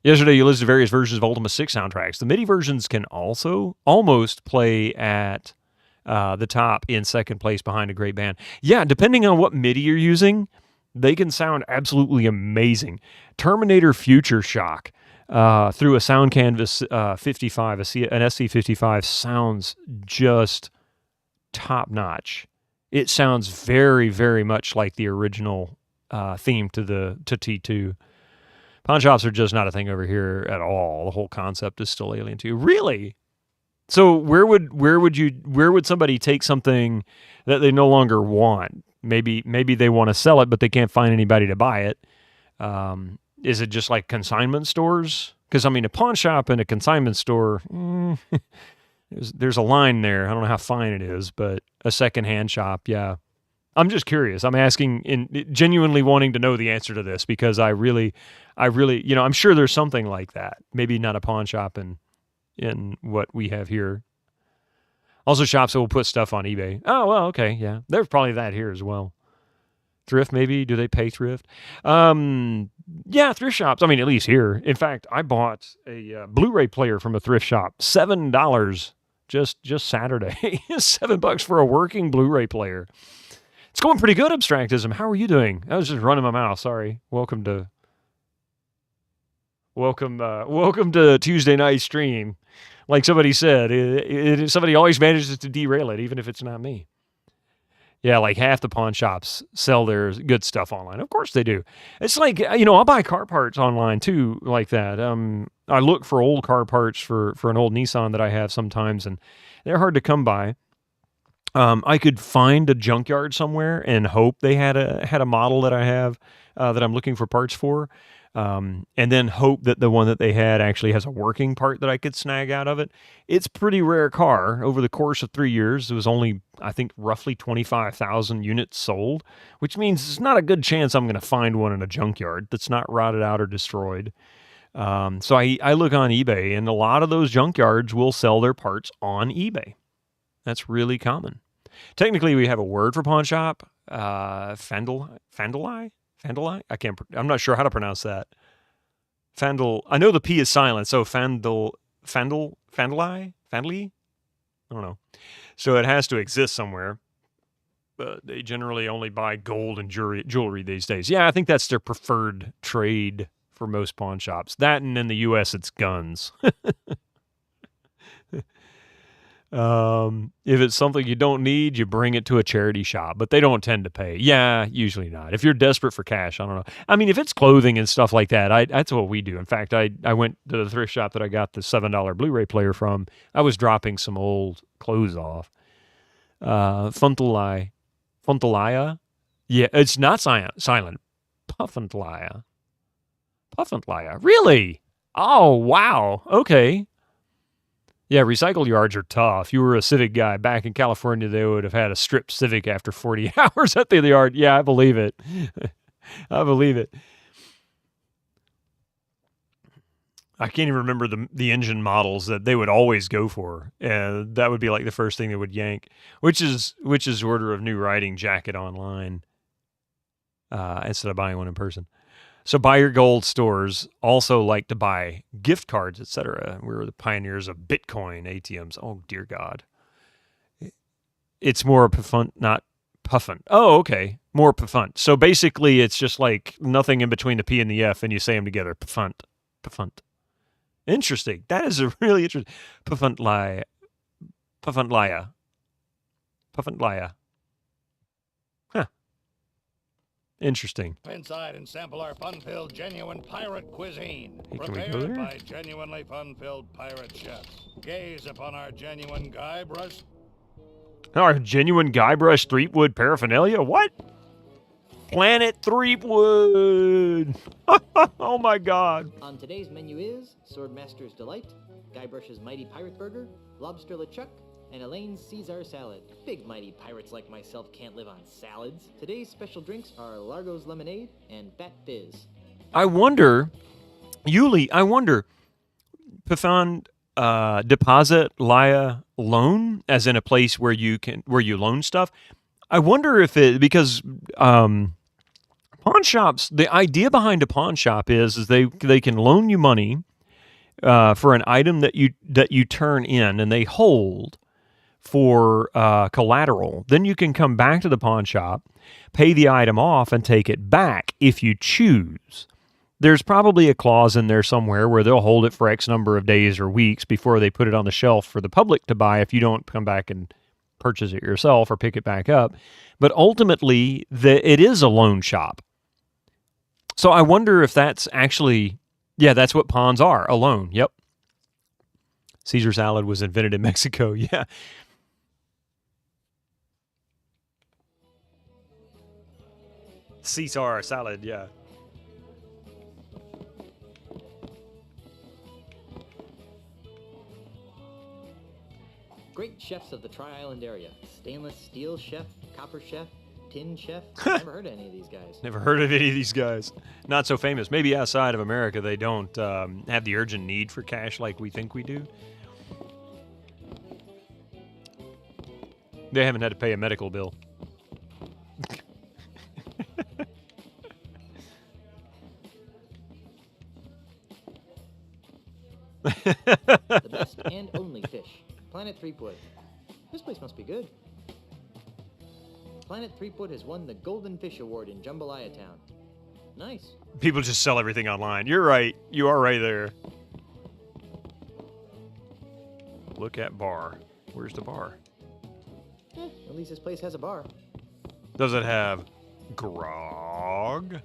Yesterday you listed various versions of Ultima 6 soundtracks. The MIDI versions can also almost play at the top in second place behind a great band. Yeah, depending on what MIDI you're using, they can sound absolutely amazing. Terminator Future Shock through a Sound Canvas 55, an SC55 sounds just top-notch. It sounds very, very much like the original theme to T2. Pawn shops are just not a thing over here at all. The whole concept is still alien to you. Really? So where would somebody take something that they no longer want? Maybe they want to sell it, but they can't find anybody to buy it. Is it just like consignment stores? Because, I mean, a pawn shop and a consignment store, there's a line there. I don't know how fine it is, but a secondhand shop, yeah. I'm just curious. I'm asking, genuinely wanting to know the answer to this, because I really, I'm sure there's something like that. Maybe not a pawn shop in in what we have here. Also, shops that will put stuff on eBay. Oh, well, okay, yeah. There's probably that here as well. Thrift, maybe? Do they pay thrift? Yeah, thrift shops. I mean, at least here. In fact, I bought a Blu-ray player from a thrift shop. $7 just Saturday. $7 for a working Blu-ray player. It's going pretty good, Abstractism. How are you doing? I was just running my mouth. Sorry. Welcome to Tuesday night stream. Like somebody said, somebody always manages to derail it, even if it's not me. Yeah, like half the pawn shops sell their good stuff online. Of course they do. It's like, I'll buy car parts online too, like that. I look for old car parts for an old Nissan that I have sometimes, and they're hard to come by. I could find a junkyard somewhere and hope they had a model that I have that I'm looking for parts for, and then hope that the one that they had actually has a working part that I could snag out of it. It's a pretty rare car. Over the course of 3 years, it was only, I think, roughly 25,000 units sold, which means it's not a good chance I'm going to find one in a junkyard that's not rotted out or destroyed. So I look on eBay, and a lot of those junkyards will sell their parts on eBay. That's really common. Technically, we have a word for pawn shop. Fandalai? I'm not sure how to pronounce that. Fandal. I know the P is silent, so Fandalai? I don't know. So it has to exist somewhere. But they generally only buy gold and jewelry these days. Yeah, I think that's their preferred trade for most pawn shops. That, and in the U.S., it's guns. If it's something you don't need, you bring it to a charity shop, but they don't tend to pay. Yeah, usually not. If you're desperate for cash, I don't know. I mean, if it's clothing and stuff like that, that's what we do. In fact, I went to the thrift shop that I got the $7 Blu-ray player from. I was dropping some old clothes off. Funtalaya? Yeah, it's not silent. Puffentlaya. Really? Oh, wow. Okay. Yeah, recycle yards are tough. If you were a Civic guy back in California, they would have had a stripped Civic after 40 hours at the yard. Yeah, I believe it. I believe it. I can't even remember the engine models that they would always go for. That would be like the first thing they would yank, which is order of new riding jacket online instead of buying one in person. So buy your gold stores also like to buy gift cards, etc. We were the pioneers of Bitcoin ATMs. Oh, dear God. It's more puffant, not puffant. Oh, okay. More puffant. So basically it's just like nothing in between the P and the F, and you say them together. Puffant. Interesting. That is a really interesting. Puffentlaya. Huh. Interesting. Inside and sample our fun-filled genuine pirate cuisine. Hey, can we go Prepared there? by genuinely fun-filled pirate chefs. Gaze upon our genuine Guybrush. Our genuine Guybrush Threepwood paraphernalia? What? Planet Threepwood! Oh my God. On today's menu is Swordmaster's Delight, Guybrush's Mighty Pirate Burger, Lobster LeChuck, and Elaine's Caesar Salad. Big mighty pirates like myself can't live on salads. Today's special drinks are Largo's Lemonade and Bat Fizz. I wonder, Python deposit Laya loan, as in a place where you loan stuff. I wonder if because pawn shops, the idea behind a pawn shop is they can loan you money for an item that you turn in and they hold for collateral. Then you can come back to the pawn shop, pay the item off, and take it back if you choose. There's probably a clause in there somewhere where they'll hold it for X number of days or weeks before they put it on the shelf for the public to buy if you don't come back and purchase it yourself or pick it back up. But ultimately, it is a loan shop. So I wonder if that's actually, yeah, that's what pawns are, a loan. Yep. Caesar salad was invented in Mexico. Yeah. Caesar salad, yeah. Great chefs of the Tri-Island area. Stainless steel chef, copper chef, tin chef. Never heard of any of these guys. Never heard of any of these guys. Not so famous. Maybe outside of America they don't have the urgent need for cash like we think we do. They haven't had to pay a medical bill. The best and only fish. Planet Threepwood. This place must be good. Planet Threepwood has won the Golden Fish Award in Jambalaya Town. Nice. People just sell everything online. You're right. You are right there. Look at bar. Where's the bar? At least this place has a bar. Does it have grog?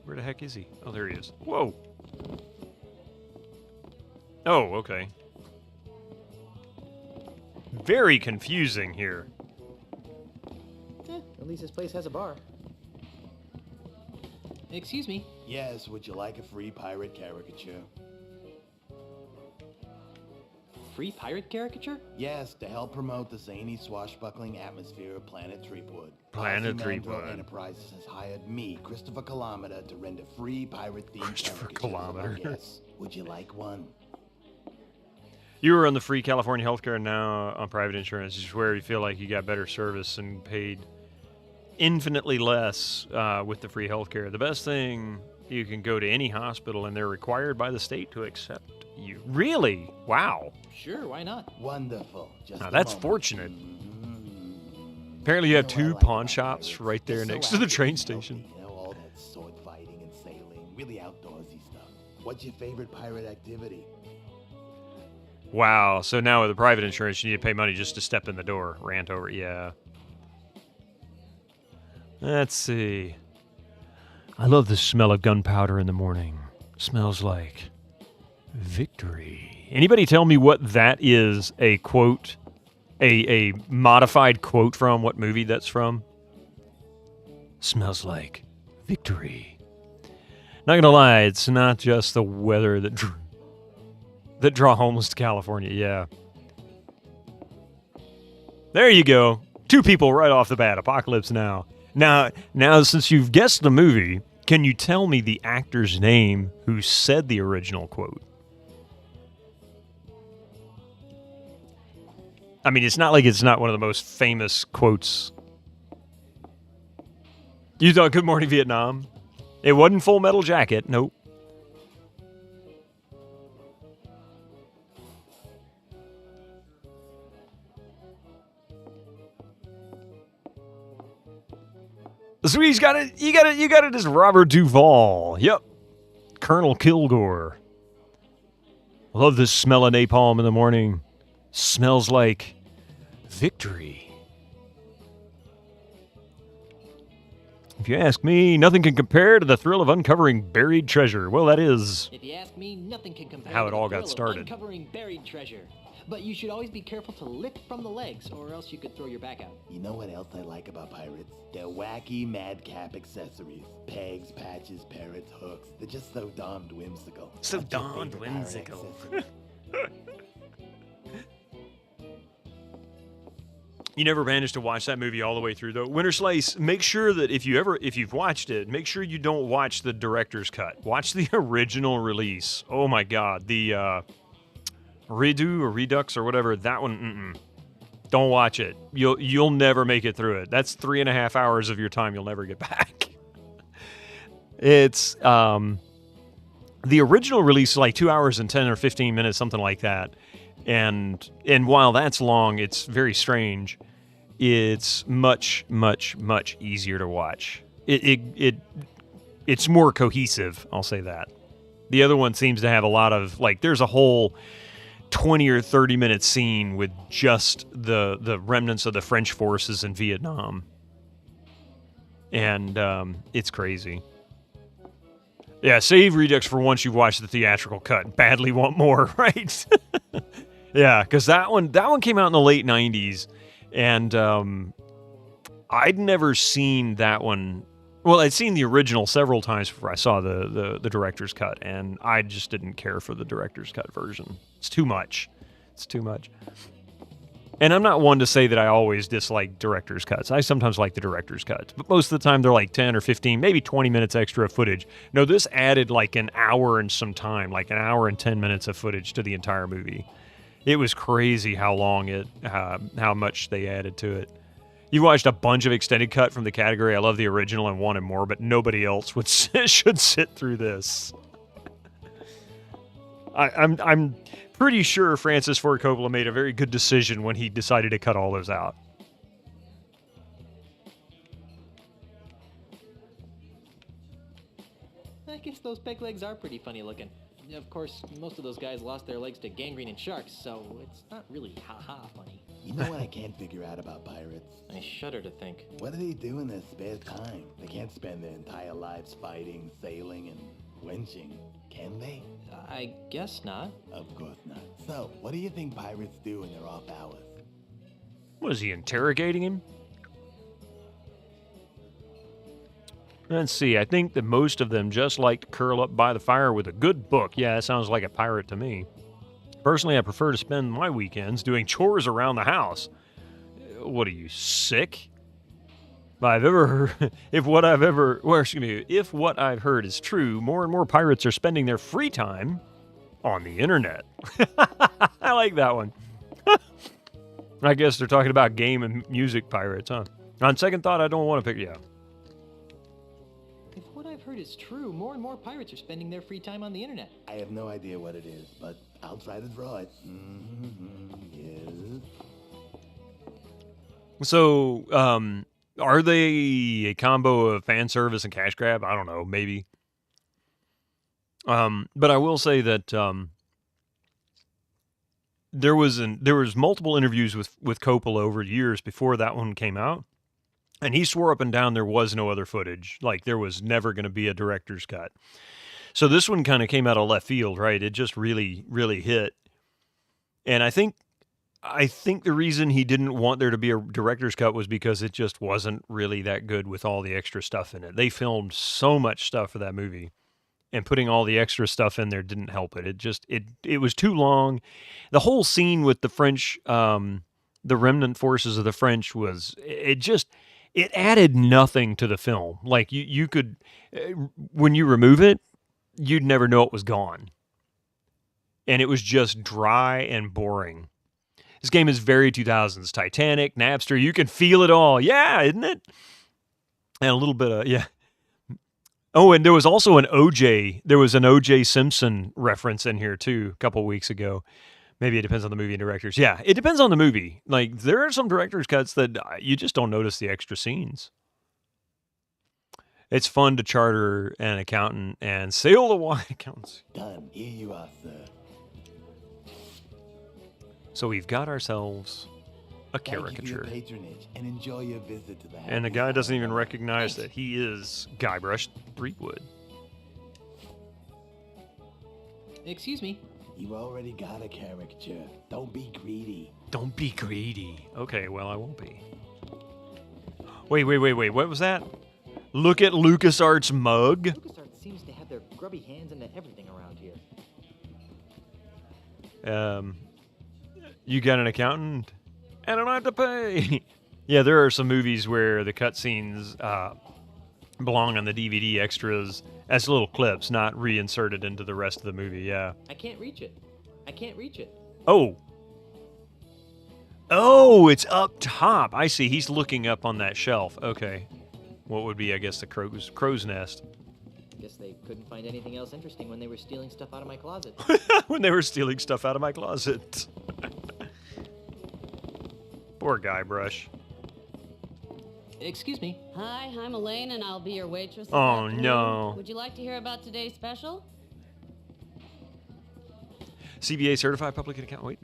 Where the heck is he? Oh, there he is. Whoa. Oh, okay. Very confusing here. At least this place has a bar. Excuse me. Yes, would you like a free pirate caricature? Free pirate caricature? Yes, to help promote the zany, swashbuckling atmosphere of Planet Threepwood. Planet Ozzy Mandrill Threepwood. Enterprises has hired me, Christopher Kilometer, to render free pirate-themed Christopher caricatures of our Kilometer. guests. Would you like one? You were on the free California healthcare and now on private insurance. Is where you feel like you got better service and paid infinitely less with the free healthcare. The best thing, you can go to any hospital and they're required by the state to accept you. Really? Wow. Sure, why not? Wonderful. Just Now a that's moment. fortunate. Apparently you have two pawn shops right there next to the train station. You know, all that sword fighting and sailing, really outdoorsy stuff. What's your favorite pirate activity? Wow. So now with the private insurance, you need to pay money just to step in the door. Rant over. Yeah. Let's see. I love the smell of gunpowder in the morning. Smells like victory. Anybody tell me what that is a quote, a modified quote from? What movie that's from? Smells like victory. Not gonna lie, it's not just the weather that draw homeless to California. Yeah. There you go. Two people right off the bat. Apocalypse Now. Now, since you've guessed the movie, can you tell me the actor's name who said the original quote? I mean, it's not like it's not one of the most famous quotes. You thought Good Morning Vietnam? It wasn't Full Metal Jacket. Nope. So you got it as Robert Duvall. Yep. Colonel Kilgore. I love the smell of napalm in the morning. Smells like victory. If you ask me, nothing can compare to the thrill of uncovering buried treasure. Well, that is If you ask me, nothing can compare how to it the all got thrill of started. uncovering buried treasure. But you should always be careful to lift from the legs, or else you could throw your back out. You know what else I like about pirates? Their wacky madcap accessories. Pegs, patches, parrots, hooks. They're just so darned whimsical. So What's your darned favorite pirate whimsical. accessory? You never managed to watch that movie all the way through, though. Winter Slice, make sure that if you've watched it, make sure you don't watch the director's cut. Watch the original release. Oh my God, the Redo or Redux or whatever, that one. Don't watch it. You'll never make it through it. That's 3.5 hours of your time you'll never get back. It's the original release is like 2 hours and 10 or 15 minutes, something like that. And while that's long, it's very strange. It's much, much, much easier to watch. It's more cohesive, I'll say that. The other one seems to have a lot of, like, there's a whole 20 or 30 minute scene with just the remnants of the French forces in Vietnam. And it's crazy. Yeah, save Redux for once you've watched the theatrical cut. Badly want more, right? Yeah, because that one came out in the late 90s, and I'd never seen that one. Well, I'd seen the original several times before I saw the director's cut, and I just didn't care for the director's cut version. It's too much. It's too much. And I'm not one to say that I always dislike director's cuts. I sometimes like the director's cuts, but most of the time they're like 10 or 15, maybe 20 minutes extra footage. No, this added like an hour and some time, like an hour and 10 minutes of footage to the entire movie. It was crazy how long how much they added to it. You watched a bunch of extended cut from the category I love the original and wanted more, but nobody else should sit through this. I'm pretty sure Francis Ford Coppola made a very good decision when he decided to cut all those out. I guess those peg legs are pretty funny looking. Of course, most of those guys lost their legs to gangrene and sharks, so it's not really ha-ha funny. You know what I can't figure out about pirates? I shudder to think. What do they do in their spare time? They can't spend their entire lives fighting, sailing, and winching, can they? I guess not. Of course not. So, what do you think pirates do in their off hours? Was he interrogating him? Let's see, I think that most of them just like to curl up by the fire with a good book. Yeah, that sounds like a pirate to me. Personally, I prefer to spend my weekends doing chores around the house. What are you, sick? If what I've heard is true, more and more pirates are spending their free time on the internet. I like that one. I guess they're talking about game and music pirates, huh? On second thought, I don't want to pick, yeah. If what I've heard is true, more and more pirates are spending their free time on the internet. I have no idea what it is, but I'll try to draw it. Yes. So, are they a combo of fan service and cash grab? I don't know, maybe. But I will say that there was multiple interviews with Coppola over years before that one came out, and he swore up and down there was no other footage. Like, there was never going to be a director's cut. So this one kind of came out of left field, right? It just really, really hit. And I think the reason he didn't want there to be a director's cut was because it just wasn't really that good with all the extra stuff in it. They filmed so much stuff for that movie, and putting all the extra stuff in there didn't help it. It was too long. The whole scene with the French, the remnant forces of the French it added nothing to the film. Like you could, when you remove it, you'd never know it was gone. And it was just dry and boring. This game is very 2000s. Titanic, Napster, you can feel it all. Yeah, isn't it? And a little bit of, yeah. Oh, and there was also an O.J. Simpson reference in here too a couple weeks ago. Maybe it depends on the movie and directors. Yeah, it depends on the movie. Like, there are some director's cuts that you just don't notice the extra scenes. It's fun to charter an accountant and sail the wide accountants. Done. Here you are, sir. So we've got ourselves a caricature. Thank you for your patronage and enjoy your visit to the house. And the guy doesn't even recognize that he is Guybrush Threepwood. Excuse me. You already got a caricature. Don't be greedy. Don't be greedy. Okay, well, I won't be. Wait. What was that? Look at LucasArts' mug. LucasArts seems to have their grubby hands into everything around here. You got an accountant? I don't have to pay. Yeah, there are some movies where the cutscenes belong on the DVD extras as little clips, not reinserted into the rest of the movie, yeah. I can't reach it. Oh, it's up top. I see. He's looking up on that shelf. Okay. What would be, I guess, the crow's nest? Guess they couldn't find anything else interesting when they were stealing stuff out of my closet. When they were stealing stuff out of my closet. Poor Guybrush. Excuse me. Hi, I'm Elaine, and I'll be your waitress this Oh, afternoon. no. Would you like to hear about today's special? CBA certified public account. Wait.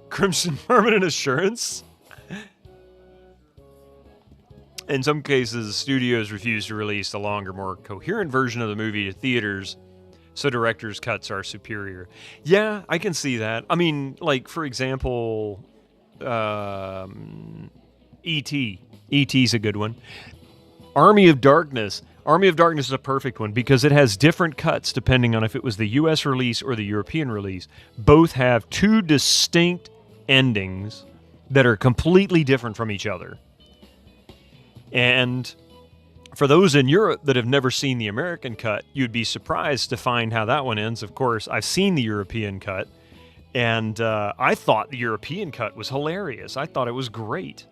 Crimson Permanent Assurance? In some cases, studios refuse to release the longer, more coherent version of the movie to theaters, so director's cuts are superior. Yeah, I can see that. I mean, like, for example, E.T. E.T.'s a good one. Army of Darkness. Army of Darkness is a perfect one because it has different cuts depending on if it was the U.S. release or the European release. Both have two distinct endings that are completely different from each other. And For those in Europe that have never seen the American cut, you'd be surprised to find how that one ends. Of course, I've seen the European cut, and I thought the European cut was hilarious. I thought it was great.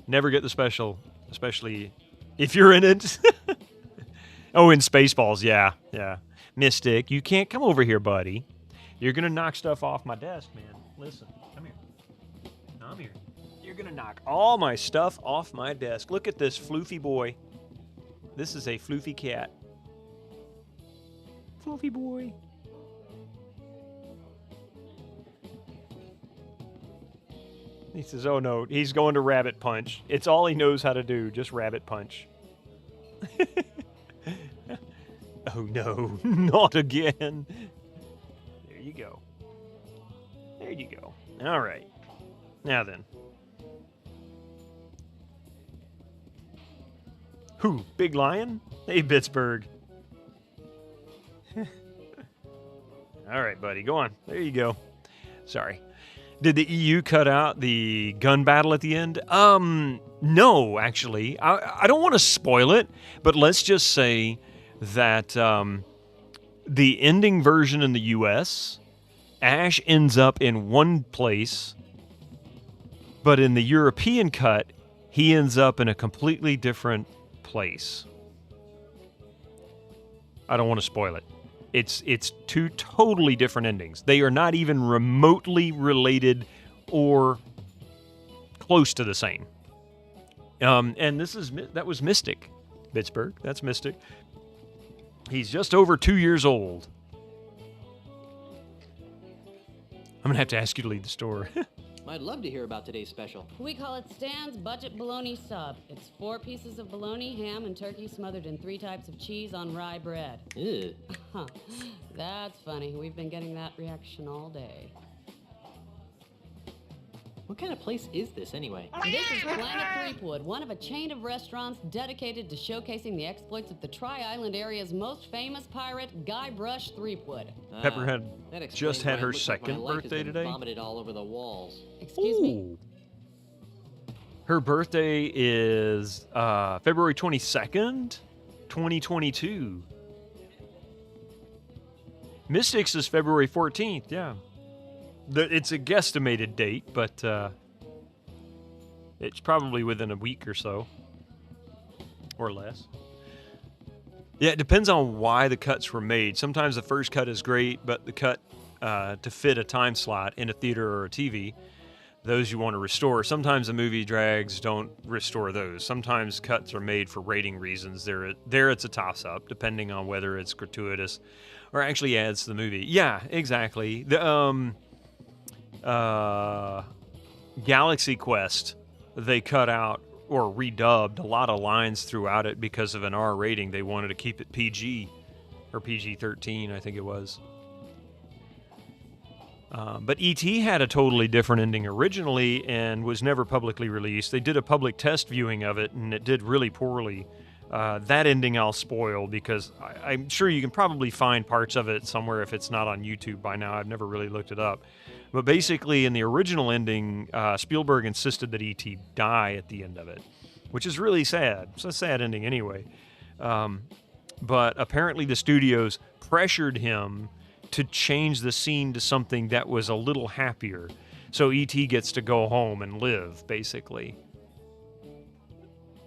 Never get the special, especially if you're in it. Oh, in Spaceballs, yeah. Mystic, you can't come over here, buddy. You're going to knock stuff off my desk, man. Listen, come here. Come here. You're going to knock all my stuff off my desk. Look at this floofy boy. This is a floofy cat. Floofy boy. He says, oh no, he's going to rabbit punch. It's all he knows how to do, just rabbit punch. Oh no, not again. There you go. There you go. All right. Now then. Who? Big Lion? Hey, Pittsburgh. All right, buddy. Go on. There you go. Sorry. Did the EU cut out the gun battle at the end? No, actually. I don't want to spoil it, but let's just say that the ending version in the US, Ash ends up in one place, but in the European cut, he ends up in a completely different place. I don't want to spoil it. It's two totally different endings. They are not even remotely related or close to the same. And that was Mystic, Pittsburgh. That's Mystic. He's just over 2 years old. I'm gonna have to ask you to lead the store. I'd love to hear about today's special. We call it Stan's Budget Bologna Sub. It's 4 pieces of bologna, ham, and turkey smothered in 3 types of cheese on rye bread. Ew. That's funny. We've been getting that reaction all day. What kind of place is this, anyway? This is Planet Threepwood, one of a chain of restaurants dedicated to showcasing the exploits of the Tri-Island area's most famous pirate, Guybrush Threepwood. Pepper had just had her second birthday today. Vomited all over the walls. Excuse me? Her birthday is February 22nd, 2022. Mystic's is February 14th, yeah. It's a guesstimated date, but it's probably within a week or so. Or less. Yeah, it depends on why the cuts were made. Sometimes the first cut is great, but the cut to fit a time slot in a theater or a TV, those you want to restore. Sometimes the movie drags don't restore those. Sometimes cuts are made for rating reasons. There it's a toss-up, depending on whether it's gratuitous or actually adds to the movie. Yeah, exactly. The Galaxy Quest, they cut out or redubbed a lot of lines throughout it because of an R rating. They wanted to keep it PG, or PG-13, I think it was. But E.T. had a totally different ending originally and was never publicly released. They did a public test viewing of it, and it did really poorly. That ending I'll spoil because I'm sure you can probably find parts of it somewhere if it's not on YouTube by now. I've never really looked it up. But basically, in the original ending, Spielberg insisted that E.T. die at the end of it, which is really sad. It's a sad ending anyway. But apparently the studios pressured him to change the scene to something that was a little happier. So E.T. gets to go home and live, basically.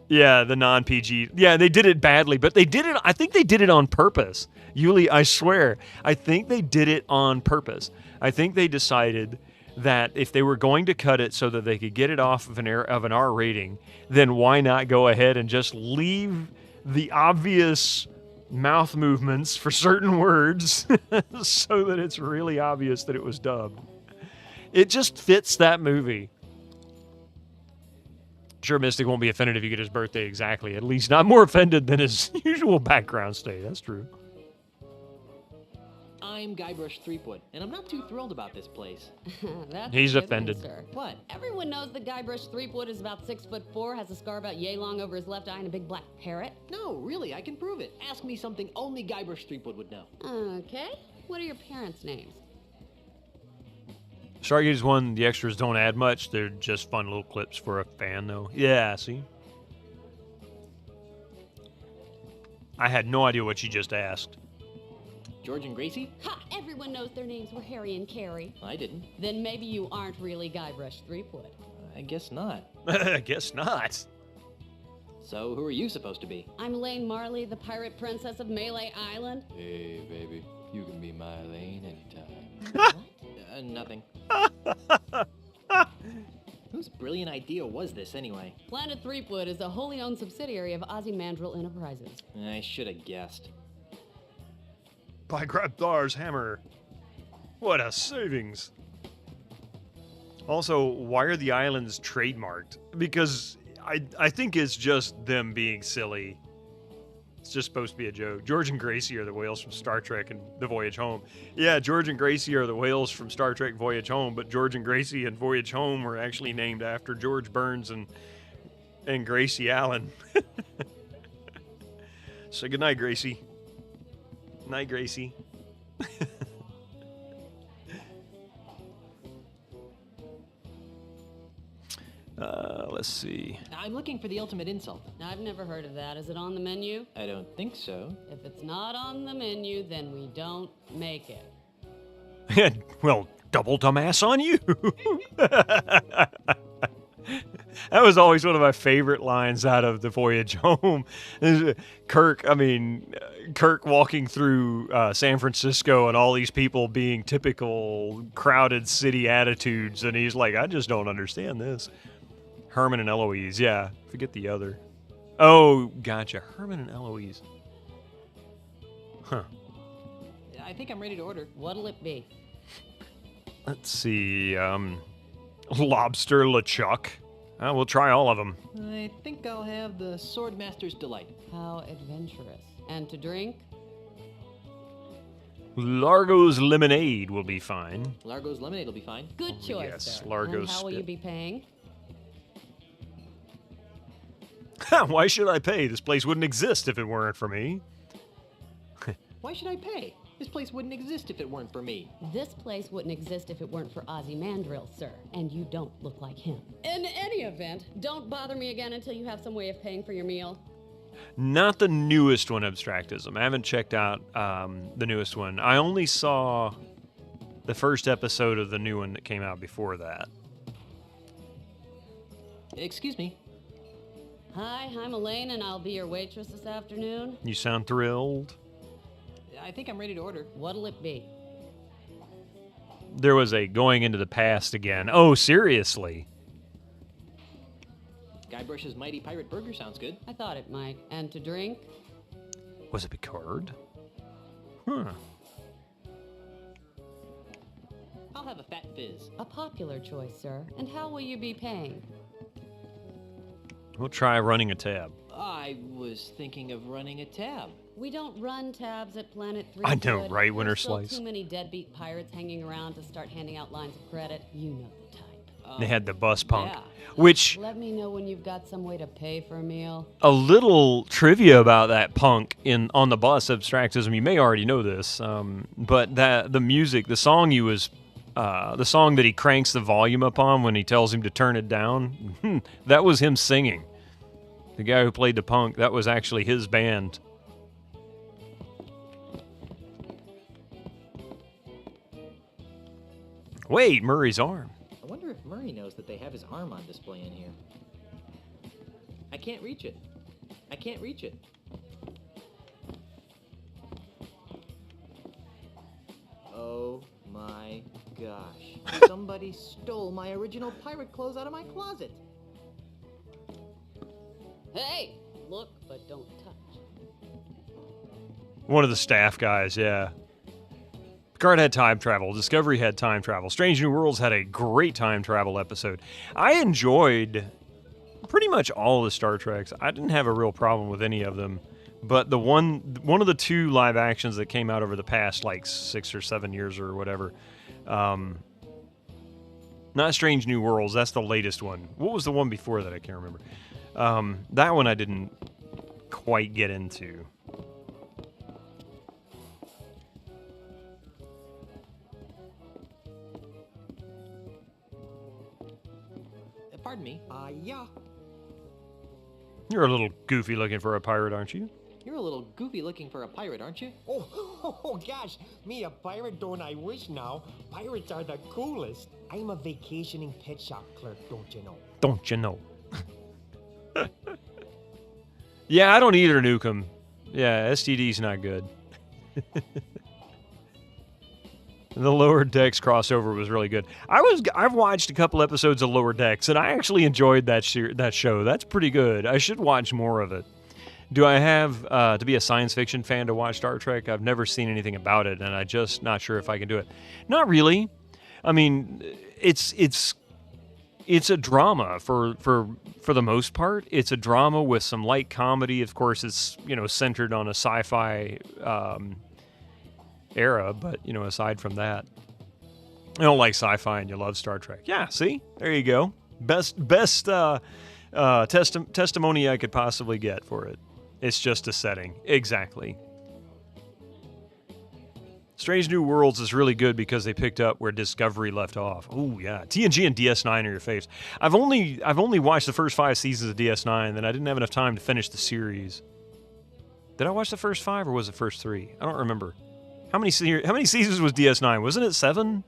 Yeah, the non-PG. Yeah, they did it badly, but they did it. I think they did it on purpose. Yuli, I swear. I think they did it on purpose. I think they decided that if they were going to cut it so that they could get it off of an R rating, then why not go ahead and just leave the obvious mouth movements for certain words so that it's really obvious that it was dubbed. It just fits that movie. Sure, Mystic won't be offended if you get his birthday exactly. At least not more offended than his usual background state. That's true. I'm Guybrush Threepwood, and I'm not too thrilled about this place. That's He's a good offended. answer. What? Everyone knows that Guybrush Threepwood is about 6'4", has a scar about yay long over his left eye, and a big black parrot. No, really, I can prove it. Ask me something only Guybrush Threepwood would know. Okay. What are your parents' names? Stargaze 1, the extras don't add much. They're just fun little clips for a fan, though. Yeah, see? I had no idea what you just asked. George and Gracie? Ha! Everyone knows their names were Harry and Carrie. I didn't. Then maybe you aren't really Guybrush Threepwood. I guess not. I guess not. So who are you supposed to be? I'm Lane Marley, the pirate princess of Melee Island. Hey, baby, you can be my Lane anytime. What? Nothing. Whose brilliant idea was this, anyway? Planet Threepwood is a wholly owned subsidiary of Ozymandias Enterprises. I should have guessed. By Grabthar's hammer. What a savings. Also, why are the islands trademarked? Because I think it's just them being silly. It's just supposed to be a joke. George and Gracie are the whales from Star Trek and The Voyage Home. Yeah, George and Gracie are the whales from Star Trek Voyage Home, but George and Gracie and Voyage Home were actually named after George Burns and Gracie Allen. So good night, Gracie. Night, Gracie. Let's see. I'm looking for the ultimate insult. I've never heard of that. Is it on the menu? I don't think so. If it's not on the menu, then we don't make it. Well, double dumbass on you. That was always one of my favorite lines out of The Voyage Home. Kirk walking through San Francisco and all these people being typical crowded city attitudes. And he's like, I just don't understand this. Herman and Eloise. Yeah, forget the other. Oh, gotcha. Herman and Eloise. Huh. I think I'm ready to order. What'll it be? Let's see. Lobster LeChuck. We'll try all of them. I think I'll have the Swordmaster's Delight. How adventurous. And to drink? Largo's Lemonade will be fine. Largo's Lemonade will be fine. Good choice, Yes, sir. Largo's And how will you Spit. be paying? Why should I pay? This place wouldn't exist if it weren't for me. Why should I pay? This place wouldn't exist if it weren't for me. This place wouldn't exist if it weren't for Ozymandias, sir. And you don't look like him. In any event, don't bother me again until you have some way of paying for your meal. Not the newest one, Abstractism. I haven't checked out the newest one. I only saw the first episode of the new one that came out before that. Excuse me. Hi, I'm Elaine, and I'll be your waitress this afternoon. You sound thrilled. I think I'm ready to order. What'll it be? There was a going into the past again. Oh, seriously? Guybrush's Mighty Pirate Burger sounds good. I thought it might. And to drink? Was it Picard? Huh. I'll have a Fat Fizz. A popular choice, sir. And how will you be paying? We'll try running a tab. I was thinking of running a tab. We don't run tabs at Planet I Threepwood. know, right, Winter There's still Slice? too many deadbeat pirates hanging around to start handing out lines of credit. You know the type. They had the bus punk, Yeah. which Let me know when you've got some way to pay for a meal. a little trivia about that punk on the bus, Abstractism. You may already know this, but the music, the song the song that he cranks the volume up on when he tells him to turn it down, that was him singing. The guy who played the punk, that was actually his band. Wait, Murray's arm. I wonder if Murray knows that they have his arm on display in here. I can't reach it. I can't reach it. Oh my gosh. Somebody stole my original pirate clothes out of my closet. Hey, look, but don't touch. One of the staff guys, yeah. Picard had time travel. Discovery had time travel. Strange New Worlds had a great time travel episode. I enjoyed pretty much all the Star Treks. I didn't have a real problem with any of them. But the one of the two live actions that came out over the past like 6 or 7 years or whatever, not Strange New Worlds, that's the latest one. What was the one before that? I can't remember. That one I didn't quite get into. Pardon me. Yeah. You're a little goofy looking for a pirate, aren't you? You're a little goofy looking for a pirate, aren't you? Oh, gosh. Me a pirate, don't I wish now. Pirates are the coolest. I'm a vacationing pet shop clerk, don't you know? Don't you know? Yeah, I don't either, Nukem. Yeah, STD's not good. The Lower Decks crossover was really good. I've watched a couple episodes of Lower Decks, and I actually enjoyed that show. That's pretty good. I should watch more of it. Do I have to be a science fiction fan to watch Star Trek? I've never seen anything about it, and I'm just not sure if I can do it. Not really. I mean, it's a drama for the most part. It's a drama with some light comedy. Of course, it's centered on a sci-fi era, but aside from that, I don't like sci-fi and you love Star Trek. Yeah, see, there you go. Best testimony I could possibly get for it. It's just a setting. Exactly. Strange New Worlds is really good because they picked up where Discovery left off. Oh yeah, TNG and DS9 are your faves. I've only watched the first 5 seasons of DS9, and I didn't have enough time to finish the series. Did I watch the first 5 or was it first 3? I don't remember. How many seasons was DS9? Wasn't it 7?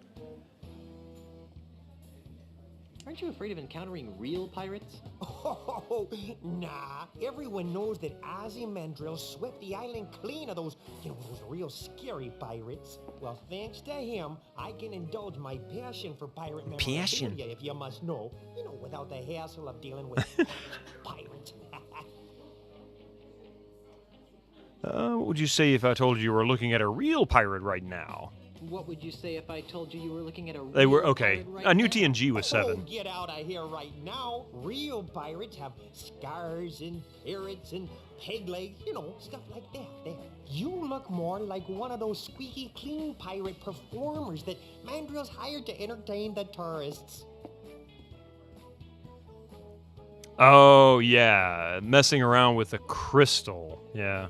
Aren't you afraid of encountering real pirates? Oh, nah. Everyone knows that Ozymandias swept the island clean of those real scary pirates. Well, thanks to him, I can indulge my passion for pirate memorabilia, if you must know. Without the hassle of dealing with pirates. What would you say if I told you were looking at a real pirate right now? What would you say if I told you were looking at a real They were okay. pirate right I knew now? TNG was 7. Oh, get out of here right now. Real pirates have scars and parrots and peg legs, stuff like that. There. You look more like one of those squeaky clean pirate performers that Mandrill's hired to entertain the tourists. Oh yeah, messing around with a crystal. Yeah.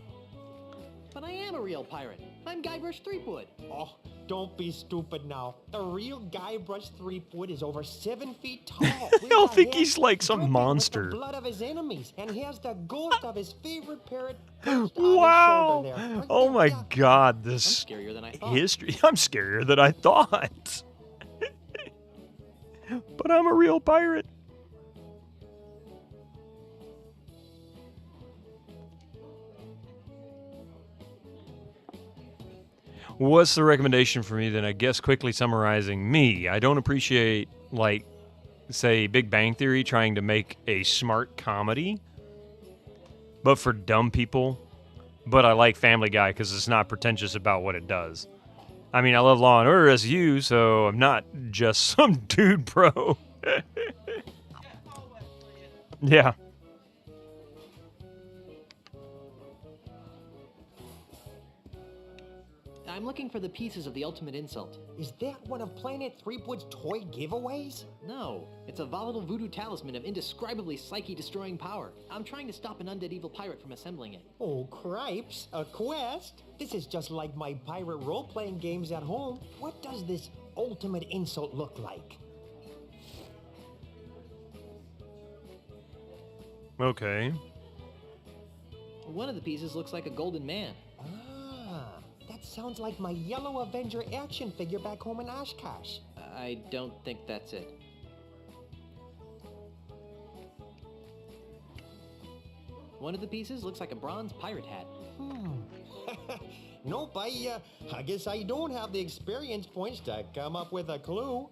But I am a real pirate. I'm Guybrush Threepwood. Oh, don't be stupid now. The real Guybrush Threepwood is over 7 feet tall. I don't think he's like some monster. With the blood of his enemies, and he has the ghost of his favorite parrot. Wow! Oh my God, this I'm scarier than I thought. history. I'm scarier than I thought. But I'm a real pirate. What's the recommendation for me then? I guess quickly summarizing me. I don't appreciate, like, say, Big Bang Theory trying to make a smart comedy, but for dumb people. But I like Family Guy because it's not pretentious about what it does. I mean, I love Law and Order SU, so I'm not just some dude bro. Yeah. I'm looking for the pieces of the ultimate insult. Is that one of Planet Threepwood's toy giveaways? No, it's a volatile voodoo talisman of indescribably psyche-destroying power. I'm trying to stop an undead evil pirate from assembling it. Oh, cripes, a quest? This is just like my pirate role-playing games at home. What does this ultimate insult look like? Okay. One of the pieces looks like a golden man. That sounds like my Yellow Avenger action figure back home in Oshkosh. I don't think that's it. One of the pieces looks like a bronze pirate hat. Nope, I guess I don't have the experience points to come up with a clue.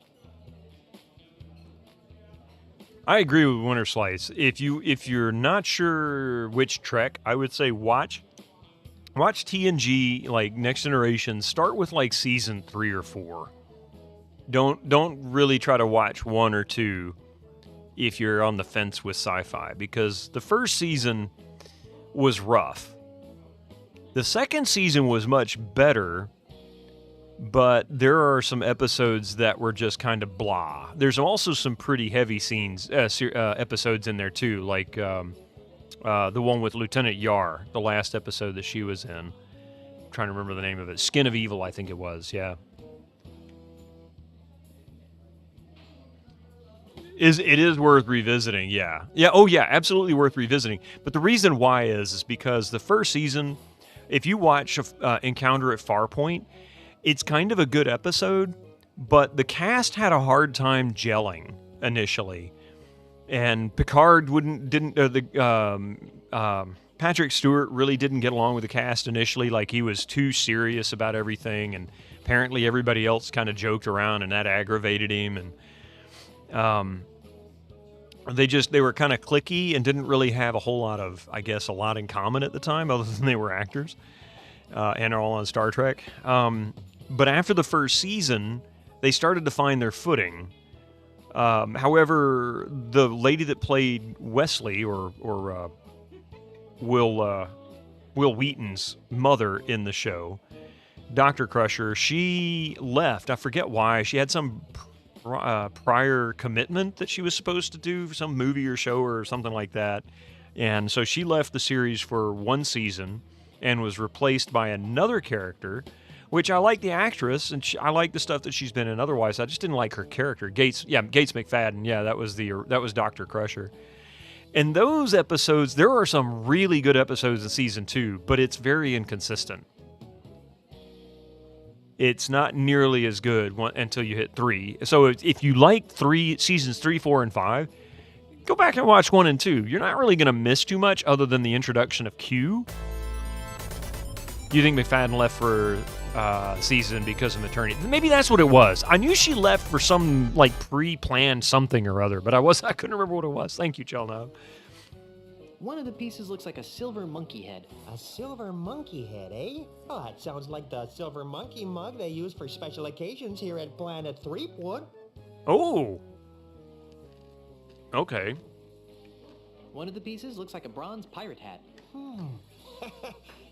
I agree with Winter Slice. If you're not sure which Trek, I would say watch TNG, like Next Generation. Start with like season 3 or 4. Don't really try to watch 1 or 2 if you're on the fence with sci-fi, because the first season was rough. The second season was much better, but there are some episodes that were just kind of blah. There's also some pretty heavy episodes in there too, like the one with Lieutenant Yar, the last episode that she was in. I'm trying to remember the name of it. Skin of Evil, I think it was, yeah. It is worth revisiting, yeah. Yeah, oh yeah, absolutely worth revisiting. But the reason why is because the first season, if you watch Encounter at Farpoint, it's kind of a good episode, but the cast had a hard time gelling initially. And Picard Patrick Stewart really didn't get along with the cast initially. Like, he was too serious about everything, and apparently everybody else kind of joked around, and that aggravated him. And they were kind of cliquey and didn't really have a whole lot of, I guess, a lot in common at the time, other than they were actors and are all on Star Trek. But after the first season, they started to find their footing. However, the lady that played Wesley, or Will Wheaton's mother in the show, Dr. Crusher, she left. I forget why. She had some prior commitment that she was supposed to do, some movie or show or something like that. And so she left the series for one season and was replaced by another character, which I like the actress, and I like the stuff that she's been in otherwise. I just didn't like her character. Gates McFadden. Yeah, that was Dr. Crusher. And those episodes, there are some really good episodes in season 2, but it's very inconsistent. It's not nearly as good until you hit 3. So if you like seasons 3, 4, and 5, go back and watch 1 and 2. You're not really going to miss too much other than the introduction of Q. You think McFadden left for season because of maternity? Maybe that's what it was. I knew she left for some like pre-planned something or other, but I couldn't remember what it was. Thank you, Chelno. One of the pieces looks like a silver monkey head. A silver monkey head, eh? Oh, that sounds like the silver monkey mug they use for special occasions here at Planet Threepwood. Oh. Okay. One of the pieces looks like a bronze pirate hat.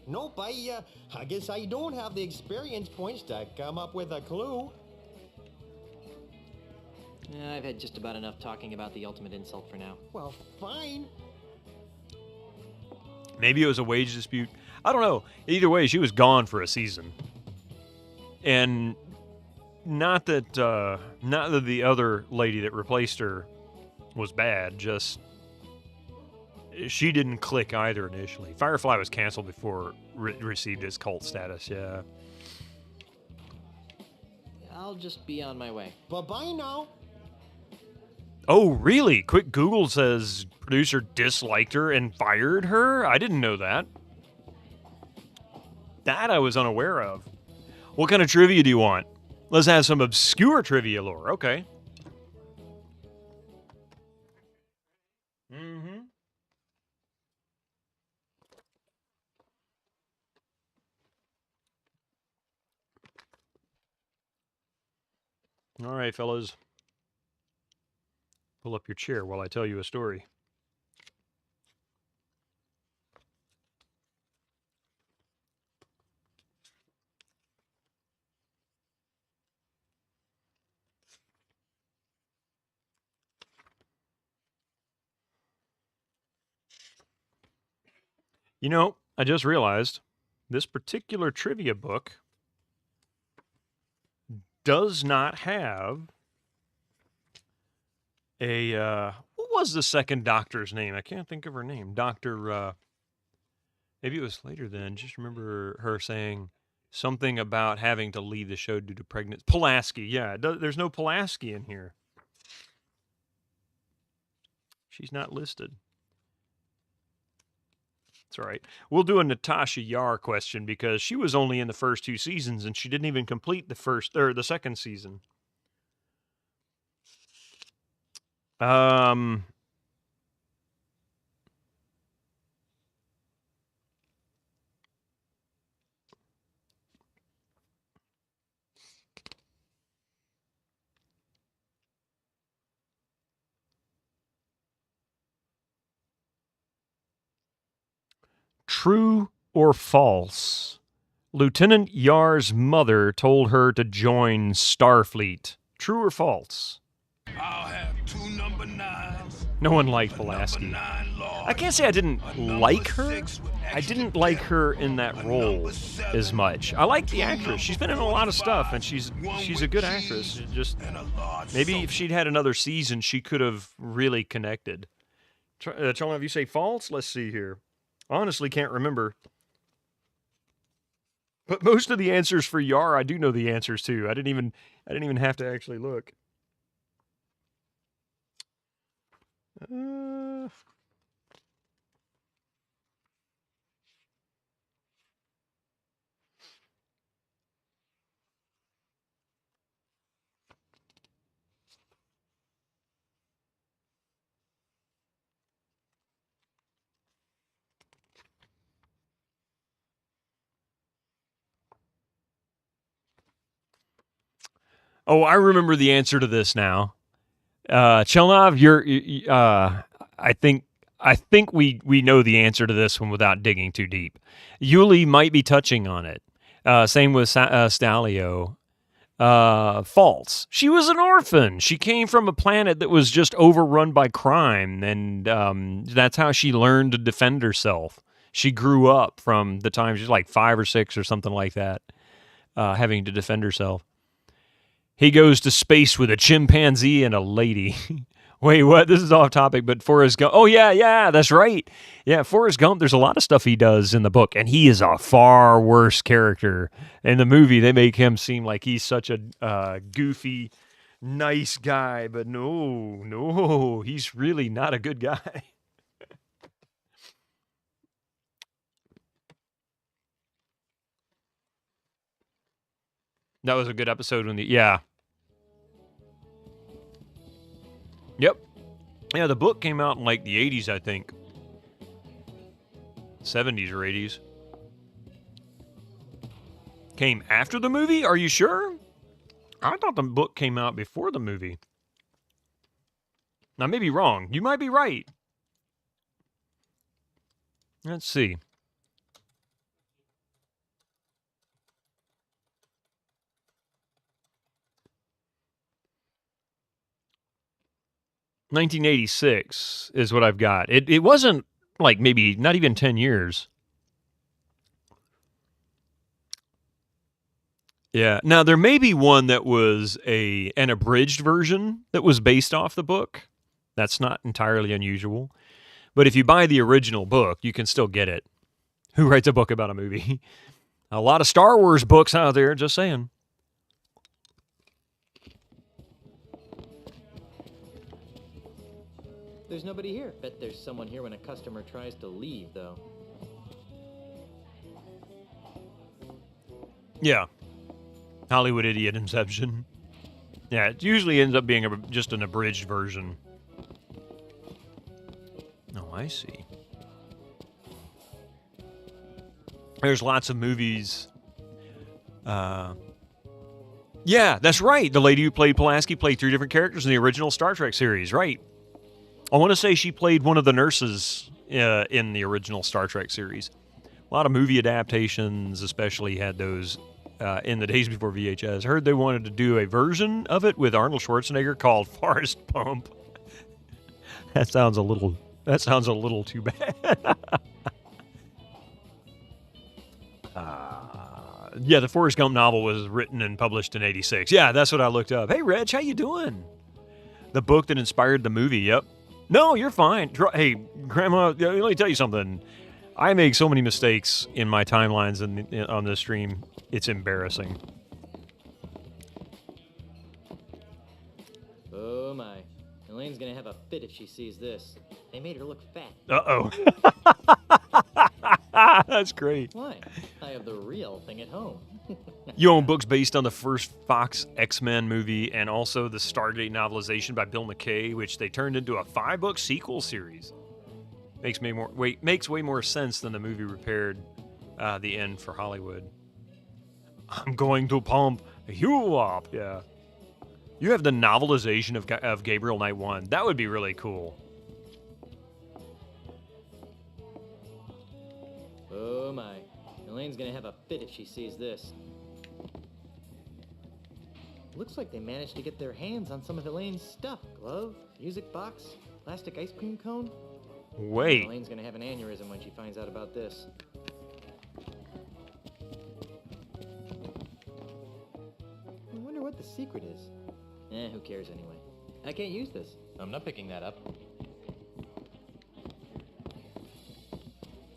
Nope, I guess I don't have the experience points to come up with a clue. Yeah, I've had just about enough talking about the ultimate insult for now. Well, fine. Maybe it was a wage dispute. I don't know. Either way, she was gone for a season. And not that the other lady that replaced her was bad, just she didn't click either initially. Firefly was canceled before it received its cult status, yeah. I'll just be on my way. Bye-bye now. Oh, really? Quick Google says producer disliked her and fired her? I didn't know that. That I was unaware of. What kind of trivia do you want? Let's have some obscure trivia lore. Okay. All right, fellas. Pull up your chair while I tell you a story. You know, I just realized this particular trivia book does not have a, what was the second doctor's name? I can't think of her name. Dr. Maybe it was later then. Just remember her saying something about having to leave the show due to pregnancy. Pulaski, yeah. There's no Pulaski in here. She's not listed. It's all right. We'll do a Natasha Yar question because she was only in the first 2 seasons and she didn't even complete the second season. True or false? Lieutenant Yar's mother told her to join Starfleet. True or false? I'll have 2 number 9s. No one liked Pulaski. I can't say I didn't like her. I didn't like her in that role as much. I like the actress. She's been in a lot of stuff, and she's a good actress. Just maybe if she'd had another season, she could have really connected. Charlie, have you say false? Let's see here. Honestly, can't remember. But most of the answers for Yar, I do know the answers to. I didn't even have to actually look. Oh, I remember the answer to this now. Chelnov, I think we know the answer to this one without digging too deep. Yuli might be touching on it. Same with Stalio. False. She was an orphan. She came from a planet that was just overrun by crime, and that's how she learned to defend herself. She grew up from the time she was like 5 or 6 or something like that, having to defend herself. He goes to space with a chimpanzee and a lady. Wait, what? This is off topic, but Forrest Gump. Oh, yeah, that's right. Yeah, Forrest Gump, there's a lot of stuff he does in the book, and he is a far worse character. In the movie, they make him seem like he's such a goofy, nice guy, but no, he's really not a good guy. That was a good episode when yeah. Yep. Yeah, the book came out in like the 80s, I think. 70s or 80s. Came after the movie? Are you sure? I thought the book came out before the movie. I may be wrong. You might be right. Let's see. $1986 is what I've got. It wasn't like maybe not even 10 years. Yeah. Now there may be one that was an abridged version that was based off the book. That's not entirely unusual. But if you buy the original book, you can still get it. Who writes a book about a movie? A lot of Star Wars books out there, just saying. There's nobody here. Bet there's someone here when a customer tries to leave, though. Yeah. Hollywood Idiot Inception. Yeah, it usually ends up being just an abridged version. Oh, I see. There's lots of movies. Yeah, that's right. The lady who played Pulaski played 3 different characters in the original Star Trek series, right? I want to say she played one of the nurses in the original Star Trek series. A lot of movie adaptations, especially, had those in the days before VHS. Heard they wanted to do a version of it with Arnold Schwarzenegger called Forrest Pump. That sounds a little too bad. Yeah, the Forrest Gump novel was written and published in '86. Yeah, that's what I looked up. Hey, Reg, how you doing? The book that inspired the movie. Yep. No, you're fine. Hey, Grandma, let me tell you something. I make so many mistakes in my timelines on this stream. It's embarrassing. Oh my. Elaine's gonna have a fit if she sees this. They made her look fat. Uh-oh. That's great. Why? I have the real thing at home. You own books based on the first Fox X-Men movie and also the Stargate novelization by Bill McKay, which they turned into a 5-book sequel series. Makes way more sense than the movie repaired the end for Hollywood. I'm going to pump you up. Yeah. You have the novelization of Gabriel Knight 1. That would be really cool. Oh my. Elaine's gonna have a fit if she sees this. Looks like they managed to get their hands on some of Elaine's stuff. Glove, music box, plastic ice cream cone. Wait. Elaine's gonna have an aneurysm when she finds out about this. I wonder what the secret is. Who cares anyway? I can't use this. I'm not picking that up.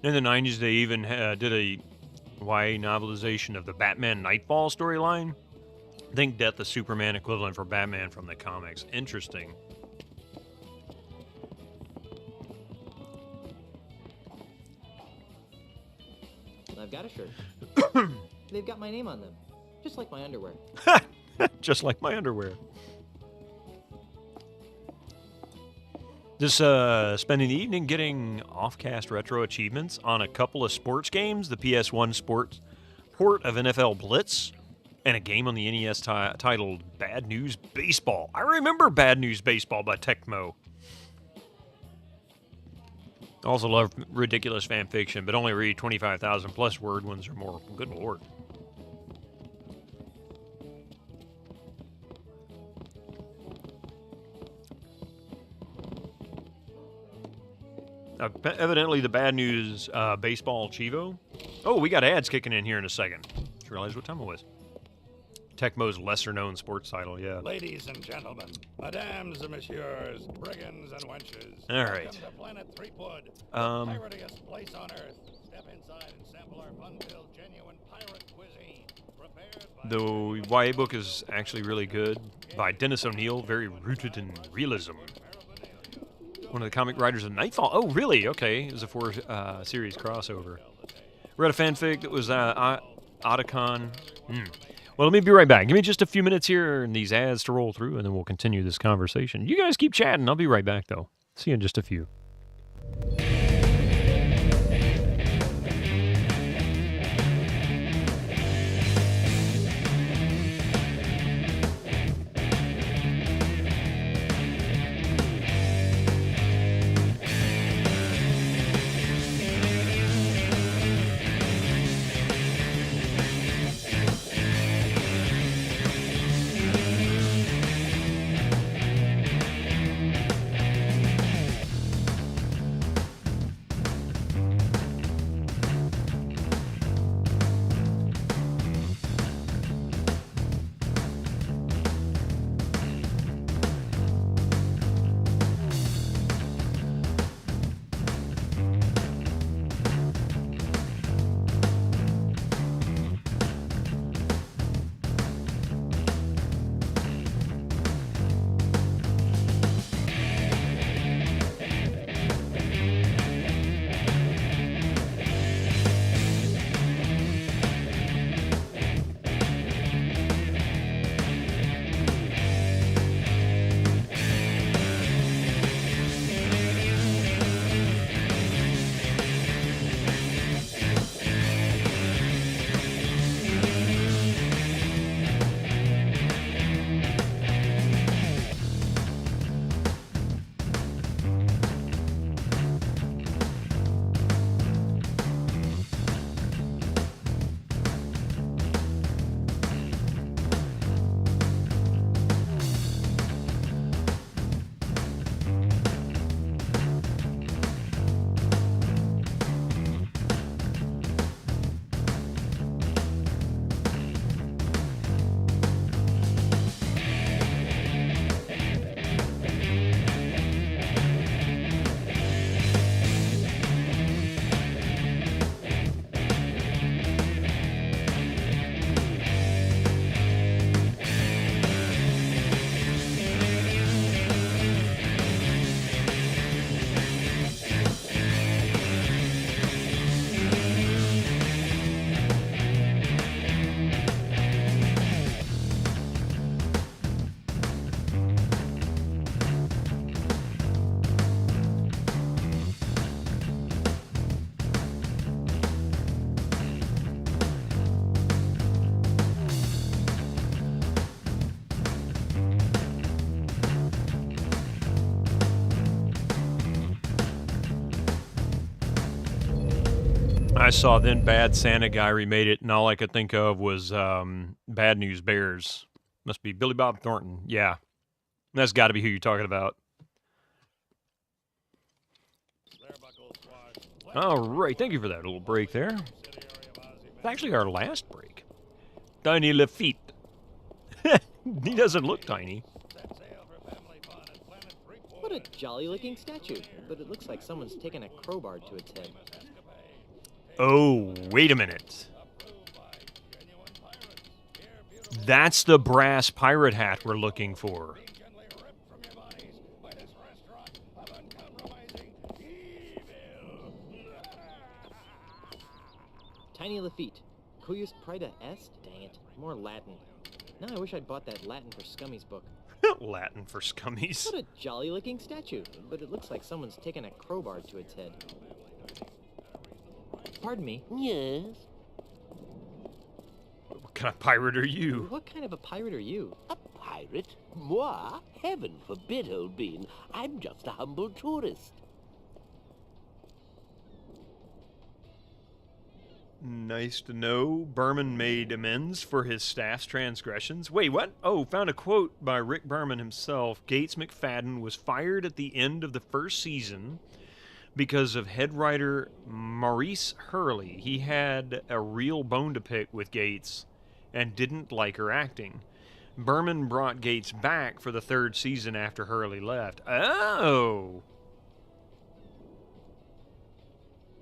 In the 90s, they even did a YA novelization of the Batman Nightfall storyline. I think Death of Superman equivalent for Batman from the comics. Interesting. I've got a shirt. They've got my name on them. Just like my underwear. Just like my underwear. This spending the evening getting off-cast retro achievements on a couple of sports games, the PS1 sports port of NFL Blitz, and a game on the NES titled Bad News Baseball. I remember Bad News Baseball by Tecmo. Also love ridiculous fan fiction, but only read 25,000 plus word ones or more. Good lord. Evidently the Bad News Baseball Chivo. Oh, we got ads kicking in here in a second. Just realized what time it was. Tecmo's lesser-known sports title, yeah. Ladies and gentlemen, madames and messieurs, brigands and wenches. All right. Welcome to Planet Threepwood, the piratiest place on Earth. Step inside and sample our fun-filled, genuine pirate cuisine. Prepared by... The YA book is actually really good, by Dennis O'Neil, very rooted in realism. One of the comic writers of Nightfall. Oh, really? Okay. It was a four-series crossover. Read a fanfic that was Otacon. Well, let me be right back. Give me just a few minutes here and these ads to roll through, and then we'll continue this conversation. You guys keep chatting. I'll be right back, though. See you in just a few. I saw Then Bad Santa Guy remade it, and all I could think of was Bad News Bears. Must be Billy Bob Thornton. Yeah. That's got to be who you're talking about. All right. Thank you for that little break there. It's actually our last break. Tiny Lafitte. He doesn't look tiny. What a jolly-looking statue, but it looks like someone's taken a crowbar to its head. Oh, wait a minute. That's the brass pirate hat we're looking for. Tiny Lafitte. Cuius Prida Est? Dang it. More Latin. Now I wish I'd bought that Latin for Scummies book. Latin for Scummies. What a jolly-looking statue, but it looks like someone's taken a crowbar to its head. Pardon me. Yes? What kind of pirate are you? What kind of a pirate are you? A pirate? Moi? Heaven forbid, old bean. I'm just a humble tourist. Nice to know. Berman made amends for his staff's transgressions. Wait, what? Oh, found a quote by Rick Berman himself. Gates McFadden was fired at the end of the first season because of head writer Maurice Hurley. He had a real bone to pick with Gates and didn't like her acting. Berman brought Gates back for the third season after Hurley left. Oh!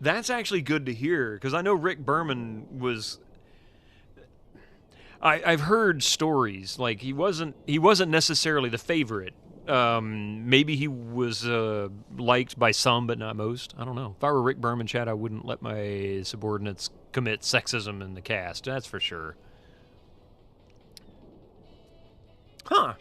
That's actually good to hear, because I know Rick Berman was... I've heard stories, like he wasn't necessarily the favorite. Maybe he was liked by some, but not most. I don't know. If I were Rick Berman, Chad, I wouldn't let my subordinates commit sexism in the cast. That's for sure. Huh.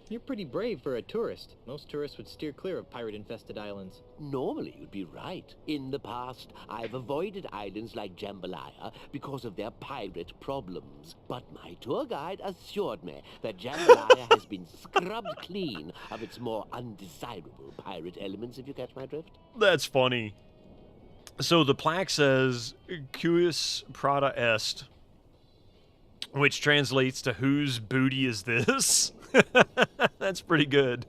You're pretty brave for a tourist. Most tourists would steer clear of pirate-infested islands. Normally, you'd be right. In the past, I've avoided islands like Jambalaya because of their pirate problems. But my tour guide assured me that Jambalaya has been scrubbed clean of its more undesirable pirate elements, if you catch my drift. That's funny. So the plaque says, Cuius Prada Est, which translates to whose booty is this? That's pretty good.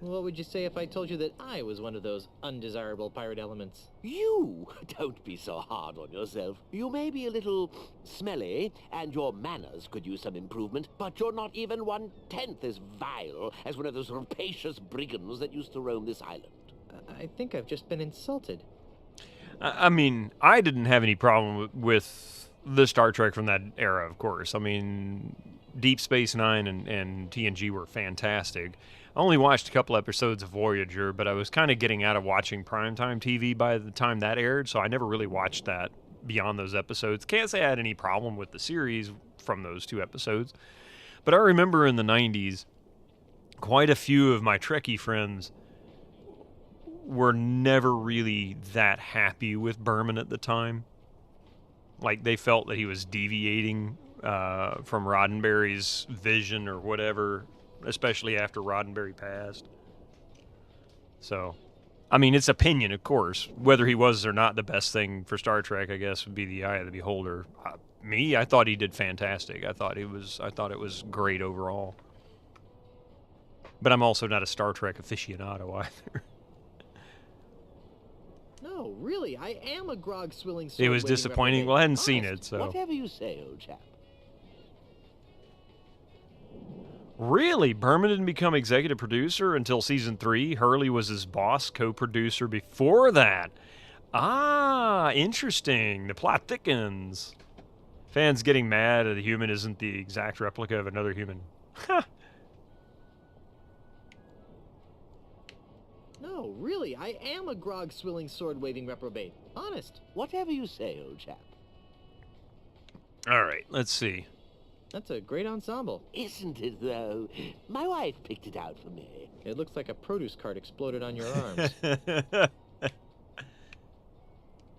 What would you say if I told you that I was one of those undesirable pirate elements? You? Don't be so hard on yourself. You may be a little smelly, and your manners could use some improvement, but you're not even 1/10 as vile as one of those rapacious brigands that used to roam this island. I think I've just been insulted. I mean, I didn't have any problem with the Star Trek from that era, of course. I mean, Deep Space Nine and TNG were fantastic. I only watched a couple episodes of Voyager, but I was kind of getting out of watching primetime TV by the time that aired, so I never really watched that beyond those episodes. Can't say I had any problem with the series from those two episodes. But I remember in the 90s, quite a few of my Trekkie friends were never really that happy with Berman at the time. Like, they felt that he was deviating from Roddenberry's vision or whatever, especially after Roddenberry passed. So, I mean, it's opinion, of course. Whether he was or not the best thing for Star Trek, I guess, would be the eye of the beholder. I thought he did fantastic. I thought it was great overall. But I'm also not a Star Trek aficionado either. No, really, I am a grog-swilling sword. It was disappointing. Well, I hadn't seen it, so. Whatever you say, old chap. Really? Berman didn't become executive producer until season 3. Hurley was his boss, co-producer before that. Ah, interesting. The plot thickens. Fans getting mad that a human isn't the exact replica of another human. No, really, I am a grog-swilling sword-waving reprobate. Honest. Whatever you say, old chap. All right, let's see. That's a great ensemble. Isn't it, though? My wife picked it out for me. It looks like a produce cart exploded on your arms.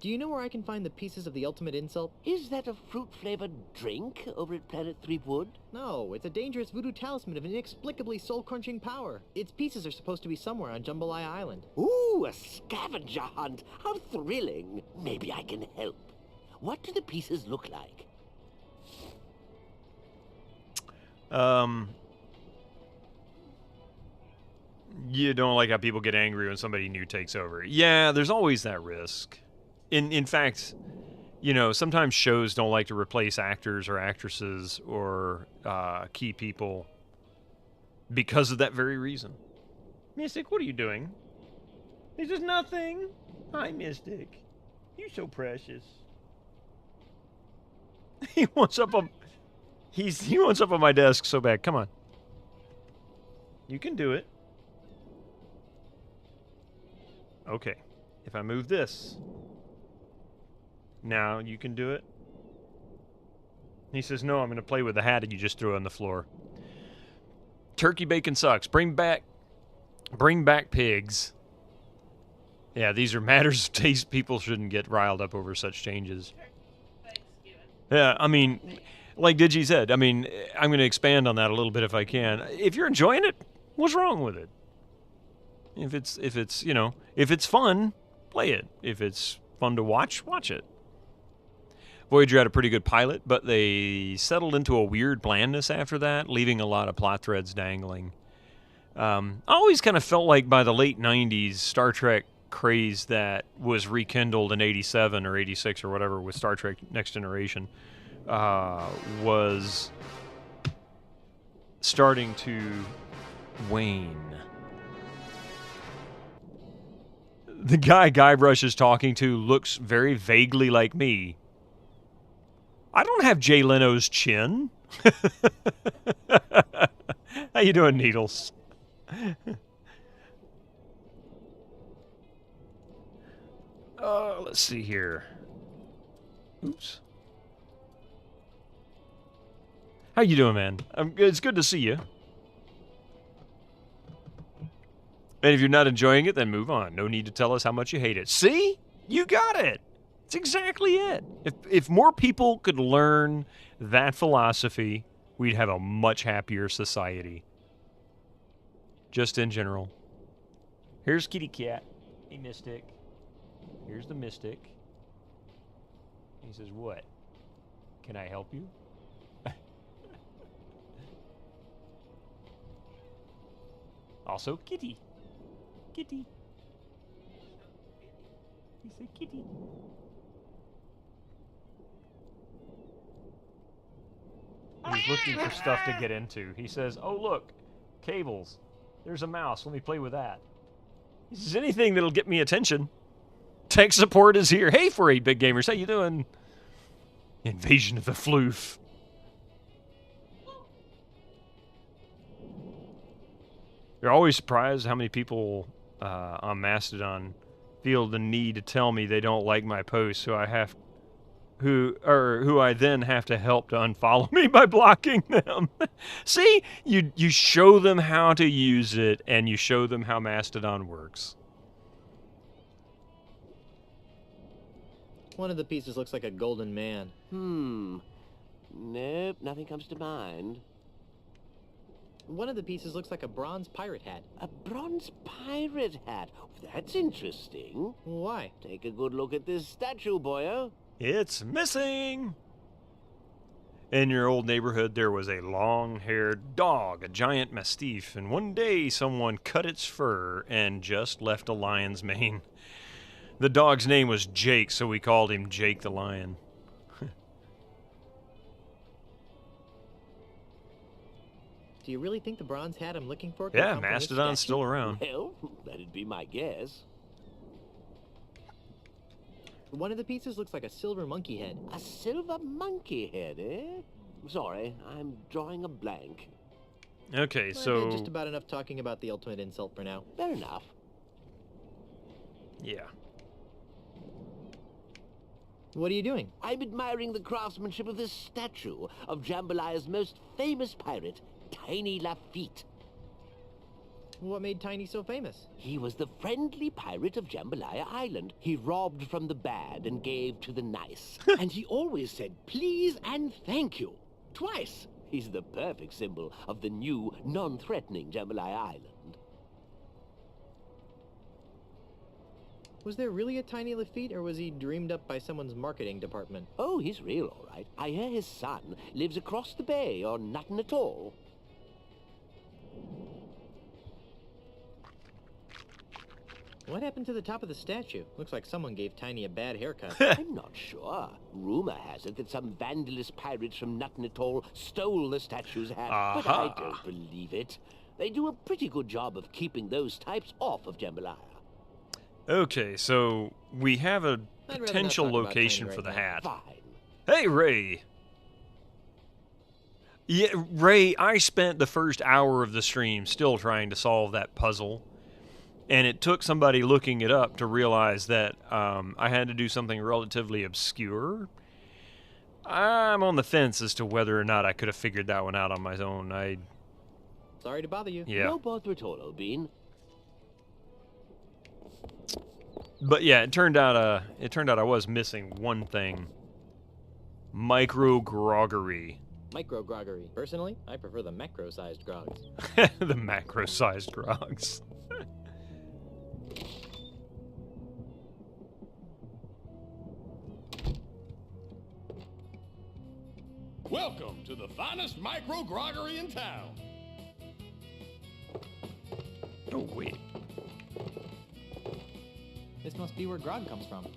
Do you know where I can find the pieces of the ultimate insult? Is that a fruit-flavored drink over at Planet Threepwood? No, it's a dangerous voodoo talisman of inexplicably soul-crunching power. Its pieces are supposed to be somewhere on Jambalaya Island. Ooh, a scavenger hunt! How thrilling! Maybe I can help. What do the pieces look like? You don't like how people get angry when somebody new takes over. Yeah, there's always that risk. In fact, you know, sometimes shows don't like to replace actors or actresses or key people because of that very reason. Mystic, what are you doing? This is nothing. Hi, Mystic. You're so precious. He wants up on he wants up on my desk so bad. Come on. You can do it. Okay. If I move this, now you can do it. He says, no, I'm going to play with the hat that you just threw on the floor. Turkey bacon sucks. Bring back pigs. Yeah, these are matters of taste. People shouldn't get riled up over such changes. Yeah, I mean, like Digi said, I mean, I'm going to expand on that a little bit if I can. If you're enjoying it, what's wrong with it? If it's you know, if it's fun, play it. If it's fun to watch, watch it. Voyager had a pretty good pilot, but they settled into a weird blandness after that, leaving a lot of plot threads dangling. I always kind of felt like by the late 90s, Star Trek craze that was rekindled in 87 or 86 or whatever with Star Trek Next Generation was starting to wane. The guy Guybrush is talking to looks very vaguely like me. I don't have Jay Leno's chin. How you doing, Needles? Let's see here. Oops. How you doing, man? It's good to see you. And if you're not enjoying it, then move on. No need to tell us how much you hate it. See? You got it. It's exactly it. If more people could learn that philosophy, we'd have a much happier society. Just in general. Here's Kitty Cat. Hey, Mystic. Here's the Mystic. He says, what? Can I help you? Also, Kitty. Kitty. He said, Kitty. He's looking for stuff to get into. He says, oh, look. Cables. There's a mouse. Let me play with that. He says, anything that'll get me attention. Tech support is here. Hey, 4-8 Gamers. How you doing? Invasion of the Floof. You're always surprised how many people on Mastodon feel the need to tell me they don't like my posts, who I then have to help to unfollow me by blocking them. See, you show them how to use it, and you show them how Mastodon works. One of the pieces looks like a golden man. Nope, nothing comes to mind. One of the pieces looks like a bronze pirate hat. A bronze pirate hat? That's interesting. Why? Take a good look at this statue, boyo. It's missing! In your old neighborhood, there was a long-haired dog, a giant mastiff, and one day someone cut its fur and just left a lion's mane. The dog's name was Jake, so we called him Jake the Lion. Do you really think the bronze hat I'm looking for? Yeah, Mastodon's still around. Well, that'd be my guess. One of the pieces looks like a silver monkey head. A silver monkey head, eh? Sorry, I'm drawing a blank. Okay, so... Just about enough talking about the ultimate insult for now. Fair enough. Yeah. What are you doing? I'm admiring the craftsmanship of this statue of Jambalaya's most famous pirate, Tiny Lafitte. What made Tiny so famous? He was the friendly pirate of Jambalaya Island. He robbed from the bad and gave to the nice. And he always said please and thank you. Twice. He's the perfect symbol of the new, non-threatening Jambalaya Island. Was there really a Tiny Lafitte, or was he dreamed up by someone's marketing department? Oh, he's real, all right. I hear his son lives across the bay or nothing at all. What happened to the top of the statue? Looks like someone gave Tiny a bad haircut. I'm not sure. Rumor has it that some vandalous pirates from Nutton Atoll stole the statue's hat, but I don't believe it. They do a pretty good job of keeping those types off of Jambalaya. Okay, so we have a potential location for the hat. Hey, Ray! Yeah, Ray, I spent the first hour of the stream still trying to solve that puzzle. And it took somebody looking it up to realize that I had to do something relatively obscure. I'm on the fence as to whether or not I could have figured that one out on my own. Sorry to bother you. Yeah. No bother at all, Obeen. But yeah, it turned out I was missing one thing. Micro-groggery. Micro-groggery. Personally, I prefer the macro-sized grogs. The macro-sized grogs. Welcome to the finest micro-groggery in town. Oh, wait. This must be where grog comes from.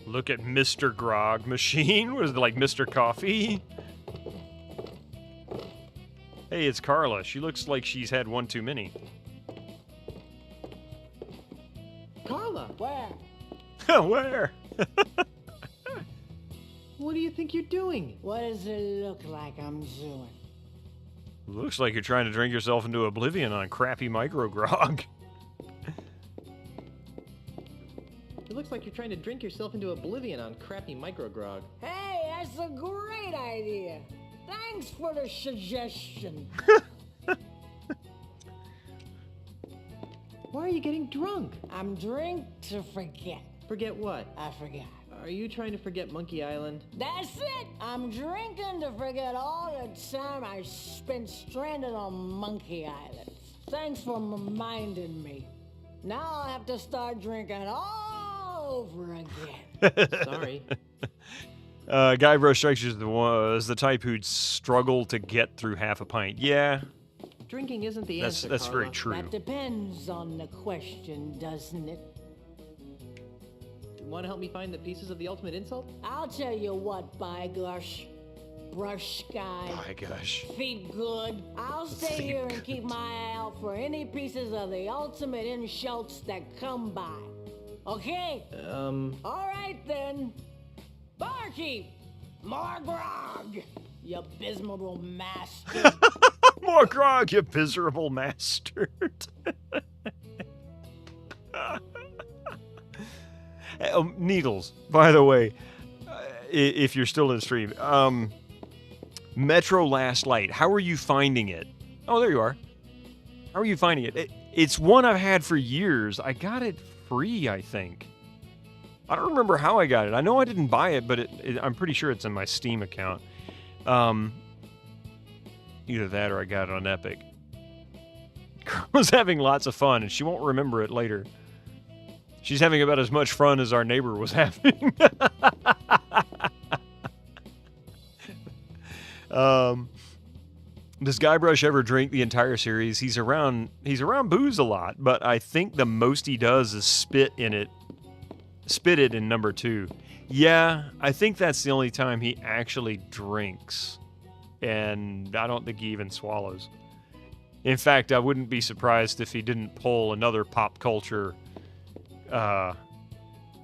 Look at Mr. Grog Machine. Was it like Mr. Coffee? Hey, it's Carla. She looks like she's had one too many. Carla! Where? Where? What do you think you're doing? What does it look like I'm doing? Looks like you're trying to drink yourself into oblivion on crappy micro grog. It looks like you're trying to drink yourself into oblivion on crappy micro grog. Hey, that's a great idea. Thanks for the suggestion. Why are you getting drunk? I'm drink to forget. Forget what? I forgot. Are you trying to forget Monkey Island? That's it! I'm drinking to forget all the time I spent stranded on Monkey Island. Thanks for reminding me. Now I'll have to start drinking all over again. Sorry. Guybrush strikes you as the type who'd struggle to get through half a pint. Yeah. Drinking isn't the answer, That's Carla. very true. That depends on the question, doesn't it? Want to help me find the pieces of the ultimate insult? I'll tell you what, by gosh. Brush guy. My gosh. Feet good. I'll stay here and keep my eye out for any pieces of the ultimate insults that come by. Okay? All right then. Barkeep! More grog! You miserable master. More grog, you miserable master. Needles, by the way, if you're still in stream, Metro Last Light, how are you finding it? Oh, there you are. How are you finding it? It's one I've had for years. I got it free, I think. I don't remember how I got it. I know I didn't buy it, but I'm pretty sure it's in my Steam account. Either that or I got it on Epic. Girl's having lots of fun, and she won't remember it later. She's having about as much fun as our neighbor was having. Does Guybrush ever drink the entire series? He's around booze a lot, but I think the most he does is spit it in number 2. Yeah, I think that's the only time he actually drinks. And I don't think he even swallows. In fact, I wouldn't be surprised if he didn't pull another pop culture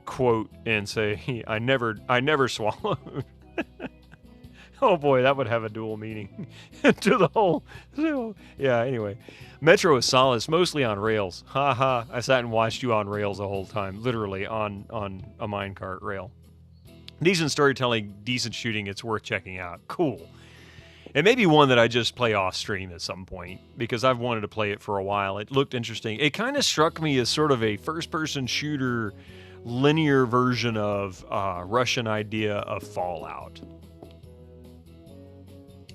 quote and say, I never swallowed. Oh boy, that would have a dual meaning to the whole. So, yeah, anyway. Metro is solid. It's mostly on rails. Ha. I sat and watched you on rails the whole time. Literally on a minecart rail. Decent storytelling, decent shooting. It's worth checking out. Cool. It may be one that I just play off stream at some point because I've wanted to play it for a while. It looked interesting. It kind of struck me as sort of a first-person shooter linear version of Russian idea of Fallout.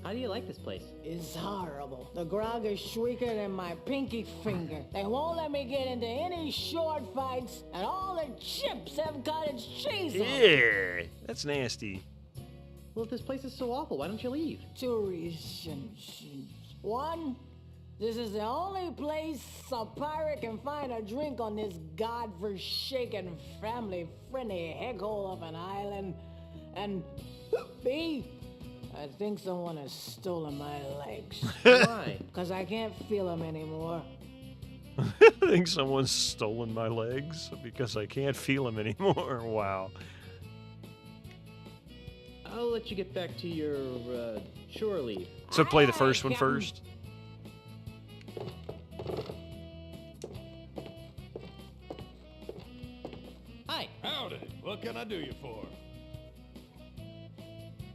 How do you like this place? It's horrible. The grog is weaker than my pinky finger. They won't let me get into any short fights, and all the chips have cottage cheese on them. Yeah, that's nasty. Well, if this place is so awful, why don't you leave? 2 reasons. 1, This is the only place a pirate can find a drink on this godforsaken, family-friendly heckhole of an island. And B, I think someone has stolen my legs. Why? Because I can't feel them anymore. I think someone's stolen my legs because I can't feel them anymore. Wow. I'll let you get back to your shore leave. So play the first one first. Hi. Howdy. What can I do you for?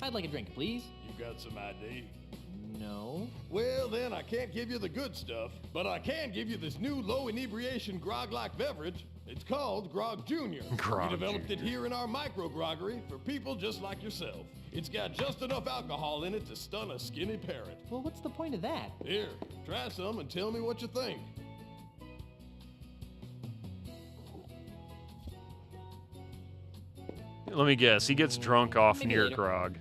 I'd like a drink, please. You got some ID? No. Well, then I can't give you the good stuff, but I can give you this new low inebriation grog-like beverage. It's called Grog Junior. Grog We developed Jr. it here in our micro groggery for people just like yourself. It's got just enough alcohol in it to stun a skinny parrot. Well, what's the point of that? Here, try some and tell me what you think. Let me guess. He gets drunk off Maybe near later. grog.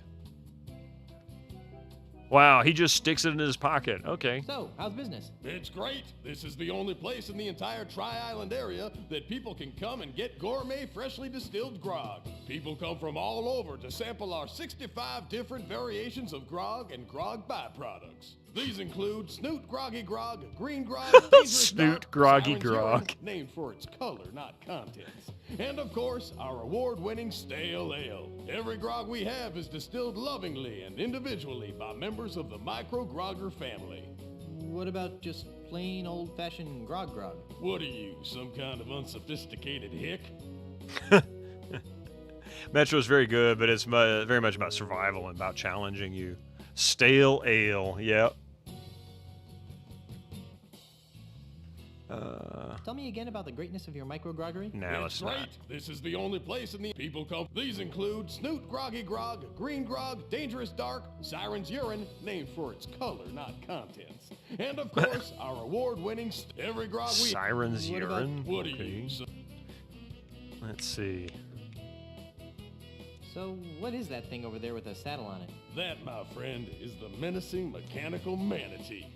Wow, he just sticks it in his pocket. Okay. So, how's business? It's great. This is the only place in the entire Tri-Island area that people can come and get gourmet, freshly distilled grog. People come from all over to sample our 65 different variations of grog and grog byproducts. These include Snoot Groggy Grog, Green Grog, Dangerous Snoot Dark, Groggy Siren's Urine, Grog. named for its color, not contents. And of course, our award-winning Stale Ale. Every grog we have is distilled lovingly and individually by members of the Micro Grogger family. What about just plain old-fashioned grog? What are you, some kind of unsophisticated hick? Metro's very good, but it's very much about survival and about challenging you. Stale ale, yep. Tell me again about the greatness of your micro groggery. No, It's it's great. not. This is the only place in the people come. These include Snoot Groggy Grog, Green Grog, Dangerous Dark, Siren's Urine, named for its color, not contents. And of course, our award-winning every grog we Siren's Urine? What do Okay. you? Let's see. So, what is that thing over there with a saddle on it? That, my friend, is the menacing mechanical manatee.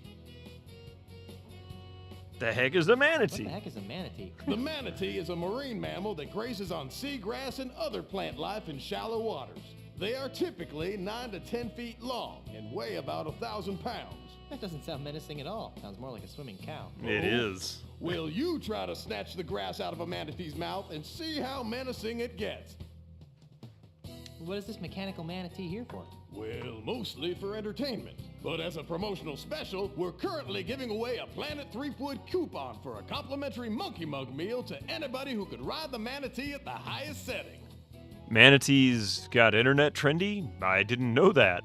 The heck is the What manatee? the heck is a manatee? The manatee is a marine mammal that grazes on seagrass and other plant life in shallow waters. They are typically 9 to 10 feet long and weigh about 1,000 pounds. That doesn't sound menacing at all. Sounds more like a swimming cow. It is. Will you try to snatch the grass out of a manatee's mouth and see how menacing it gets? What is this mechanical manatee here for? Well, mostly for entertainment. But as a promotional special, we're currently giving away a Planet Threepwood coupon for a complimentary monkey mug meal to anybody who could ride the manatee at the highest setting. Manatees got internet trendy? I didn't know that.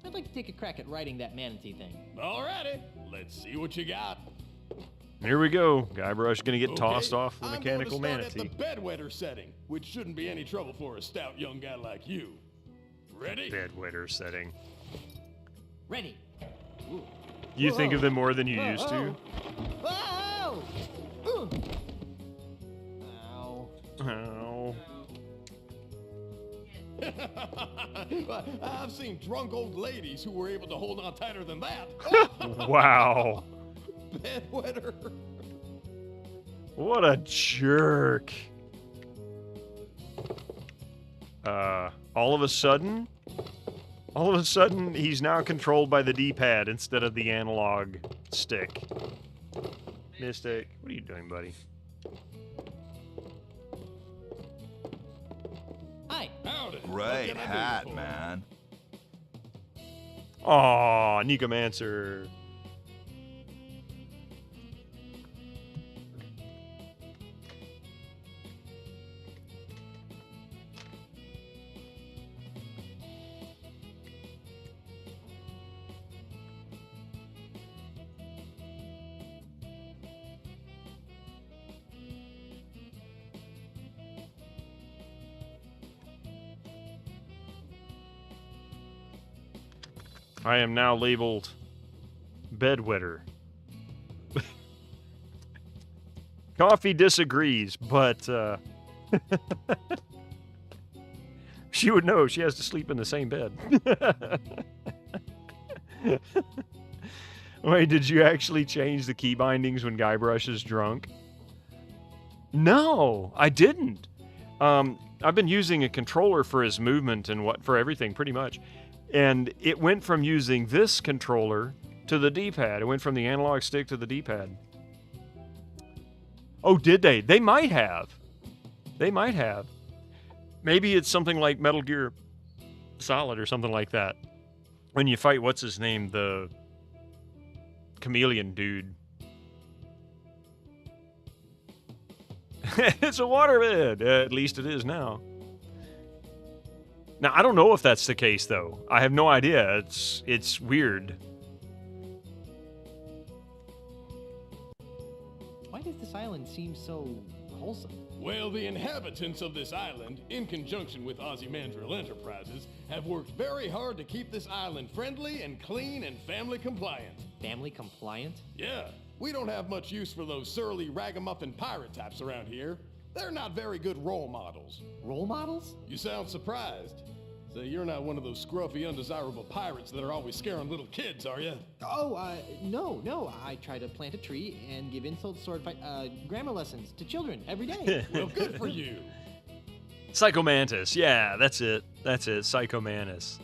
I'd like to take a crack at riding that manatee thing. Alrighty, let's see what you got. Here we go. Guybrush gonna get tossed Okay, off the I'm mechanical going to manatee. start at the bedwetter setting, which shouldn't be any trouble for a stout young guy like you. Ready? Bedwetter setting. Ready. You think of them more than you used to? Whoa! Ooh. Ow. Oh. I've seen drunk old ladies who were able to hold on tighter than that. Wow. Bedwetter. What a jerk. All of a sudden, he's now controlled by the D-pad instead of the analog stick. Mystic, what are you doing, buddy? Hi. Howdy. Great hat, man. Aw, Nicomancer. I am now labeled bedwetter. Coffee disagrees, but She would know. She has to sleep in the same bed. Wait, did you actually change the key bindings when Guybrush is drunk? No, I didn't. I've been using a controller for his movement and for everything, pretty much. And it went from using this controller to the D-pad. It went from the analog stick to the D-pad. Oh, did they? They might have. They might have. Maybe it's something like Metal Gear Solid or something like that. When you fight, what's his name? The chameleon dude. It's a waterbed. At least it is now. Now, I don't know if that's the case, though. I have no idea. It's weird. Why does this island seem so wholesome? Well, the inhabitants of this island, in conjunction with Ozymandias Enterprises, have worked very hard to keep this island friendly and clean and family compliant. Family compliant? Yeah. We don't have much use for those surly ragamuffin pirate types around here. They're not very good role models. Role models? You sound surprised. So you're not one of those scruffy, undesirable pirates that are always scaring little kids, are you? Oh, no. I try to plant a tree and give insult sword fight, grammar lessons to children every day. Well, good for you. Psychomantis. Yeah, that's it. That's it. Psychomantis.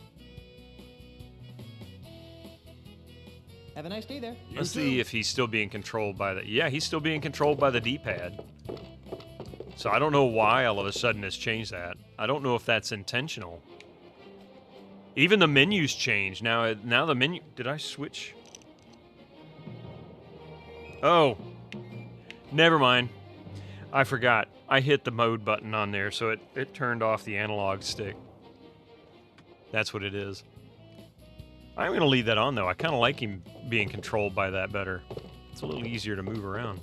Have a nice day there. Let's see if he's still being controlled by the... Yeah, he's still being controlled by the D-pad. So I don't know why all of a sudden it's changed that. I don't know if that's intentional. Even the menus changed. Now the menu... Did I switch? Oh. Never mind. I forgot. I hit the mode button on there, so it turned off the analog stick. That's what it is. I'm going to leave that on, though. I kind of like him being controlled by that better. It's a little easier to move around.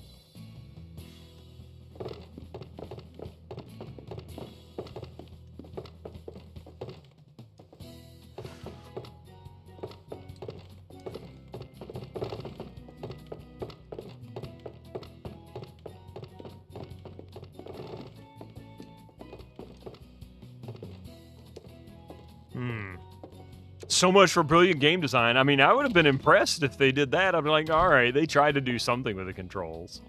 So much for brilliant game design. I mean, I would have been impressed if they did that. I'd be like, all right, they tried to do something with the controls.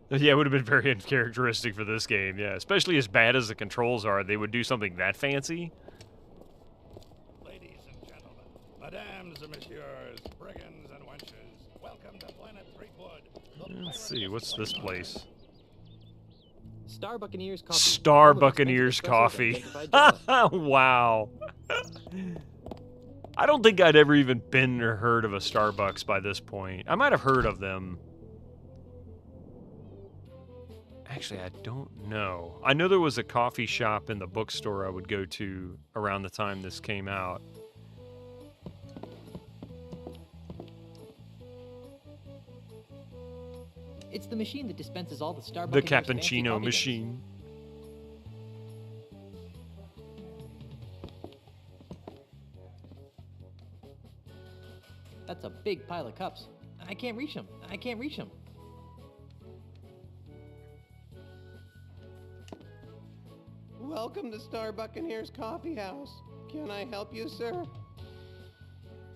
Yeah, it would have been very uncharacteristic for this game, yeah. Especially as bad as the controls are, they would do something that fancy. Mesdames and messieurs, brigands and wenches, welcome to Planet Threepwood. Let's see, what's this place? Star Buccaneers Coffee. Star Buccaneers Coffee. Wow. I don't think I'd ever even been or heard of a Starbucks by this point. I might have heard of them. Actually, I don't know. I know there was a coffee shop in the bookstore I would go to around the time this came out. It's the machine that dispenses all the Starbucks. The cappuccino machine. That's a big pile of cups. I can't reach them. I can't reach them. Welcome to Star Buccaneers Coffee House. Can I help you, sir?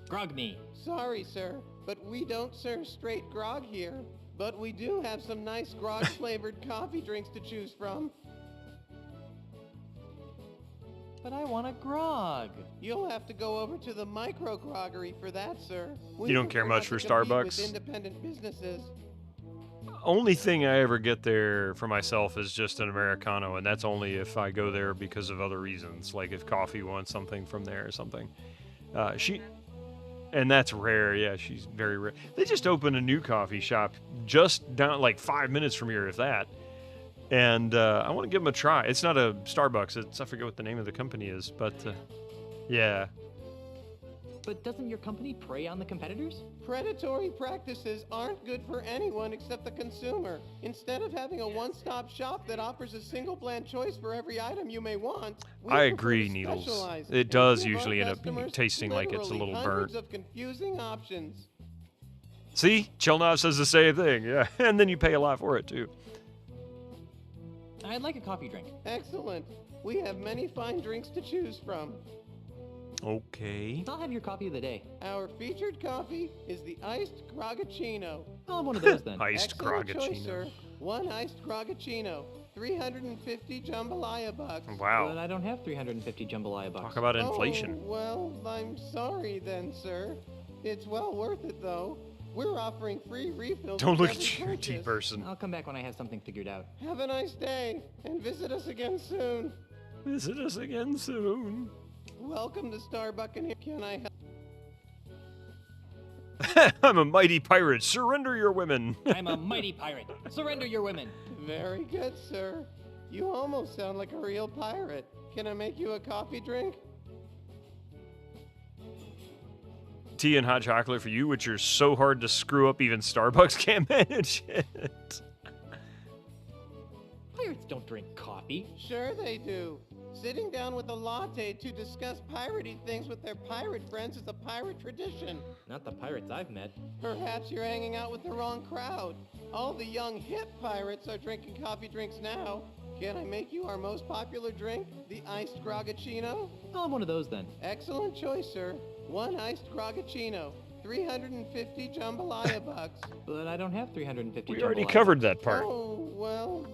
Grog me. Sorry, sir, but we don't serve straight grog here. But we do have some nice grog-flavored coffee drinks to choose from. But I want a grog. You'll have to go over to the micro-groggery for that, sir. You don't care much for Starbucks? With independent businesses. Only thing I ever get there for myself is just an Americano, and that's only if I go there because of other reasons, like if Coffee wants something from there or something. And that's rare, yeah, she's very rare. They just opened a new coffee shop just down, like 5 minutes from here, if that. And I want to give them a try. It's not a Starbucks, I forget what the name of the company is, but yeah. But doesn't your company prey on the competitors? Predatory practices aren't good for anyone except the consumer. Instead of having a one-stop shop that offers a single bland choice for every item you may want, we I prefer agree, to Needles. specialize It and does give our usually end up customers tasting like it's a literally little hundreds burnt. of confusing options. See? Chelnov says the same thing, yeah. And then you pay a lot for it, too. I'd like a coffee drink. Excellent. We have many fine drinks to choose from. Okay. I'll have your coffee of the day. Our featured coffee is the iced Grogacino. I'll have one of those then. Iced Excellent choice, Grogacino. sir. One iced Grogacino. 350 jambalaya bucks. Wow. But I don't have 350 jambalaya bucks. Talk about inflation. Oh, well, I'm sorry then, sir. It's well worth it, though. We're offering free refills. Don't with look every at your tea purchase. person. I'll come back when I have something figured out. Have a nice day, and visit us again soon. Visit us again soon. Welcome to Starbucks, and here can I help? I'm a mighty pirate. Surrender your women. I'm a mighty pirate. Surrender your women. Very good, sir. You almost sound like a real pirate. Can I make you a coffee drink? Tea and hot chocolate for you, which are so hard to screw up even Starbucks can't manage it. Pirates don't drink coffee. Sure they do. Sitting down with a latte to discuss piratey things with their pirate friends is a pirate tradition. Not the pirates I've met. Perhaps you're hanging out with the wrong crowd. All the young hip pirates are drinking coffee drinks now. Can I make you our most popular drink, the iced Grogacino? I'll have one of those then. Excellent choice, sir. One iced Grogacino. 350 jambalaya bucks. But I don't have 350 We already jambalaya covered bucks. that part. Oh, well,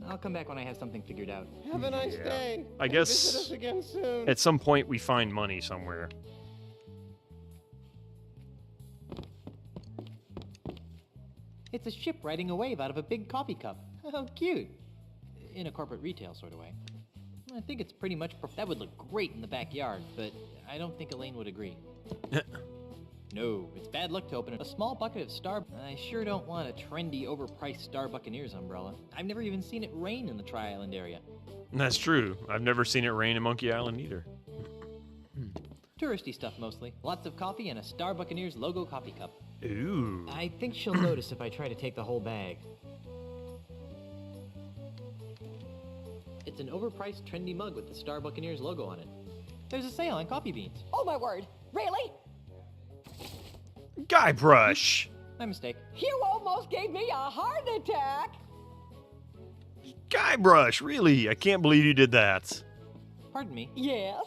I'll come back when I have something figured out. Have a nice Yeah. day. I and guess visit us again soon. At some point we find money somewhere. It's a ship riding a wave out of a big coffee cup. How cute. In a corporate retail sort of way. I think it's pretty much... That would look great in the backyard, but I don't think Elaine would agree. No, it's bad luck to open a small bucket of Star... I sure don't want a trendy, overpriced Star Buccaneers umbrella. I've never even seen it rain in the Tri-Island area. That's true. I've never seen it rain in Monkey Island either. Touristy stuff mostly. Lots of coffee and a Star Buccaneers logo coffee cup. Ooh. I think she'll notice if I try to take the whole bag. It's an overpriced, trendy mug with the Star Buccaneers logo on it. There's a sale on coffee beans. Oh my word, really? Guybrush! My mistake. You almost gave me a heart attack. Guybrush, really? I can't believe you did that. Pardon me. Yes?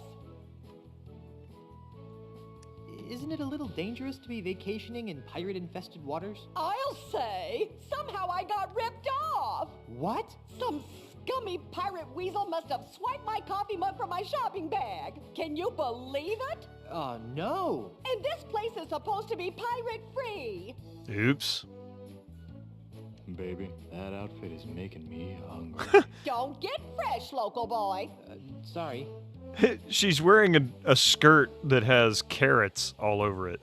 Isn't it a little dangerous to be vacationing in pirate-infested waters? I'll say, somehow I got ripped off. What? Some scummy pirate weasel must have swiped my coffee mug from my shopping bag. Can you believe it? Oh, no. And this place is supposed to be pirate-free. Oops. Baby, that outfit is making me hungry. Don't get fresh, local boy. Sorry. She's wearing a skirt that has carrots all over it.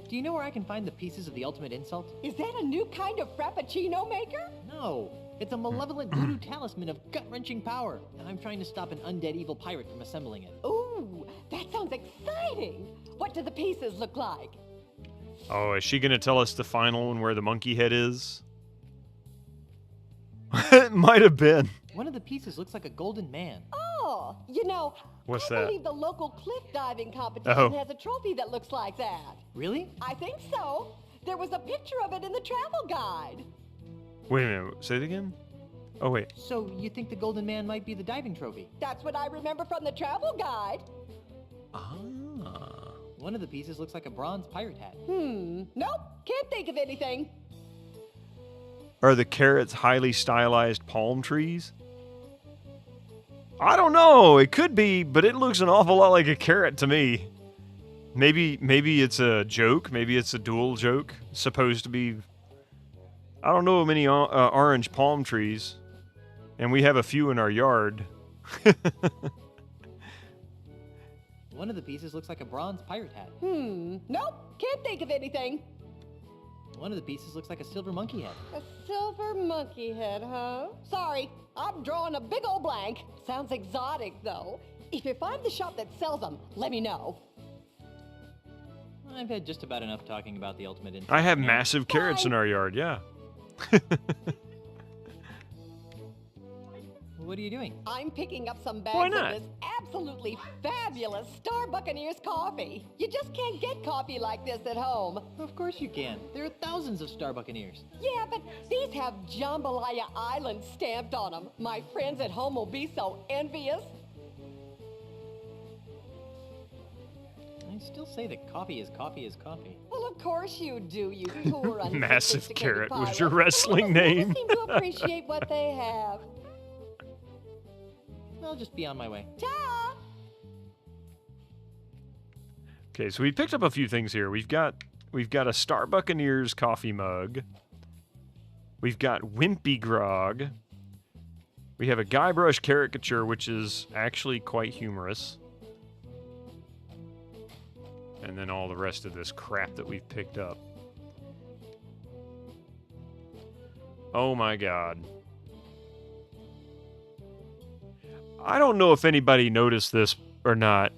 Do you know where I can find the pieces of the ultimate insult? Is that a new kind of frappuccino maker? No. It's a malevolent voodoo talisman of gut-wrenching power. And I'm trying to stop an undead evil pirate from assembling it. Ooh, that sounds exciting. What do the pieces look like? Oh, is she gonna tell us the final one where the monkey head is? It might have been. One of the pieces looks like a golden man. Oh, you know, What's I that? believe the local cliff diving competition Oh. has a trophy that looks like that. Really? I think so. There was a picture of it in the travel guide. Wait a minute, say it again? Oh, wait. So you think the golden man might be the diving trophy? That's what I remember from the travel guide. Ah. One of the pieces looks like a bronze pirate hat. Nope, can't think of anything. Are the carrots highly stylized palm trees? I don't know. It could be, but it looks an awful lot like a carrot to me. Maybe it's a joke. Maybe it's a dual joke. Supposed to be... I don't know of many orange palm trees. And we have a few in our yard. One of the pieces looks like a bronze pirate hat. Nope, can't think of anything. One of the pieces looks like a silver monkey head. A silver monkey head, huh? Sorry, I'm drawing a big old blank. Sounds exotic, though. If you find the shop that sells them, let me know. I've had just about enough talking about the ultimate interest. I have massive carrots in our yard, yeah. What are you doing? I'm picking up some Why bags of not? this absolutely fabulous Star Buccaneers coffee. You just can't get coffee like this at home. Of course you can. There are thousands of Star Buccaneers. Yeah, but these have Jambalaya Island stamped on them. My friends at home will be so envious. I still say that coffee is coffee is coffee. Well, of course you do, you poor Massive unsophisticated Carrot was pirate. your wrestling People name. seem to appreciate what they have. I'll just be on my way. Ta! Okay, so we picked up a few things here. We've got a Star Buccaneers coffee mug. We've got Wimpy Grog. We have a Guybrush caricature, which is actually quite humorous. And then all the rest of this crap that we've picked up. Oh my god. I don't know if anybody noticed this or not,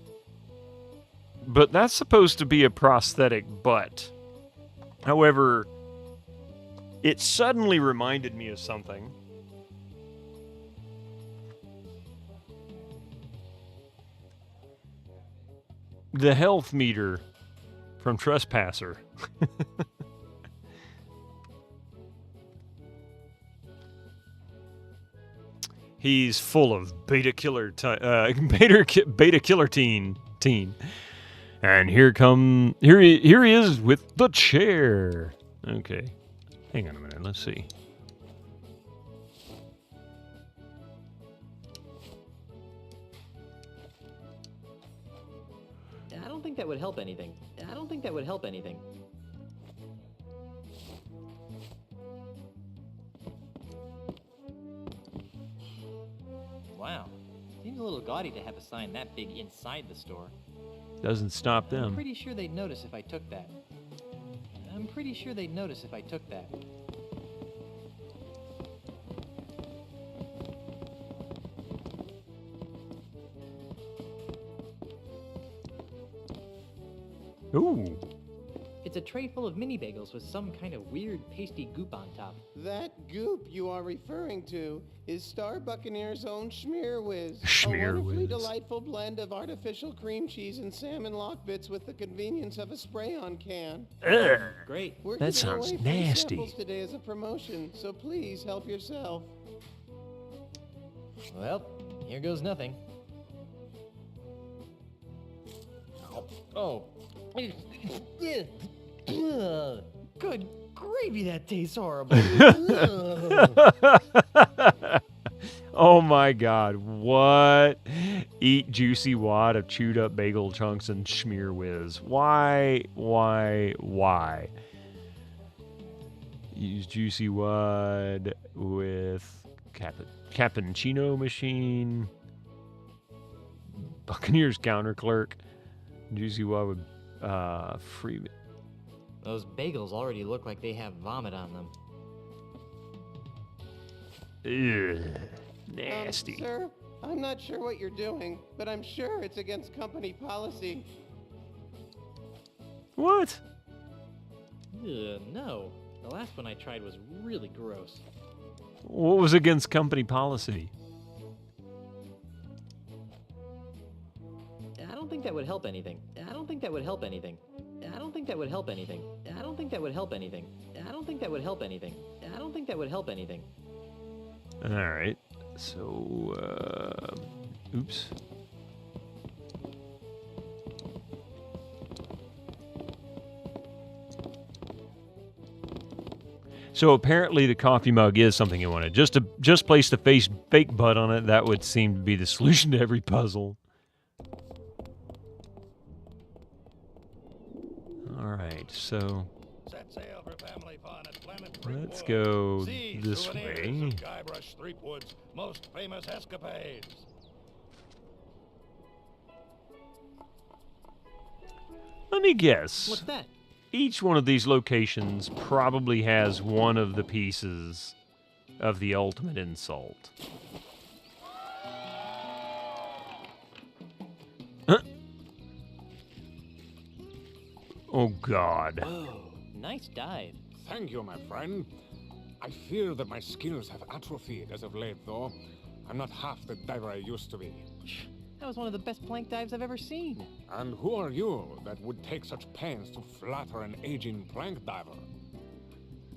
but that's supposed to be a prosthetic butt. However, it suddenly reminded me of something. The health meter from Trespasser. He's full of beta killer teen. And here he is with the chair. Okay. Hang on a minute, let's see. I don't think that would help anything. I don't think that would help anything. Wow. Seems a little gaudy to have a sign that big inside the store. Doesn't stop I'm them. pretty sure they'd notice if I took that. I'm pretty sure they'd notice if I took that. Ooh. It's a tray full of mini bagels with some kind of weird pasty goop on top. That goop you are referring to is Star Buccaneer's own Schmear Whiz. Schmear A wonderfully Whiz. delightful blend of artificial cream cheese and salmon lock bits with the convenience of a spray-on can. Ugh. Great. We're That giving sounds away free nasty. samples today as a promotion, so please help yourself. Well, here goes nothing. Oh. Good gravy, that tastes horrible. Oh my god, what? Eat juicy wad of chewed up bagel chunks and Schmear Whiz. Why? Use juicy wad with cappuccino machine. Buccaneers counter clerk. Juicy wad with free. Those bagels already look like they have vomit on them. Ugh, nasty. Sir, I'm not sure what you're doing, but I'm sure it's against company policy. What? No. The last one I tried was really gross. What was against company policy? I don't think that would help anything. I don't think that would help anything. I don't think that would help anything. I don't think that would help anything. I don't think that would help anything. I don't think that would help anything. All right. So, oops. So apparently the coffee mug is something you wanted. Just place the fake butt on it. That would seem to be the solution to every puzzle. All right. So Set sail for family fun at Planet let's Threepwood. go See this souvenirs way. of Guybrush Threepwood's most famous escapades. Let me guess. What's that? each one of these locations probably has one of the pieces of the ultimate insult. Huh? Oh, God. Whoa, nice dive. Thank you, my friend. I fear that my skills have atrophied as of late, though. I'm not half the diver I used to be. That was one of the best plank dives I've ever seen. And who are you that would take such pains to flatter an aging plank diver?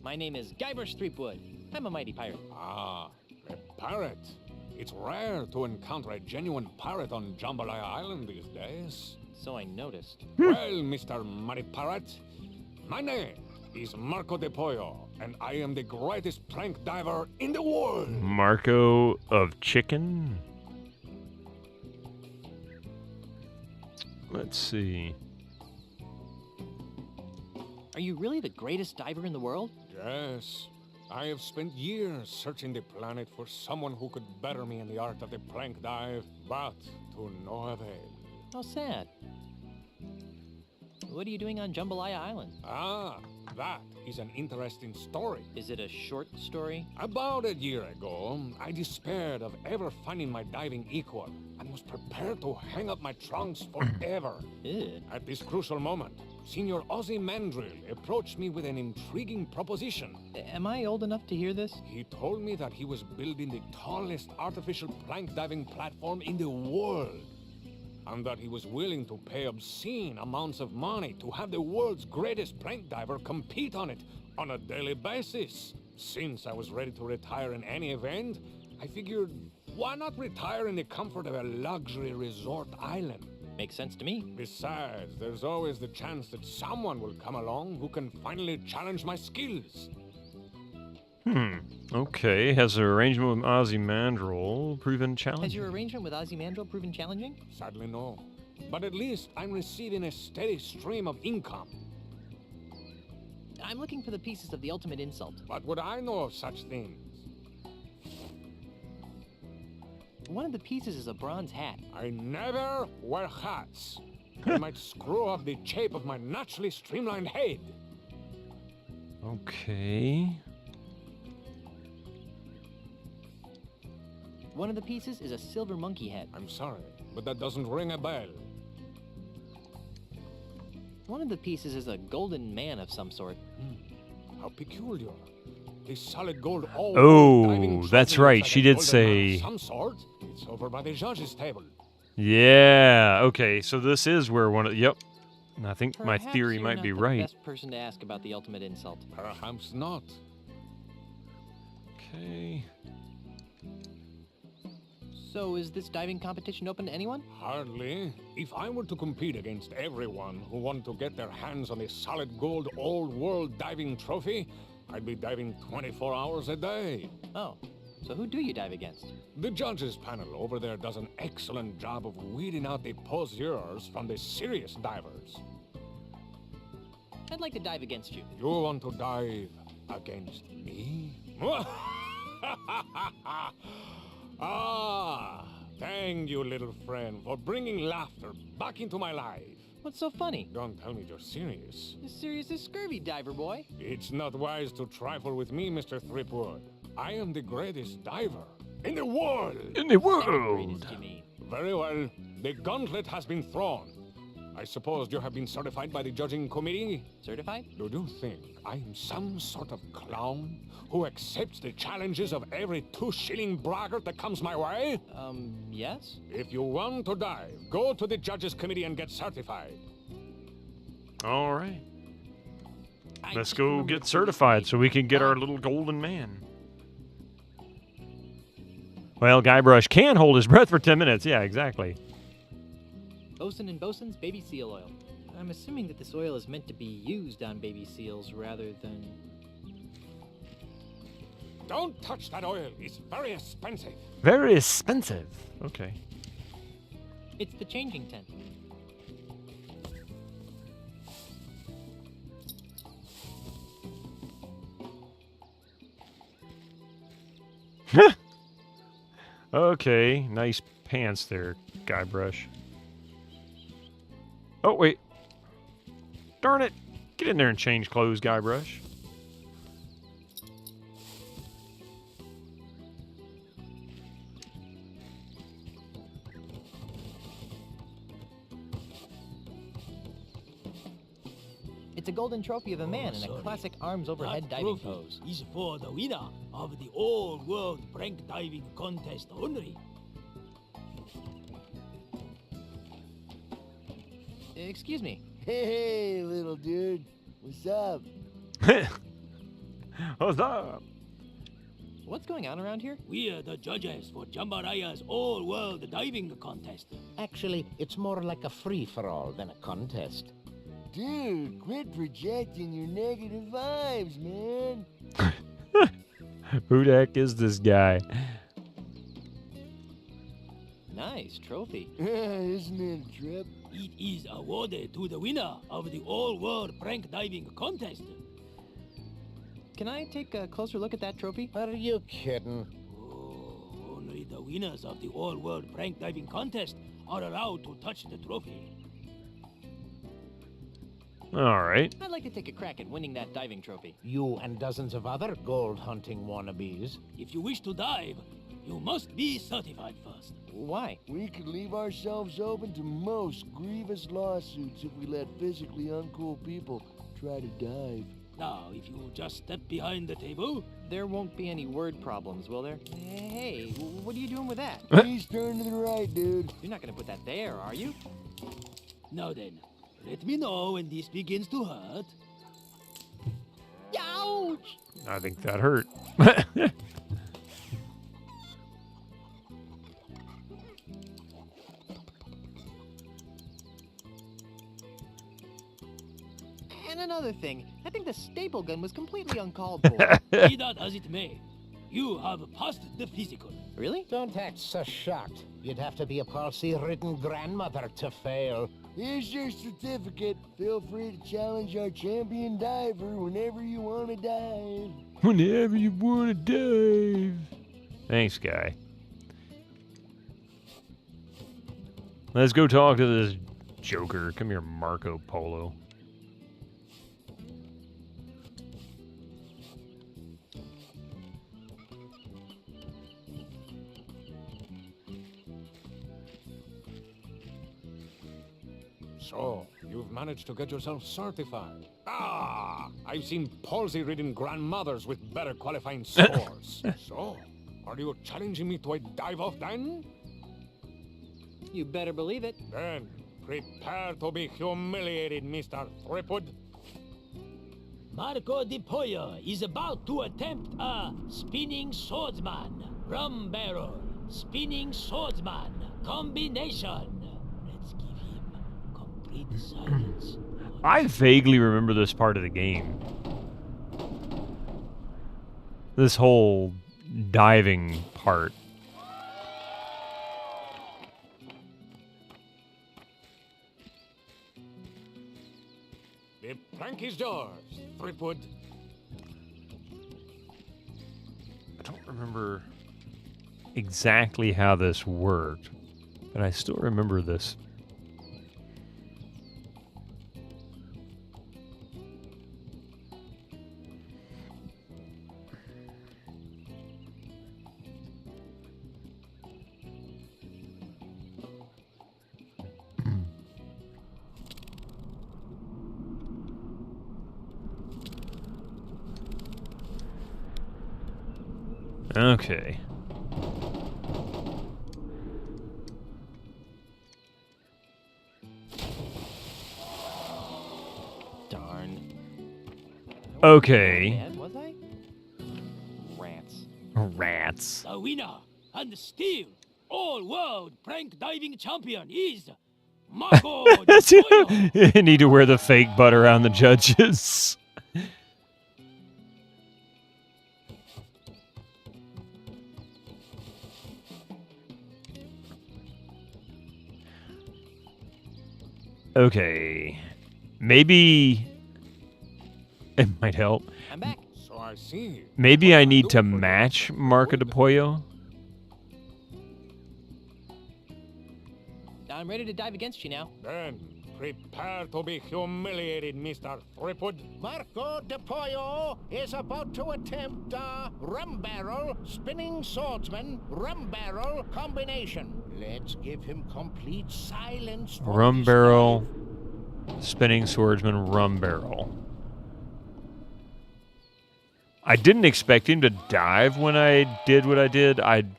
My name is Guybrush Threepwood. I'm a mighty pirate. Ah, a pirate. It's rare to encounter a genuine pirate on Jambalaya Island these days. So I noticed. Well, Mr. Mighty Pirate, my name is Marco de Pollo, and I am the greatest plank diver in the world. Marco of Chicken? Let's see. Are you really the greatest diver in the world? Yes. I have spent years searching the planet for someone who could better me in the art of the plank dive, but to no avail. How sad. What are you doing on Jambalaya Island? Ah, that is an interesting story. Is it a short story? About a year ago, I despaired of ever finding my diving equal and was prepared to hang up my trunks forever. At this crucial moment, Senior Ozzy Mandrill approached me with an intriguing proposition. Am I old enough to hear this? He told me that he was building the tallest artificial plank diving platform in the world, and that he was willing to pay obscene amounts of money to have the world's greatest plank diver compete on it on a daily basis. Since I was ready to retire in any event, I figured, why not retire in the comfort of a luxury resort island? Makes sense to me. Besides, there's always the chance that someone will come along who can finally challenge my skills. Okay. Has an arrangement with Ozymandias proven challenging? Has your arrangement with Ozymandias proven challenging? Sadly, no. But at least I'm receiving a steady stream of income. I'm looking for the pieces of the ultimate insult. What would I know of such things? One of the pieces is a bronze hat. I never wear hats. They might screw up the shape of my naturally streamlined head. Okay. One of the pieces is a silver monkey head. I'm sorry, but that doesn't ring a bell. One of the pieces is a golden man of some sort. How peculiar. The solid gold Oh, that's right. She did say... Some sort. It's over by the judge's table. Yeah. Okay, so this is where one of... Yep. I think Perhaps my theory you're might not be the right. best person to ask about the ultimate insult. Perhaps not. Okay. So is this diving competition open to anyone? Hardly. If I were to compete against everyone who wanted to get their hands on the solid gold old world diving trophy, I'd be diving 24 hours a day. Oh, so who do you dive against? The judges panel over there does an excellent job of weeding out the poseurs from the serious divers. I'd like to dive against you. You want to dive against me? Ah, thank you, little friend, for bringing laughter back into my life. What's so funny? Don't tell me you're serious. You're serious as scurvy, diver boy. It's not wise to trifle with me, Mr. Threepwood. I am the greatest diver in the world. In the world. Greatest, you mean? Very well. The gauntlet has been thrown. I suppose you have been certified by the judging committee? Certified? Do you think I am some sort of clown who accepts the challenges of every 2-shilling braggart that comes my way? Yes? If you want to dive, go to the judges committee and get certified. All right. Let's go get certified so we can get our little golden man. Well, Guybrush can hold his breath for 10 minutes. Yeah, exactly. Bosun and Bosun's baby seal oil. I'm assuming that this oil is meant to be used on baby seals rather than... Don't touch that oil. It's very expensive. Very expensive. Okay. It's the changing tent. Okay, nice pants there, Guybrush. Oh, wait. Darn it. Get in there and change clothes, Guybrush. It's a golden trophy of a man in a classic arms overhead That diving trophy pose. is for the winner of the all-world prank diving contest only. Excuse me. Hey, little dude. What's up? What's up? What's going on around here? We are the judges for Jambalaya's all-world diving contest. Actually, it's more like a free-for-all than a contest. Dude, quit projecting your negative vibes, man. Who the heck is this guy? Nice trophy. Isn't it a trip? It is awarded to the winner of the all-world prank diving contest. Can I take a closer look at that trophy? Are you kidding? Oh, only the winners of the all-world prank diving contest are allowed to touch the trophy. All right. I'd like to take a crack at winning that diving trophy. You and dozens of other gold hunting wannabes. If you wish to dive, you must be certified first. Why? We could leave ourselves open to most grievous lawsuits if we let physically uncool people try to dive. Now, if you just step behind the table... There won't be any word problems, will there? Hey, what are you doing with that? Please turn to the right, dude. You're not going to put that there, are you? Now then, let me know when this begins to hurt. Ouch! I think that hurt. And another thing, I think the staple gun was completely uncalled for. Be that as it may, you have passed the physical. Really? Don't act so shocked. You'd have to be a palsy-ridden grandmother to fail. Here's your certificate. Feel free to challenge our champion diver whenever you want to dive. Whenever you want to dive. Thanks, guy. Let's go talk to this Joker. Come here, Marco Polo. So, you've managed to get yourself certified. Ah! I've seen palsy-ridden grandmothers with better qualifying scores. So, are you challenging me to a dive-off then? You better believe it. Then, prepare to be humiliated, Mr. Threepwood. Marco Di Pollo is about to attempt a spinning swordsman, rum barrel, spinning swordsman combination. Let's give him complete silence. I vaguely remember this part of the game. This whole diving part. The plank is yours, Threepwood. I don't remember exactly how this worked, but I still remember this. Okay. Darn. Okay. Bad, was I? Rats. Rats. The winner and still all-world prank diving champion is Marco Di Pollo. You need to wear the fake butt around the judges. Okay. Maybe it might help. I'm back. So I see. Maybe I need to match Marco Di Pollo. I'm ready to dive against you now. Then, Prepare to be humiliated, Mr. Threepwood. Marco de Pollo is about to attempt a rum barrel, spinning swordsman, rum barrel combination. Let's give him complete silence. Rum barrel, spinning swordsman, rum barrel. I didn't expect him to dive when I did what I did. I'm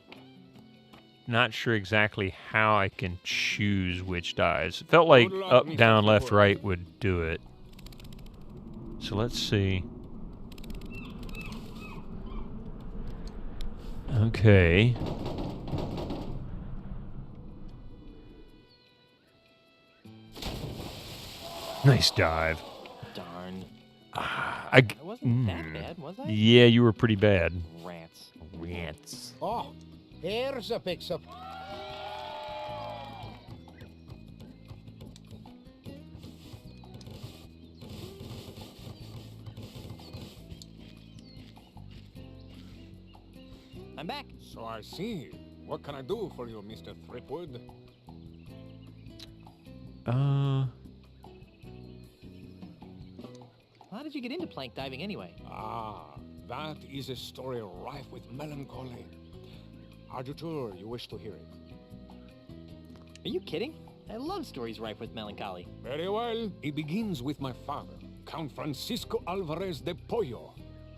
not sure exactly how I can choose which dives. It felt like up, down, left, right would do it. So let's see. Okay. Nice dive. Darn. I wasn't that bad, was I? Yeah, you were pretty bad. Rats. Rats. Oh, here's a fix-up. I'm back. So I see. What can I do for you, Mr. Threepwood? How did you get into plank diving anyway? Ah, that is a story rife with melancholy. Are you sure you wish to hear it? Are you kidding? I love stories rife with melancholy. Very well. It begins with my father, Count Francisco Alvarez de Pollo.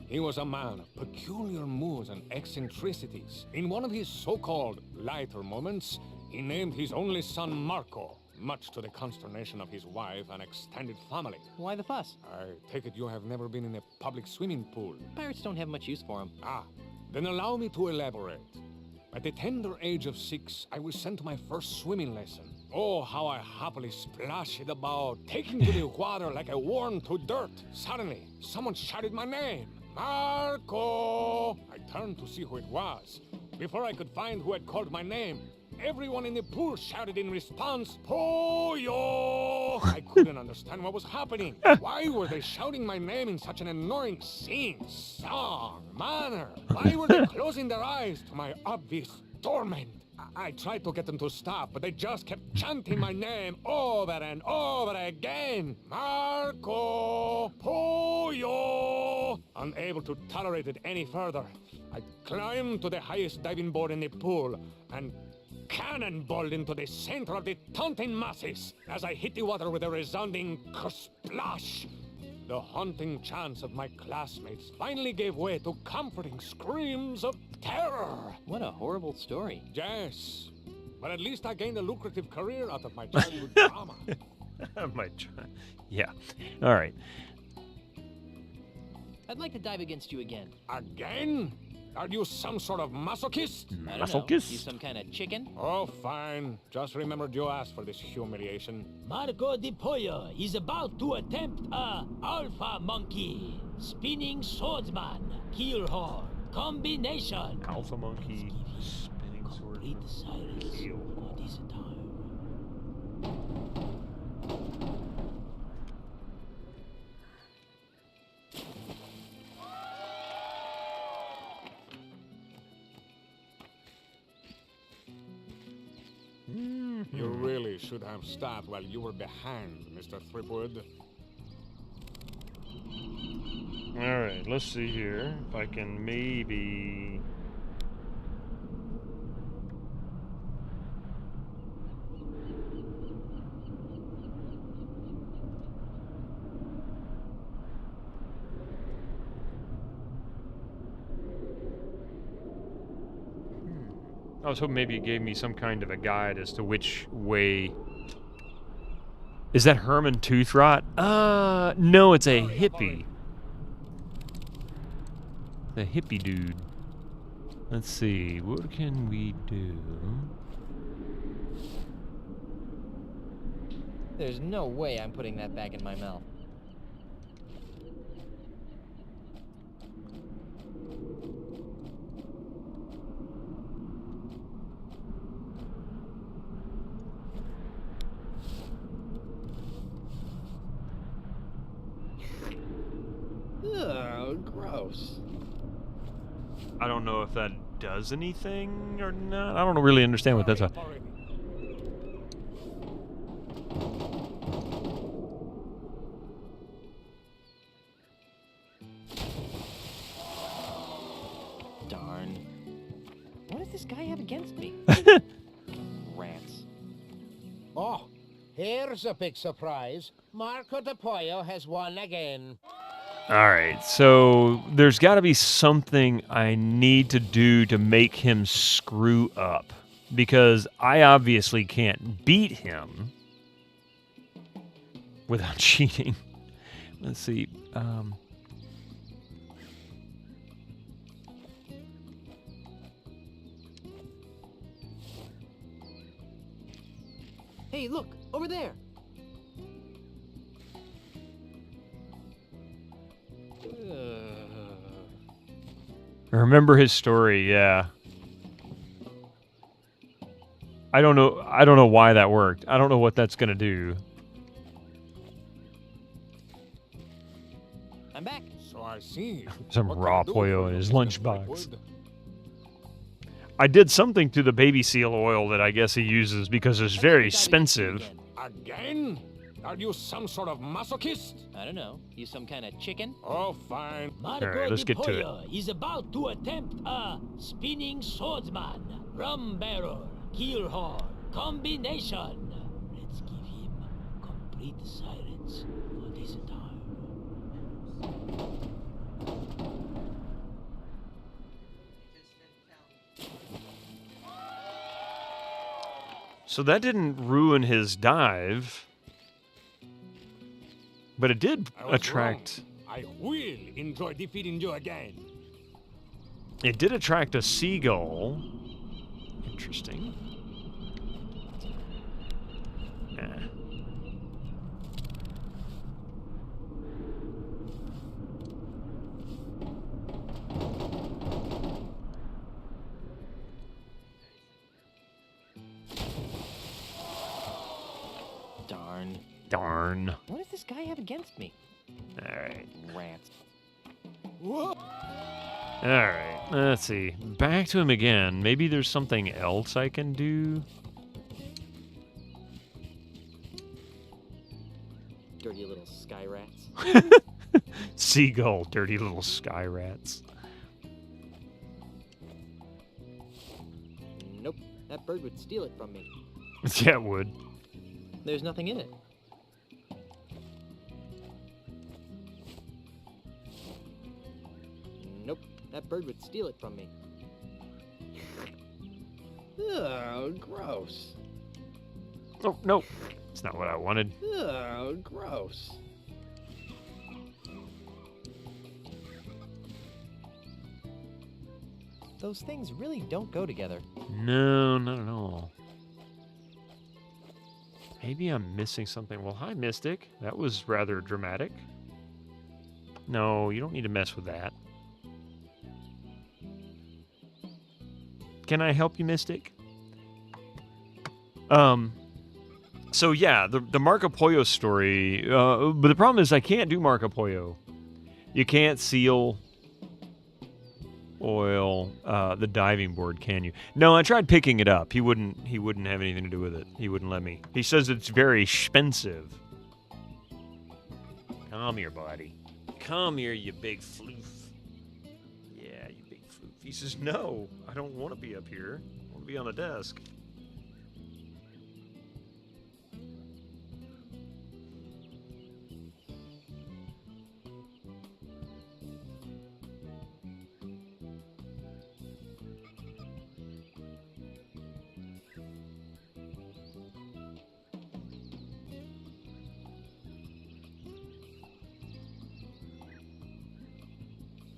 He was a man of peculiar moods and eccentricities. In one of his so-called lighter moments, he named his only son Marco, much to the consternation of his wife and extended family. Why the fuss? I take it you have never been in a public swimming pool. Pirates don't have much use for them. Ah, then allow me to elaborate. At the tender age of 6, I was sent to my first swimming lesson. Oh, how I happily splashed about, taking to the water like a worm to dirt. Suddenly, someone shouted my name. Marco! I turned to see who it was. Before I could find who had called my name, everyone in the pool shouted in response, Pollo! I couldn't understand what was happening. Why were they shouting my name in such an annoying scene, song, manner? Why were they closing their eyes to my obvious torment? I tried to get them to stop, but they just kept chanting my name over and over again. Marco Pollo! Unable to tolerate it any further, I climbed to the highest diving board in the pool and cannonballed into the center of the taunting masses as I hit the water with a resounding splash. The haunting chants of my classmates finally gave way to comforting screams of terror. What a horrible story. Yes, but at least I gained a lucrative career out of my childhood drama. Yeah. All right. I'd like to dive against you again. Again? Are you some sort of masochist? I don't know. You some kind of chicken? Oh, fine. Just remembered you asked for this humiliation. Marco de Pollo is about to attempt a alpha monkey, spinning swordsman, keel horn, combination. Alpha monkey, spinning swordsman, keel horn. You really should have stopped while you were behind, Mr. Threepwood. Alright, let's see here. If I can maybe... I was hoping maybe it gave me some kind of a guide as to which way... Is that Herman Tooth Rot? No, it's a hippie. The hippie dude. Let's see, what can we do? There's no way I'm putting that back in my mouth. Ugh, gross. I don't know if that does anything or not. I don't really understand what that's about. this guy have against me? Rats. Oh, here's a big surprise. Marco de Pollo has won again. All right, so there's got to be something I need to do to make him screw up, because I obviously can't beat him without cheating. Let's see. Hey, look, over there. I remember his story, yeah. I don't know why that worked. I don't know what that's gonna do. I'm back. So I see. Some What can raw I do pollo for in you, his Mr. lunchbox. Threepwood? I did something to the baby seal oil that I guess he uses because it's very expensive. Again? Are you some sort of masochist? I don't know. You some kind of chicken? Oh, fine. Marco Alright, let's de get to it. Pollo is about to attempt a spinning swordsman, rum barrel, keel horn, combination. Let's give him complete silence for this time. So that didn't ruin his dive, but it did I was attract. wrong. I will enjoy defeating you again. It did attract a seagull. Interesting. Nah. Darn. Darn. What does this guy have against me? All right. Rats. All right. Let's see. Back to him again. Maybe there's something else I can do. Dirty little sky rats. Seagull, dirty little sky rats. Nope. That bird would steal it from me. Yeah, it would. There's nothing in it. Nope. That bird would steal it from me. Ugh, gross. Oh, no. It's not what I wanted. Ugh, gross. Those things really don't go together. No, not at all. Maybe I'm missing something. Well, hi, Mystic. That was rather dramatic. No, you don't need to mess with that. Can I help you, Mystic? So yeah, the Marco Pollo story, but the problem is I can't do Marco Pollo. You can't seal oil the diving board, can you? No, I tried picking it up. He wouldn't have anything to do with it. He wouldn't let me. He says it's very expensive. Come here, buddy. Come here, you big floof. Yeah, you big floof. He says, no, I don't want to be up here. I want to be on the desk.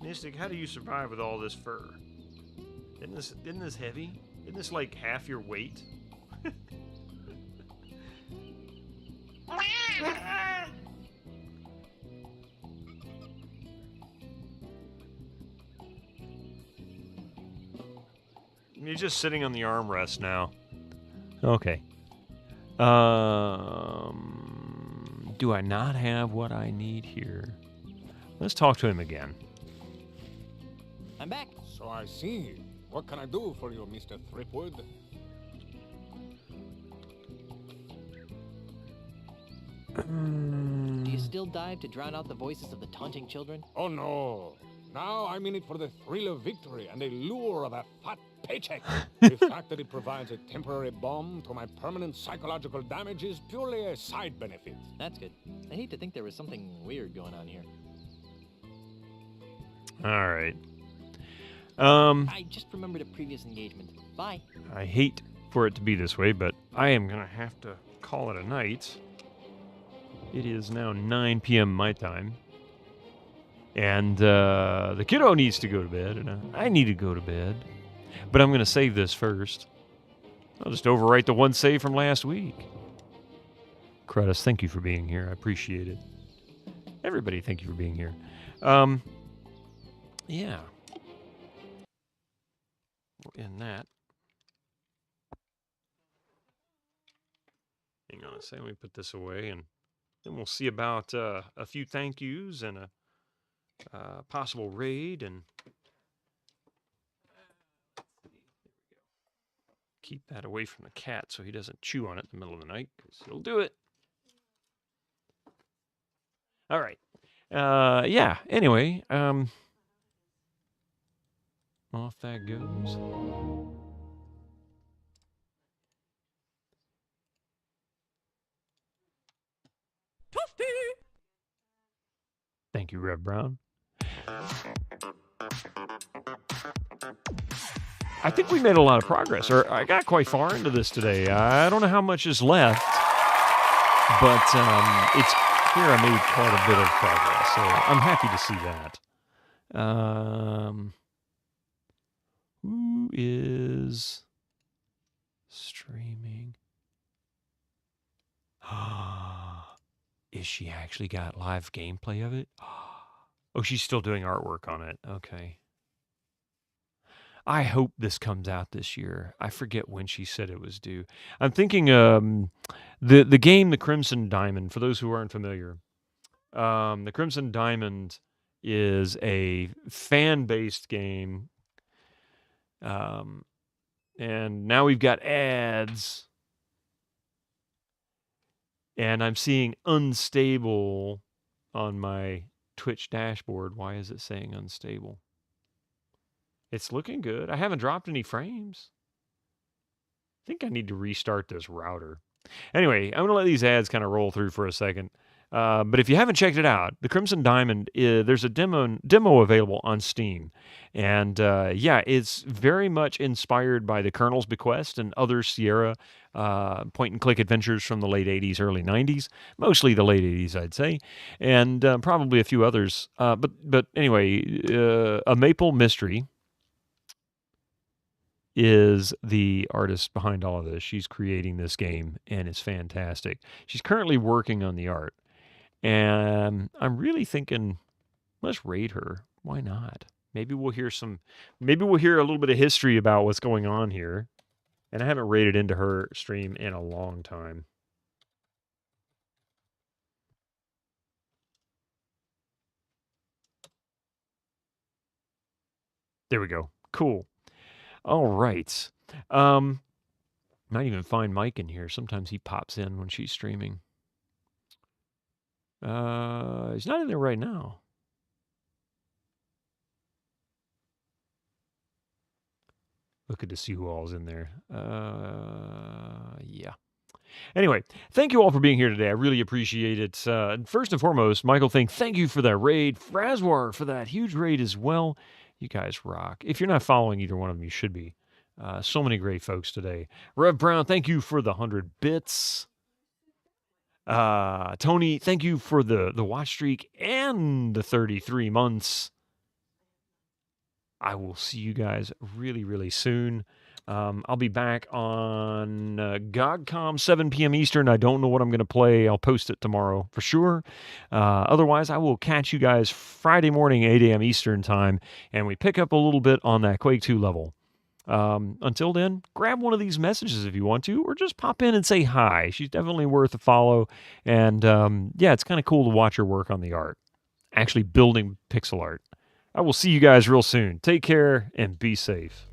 Mystic, how do you survive with all this fur? Isn't this heavy? Isn't this like half your weight? You're just sitting on the armrest now. Okay. Do I not have what I need here? Let's talk to him again. I'm back. So I see. What can I do for you, Mr. Threepwood? Do you still dive to drown out the voices of the taunting children? Oh, no. Now I'm in it for the thrill of victory and the lure of a fat paycheck. The fact that it provides a temporary bomb to my permanent psychological damage is purely a side benefit. That's good. I hate to think there was something weird going on here. All right. I just remembered a previous engagement. Bye. I hate for it to be this way, but I am going to have to call it a night. It is now 9 p.m. my time. And the kiddo needs to go to bed, and I need to go to bed. But I'm going to save this first. I'll just overwrite the one save from last week. Kratos, thank you for being here. I appreciate it. Everybody, thank you for being here. Yeah. In that. Hang on a second. Let me put this away, and then we'll see about a few thank yous and a possible raid, and keep that away from the cat so he doesn't chew on it in the middle of the night, because he'll do it. All right. Yeah, anyway, off that goes. Thank you, Rev Brown. I think we made a lot of progress, or I got quite far into this today. I don't know how much is left, but it's clear I made quite a bit of progress, so I'm happy to see that. Who is streaming? Is she actually got live gameplay of it? Oh, she's still doing artwork on it. Okay. I hope this comes out this year. I forget when she said it was due. I'm thinking the game, The Crimson Diamond, for those who aren't familiar. The Crimson Diamond is a fan-based game. And now we've got ads. And I'm seeing unstable on my Twitch dashboard. Why is it saying unstable? It's looking good. I haven't dropped any frames. I think I need to restart this router. Anyway, I'm going to let these ads kind of roll through for a second. But if you haven't checked it out, the Crimson Diamond, there's a demo available on Steam. And yeah, it's very much inspired by the Colonel's Bequest and other Sierra point-and-click adventures from the late 80s, early 90s. Mostly the late 80s, I'd say. And probably a few others. But anyway, A Maple Mystery is the artist behind all of this. She's creating this game, and it's fantastic. She's currently working on the art. And I'm really thinking, let's raid her. Why not? Maybe we'll hear a little bit of history about what's going on here. And I haven't raided into her stream in a long time. There we go. Cool. All right. Might even find Mike in here. Sometimes he pops in when she's streaming. He's not in there right now. Looking to see who all's in there. Yeah. Anyway, thank you all for being here today. I really appreciate it. First and foremost, Michael, thank you for that raid. Frazwar for that huge raid as well. You guys rock. If you're not following either one of them, you should be. So many great folks today. Rev Brown, thank you for the 100 bits. Tony, thank you for the watch streak and the 33 months. I will see you guys really, really soon. I'll be back on GOGCOM 7 p.m. Eastern. I don't know what I'm going to play. I'll post it tomorrow for sure. Otherwise, I will catch you guys Friday morning, 8 a.m. Eastern time, and we pick up a little bit on that Quake 2 level. Until then, grab one of these messages if you want to, or just pop in and say hi. She's definitely worth a follow. And yeah, it's kind of cool to watch her work on the art, actually building pixel art. I will see you guys real soon. Take care and be safe.